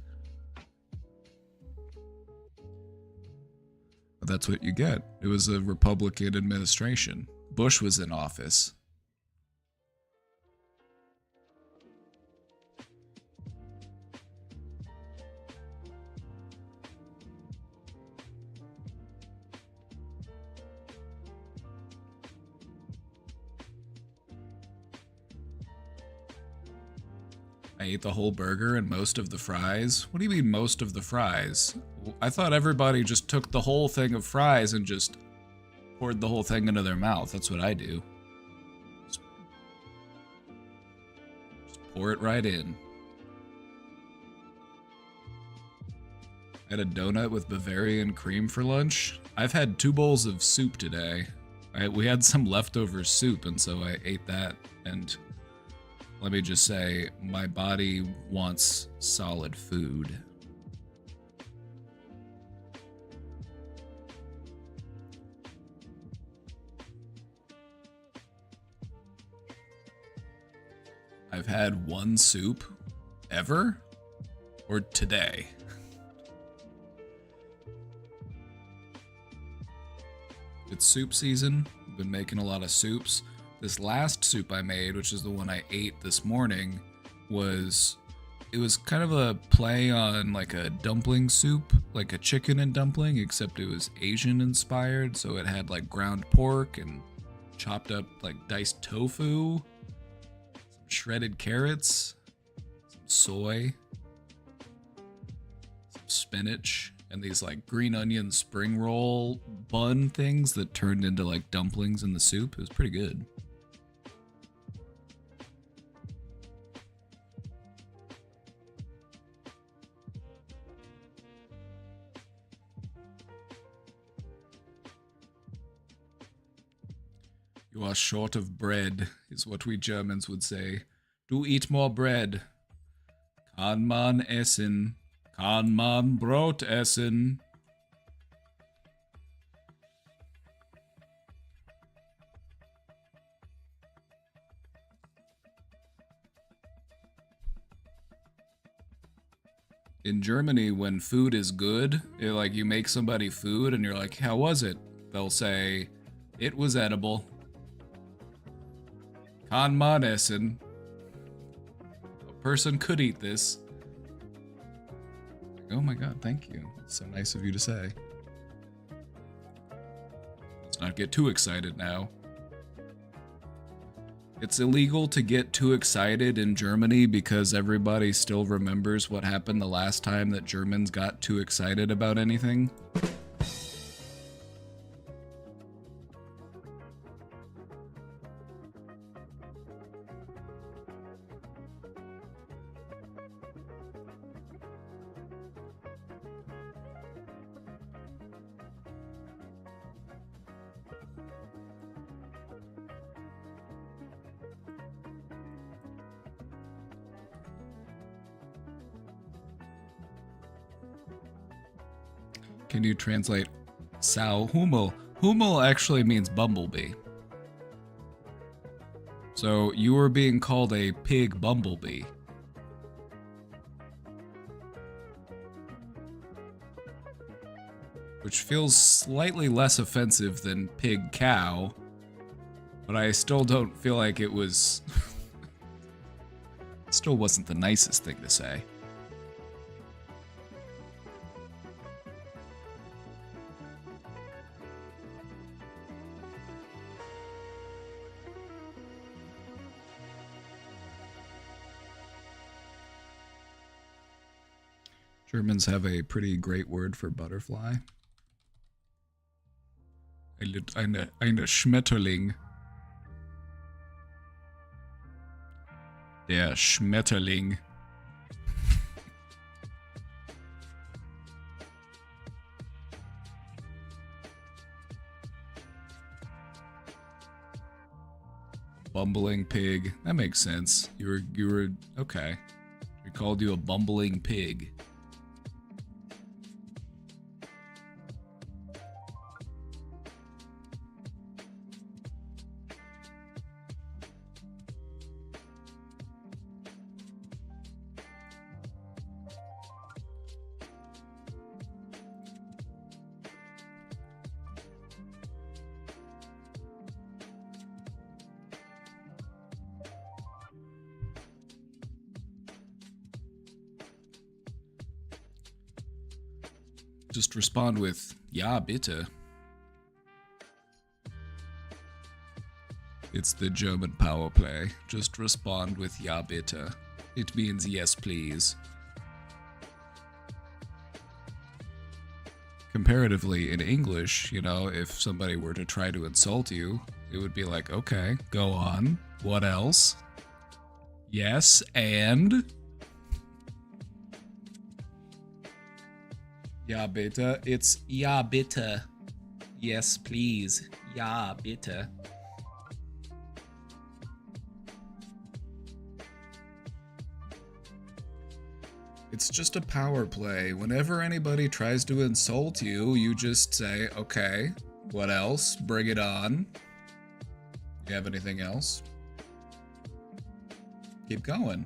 But that's what you get. It was a Republican administration. Bush was in office. I ate the whole burger and most of the fries. What do you mean most of the fries? I thought everybody just took the whole thing of fries and just poured the whole thing into their mouth. That's what I do. Just pour it right in. I had a donut with Bavarian cream for lunch. I've had 2 bowls of soup today. We had some leftover soup, and so I ate that, and let me just say, my body wants solid food. I've had 1 soup ever, or today. It's soup season. I've been making a lot of soups. This last soup I made, which is the one I ate this morning, it was kind of a play on like a dumpling soup, like a chicken and dumpling, except it was Asian inspired. So it had like ground pork and chopped up like diced tofu, some shredded carrots, some soy, some spinach, and these like green onion spring roll bun things that turned into like dumplings in the soup. It was pretty good. You are short of bread, is what we Germans would say. Do eat more bread. Kann man essen. Kann man Brot essen? In Germany, when food is good, like you make somebody food and you're like, how was it? They'll say, it was edible. Kann man essen? A person could eat this. Oh my god, thank you. It's so nice of you to say. Let's not get too excited now. It's illegal to get too excited in Germany because everybody still remembers what happened the last time that Germans got too excited about anything. Can you translate Sau Hummel? Hummel actually means bumblebee. So you were being called a pig bumblebee. Which feels slightly less offensive than pig cow, but I still don't feel like it was... still wasn't the nicest thing to say. Germans have a pretty great word for butterfly. Eine Schmetterling. Der Schmetterling. Bumbling pig. That makes sense. You were okay. We called you a bumbling pig. Just respond with, ja, bitte. It's the German power play. Just respond with, ja, bitte. It means yes, please. Comparatively, in English, you know, if somebody were to try to insult you, it would be like, okay, go on. What else? Yes, and... Ja, bitte. It's ja, bitte. Yes, please. Ja, bitte. It's just a power play. Whenever anybody tries to insult you, you just say, okay, what else? Bring it on. You have anything else? Keep going.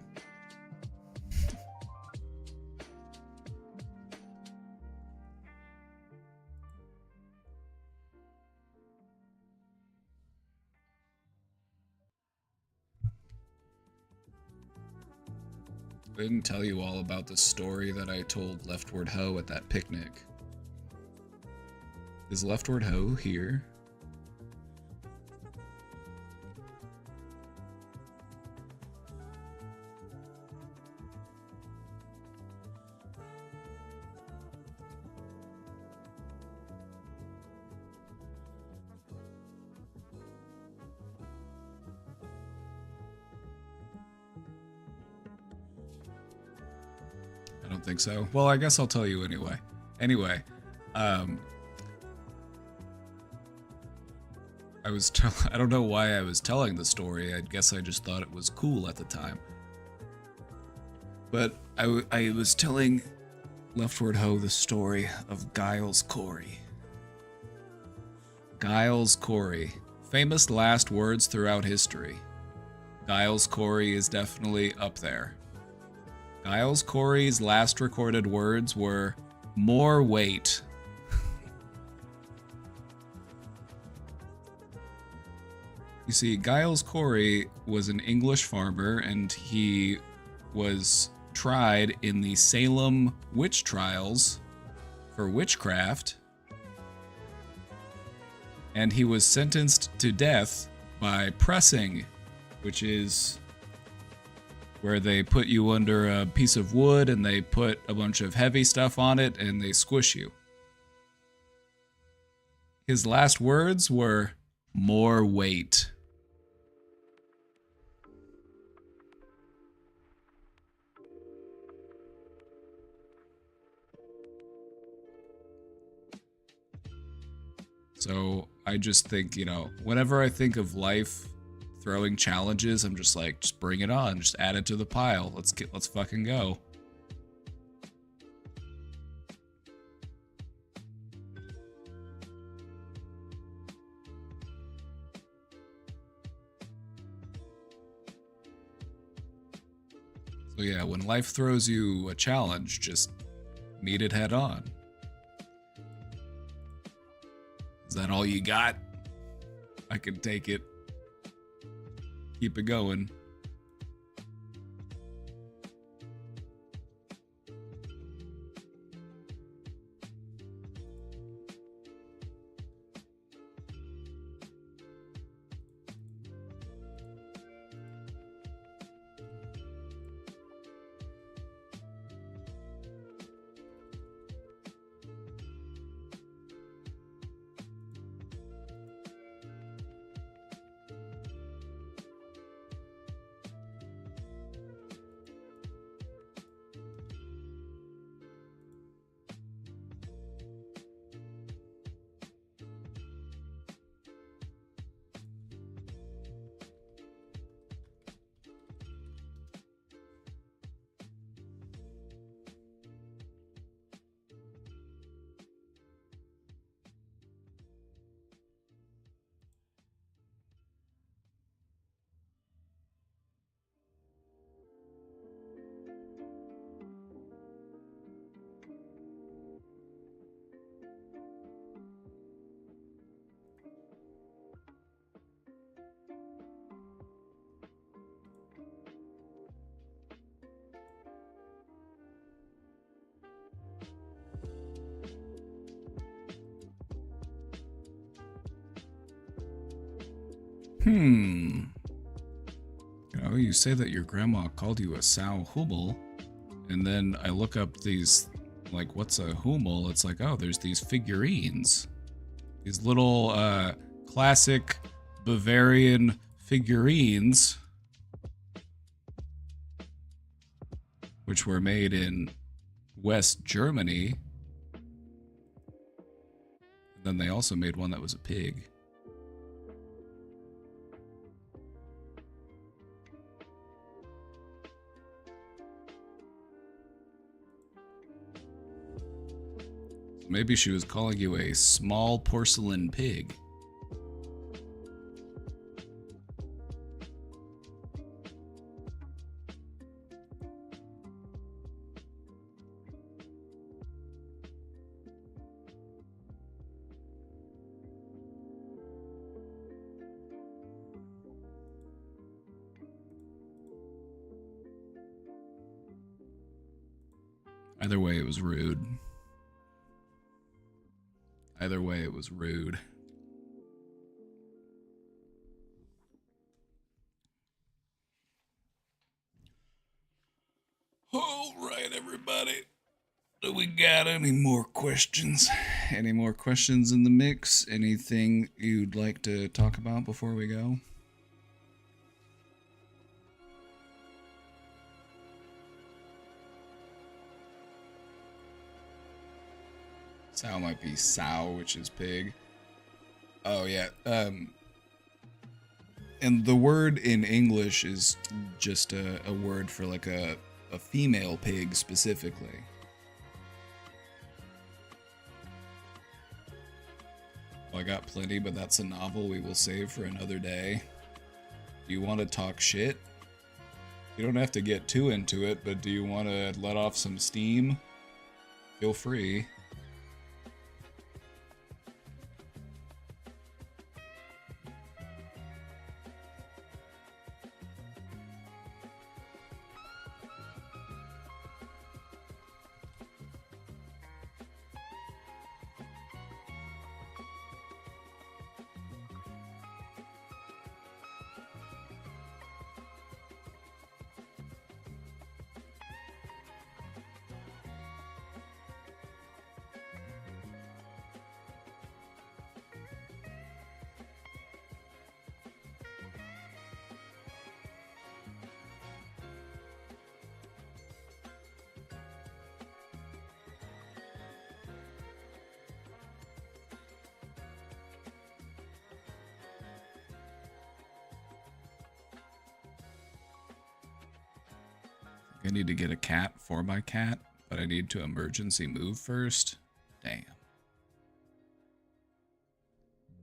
I didn't tell you all about the story that I told Leftward Ho at that picnic. Is Leftward Ho here? I don't think so. Well, I guess I'll tell you anyway. Anyway, I don't know why I was telling the story. I guess I just thought it was cool at the time. But I was telling Leftward Ho, the story of Giles Corey. Giles Corey. Famous last words throughout history. Giles Corey is definitely up there. Giles Corey's last recorded words were, "More weight." You see, Giles Corey was an English farmer, and he was tried in the Salem witch trials for witchcraft, and he was sentenced to death by pressing, which is where they put you under a piece of wood and they put a bunch of heavy stuff on it and they squish you. His last words were, "More weight." So I just think, whenever I think of life throwing challenges, I'm just like, just bring it on, just add it to the pile. Let's fucking go. So yeah, when life throws you a challenge, just meet it head on. Is that all you got? I can take it. Keep it going. You say that your grandma called you a Sao Hummel, and then I look up these, like, what's a Hummel? It's like, oh, there's these figurines. These little, classic Bavarian figurines, which were made in West Germany. And then they also made one that was a pig. Maybe she was calling you a small porcelain pig. Either way, it was rude. Either way, it was rude. All right, everybody. Do we got any more questions? Any more questions in the mix? Anything you'd like to talk about before we go? Sow might be sow, which is pig. Oh, yeah. And the word in English is just a word for like a female pig specifically. I got plenty, but that's a novel we will save for another day. Do you want to talk shit? You don't have to get too into it, but do you want to let off some steam? Feel free. I need to get a cat for my cat, but I need to emergency move first. Damn.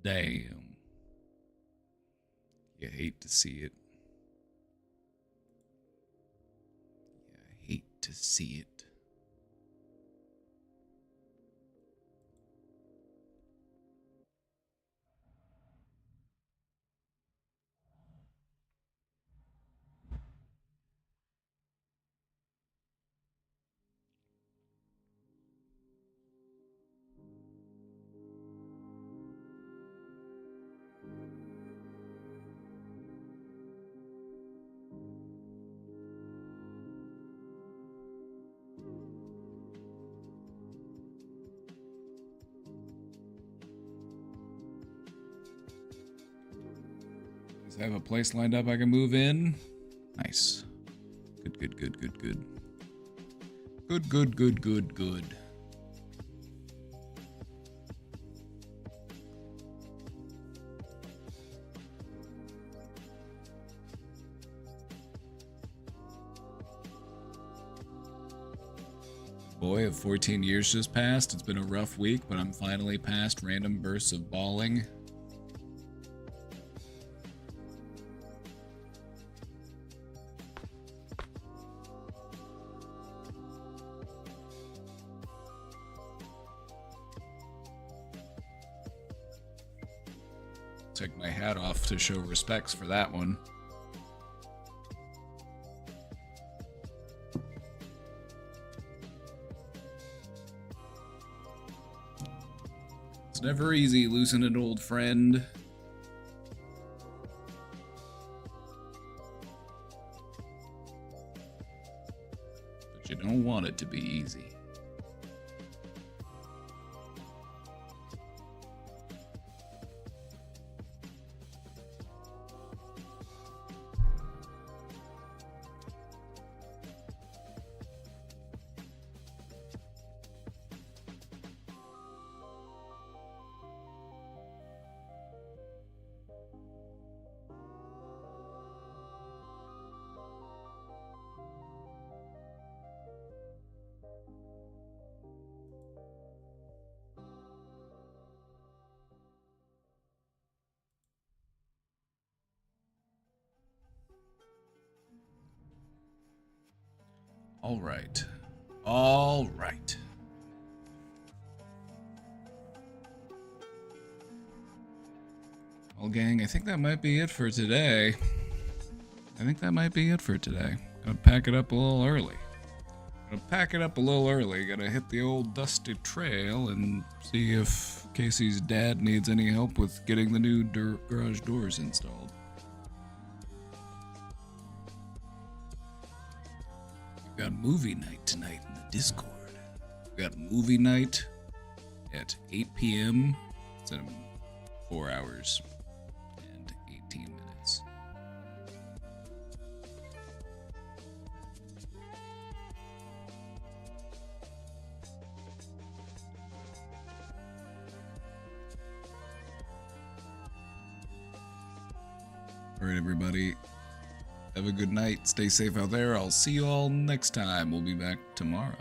Damn. You hate to see it. You hate to see it. Does I have a place lined up I can move in? Nice. Good, good, good, good, good. Good, good, good, good, good. Boy, of 14 years just passed. It's been a rough week, but I'm finally past random bursts of bawling. Took my hat off to show respects for that one. It's never easy losing an old friend. But you don't want it to be easy. All right. All right. Well, gang, I think that might be it for today. Gonna pack it up a little early. Gonna hit the old dusty trail and see if Casey's dad needs any help with getting the new garage doors installed. We got movie night tonight in the Discord. We got movie night at 8 p.m. It's in 4 hours and 18 minutes. All right, everybody. Have a good night. Stay safe out there. I'll see you all next time. We'll be back tomorrow.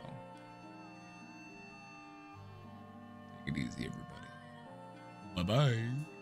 Take it easy, everybody. Bye bye.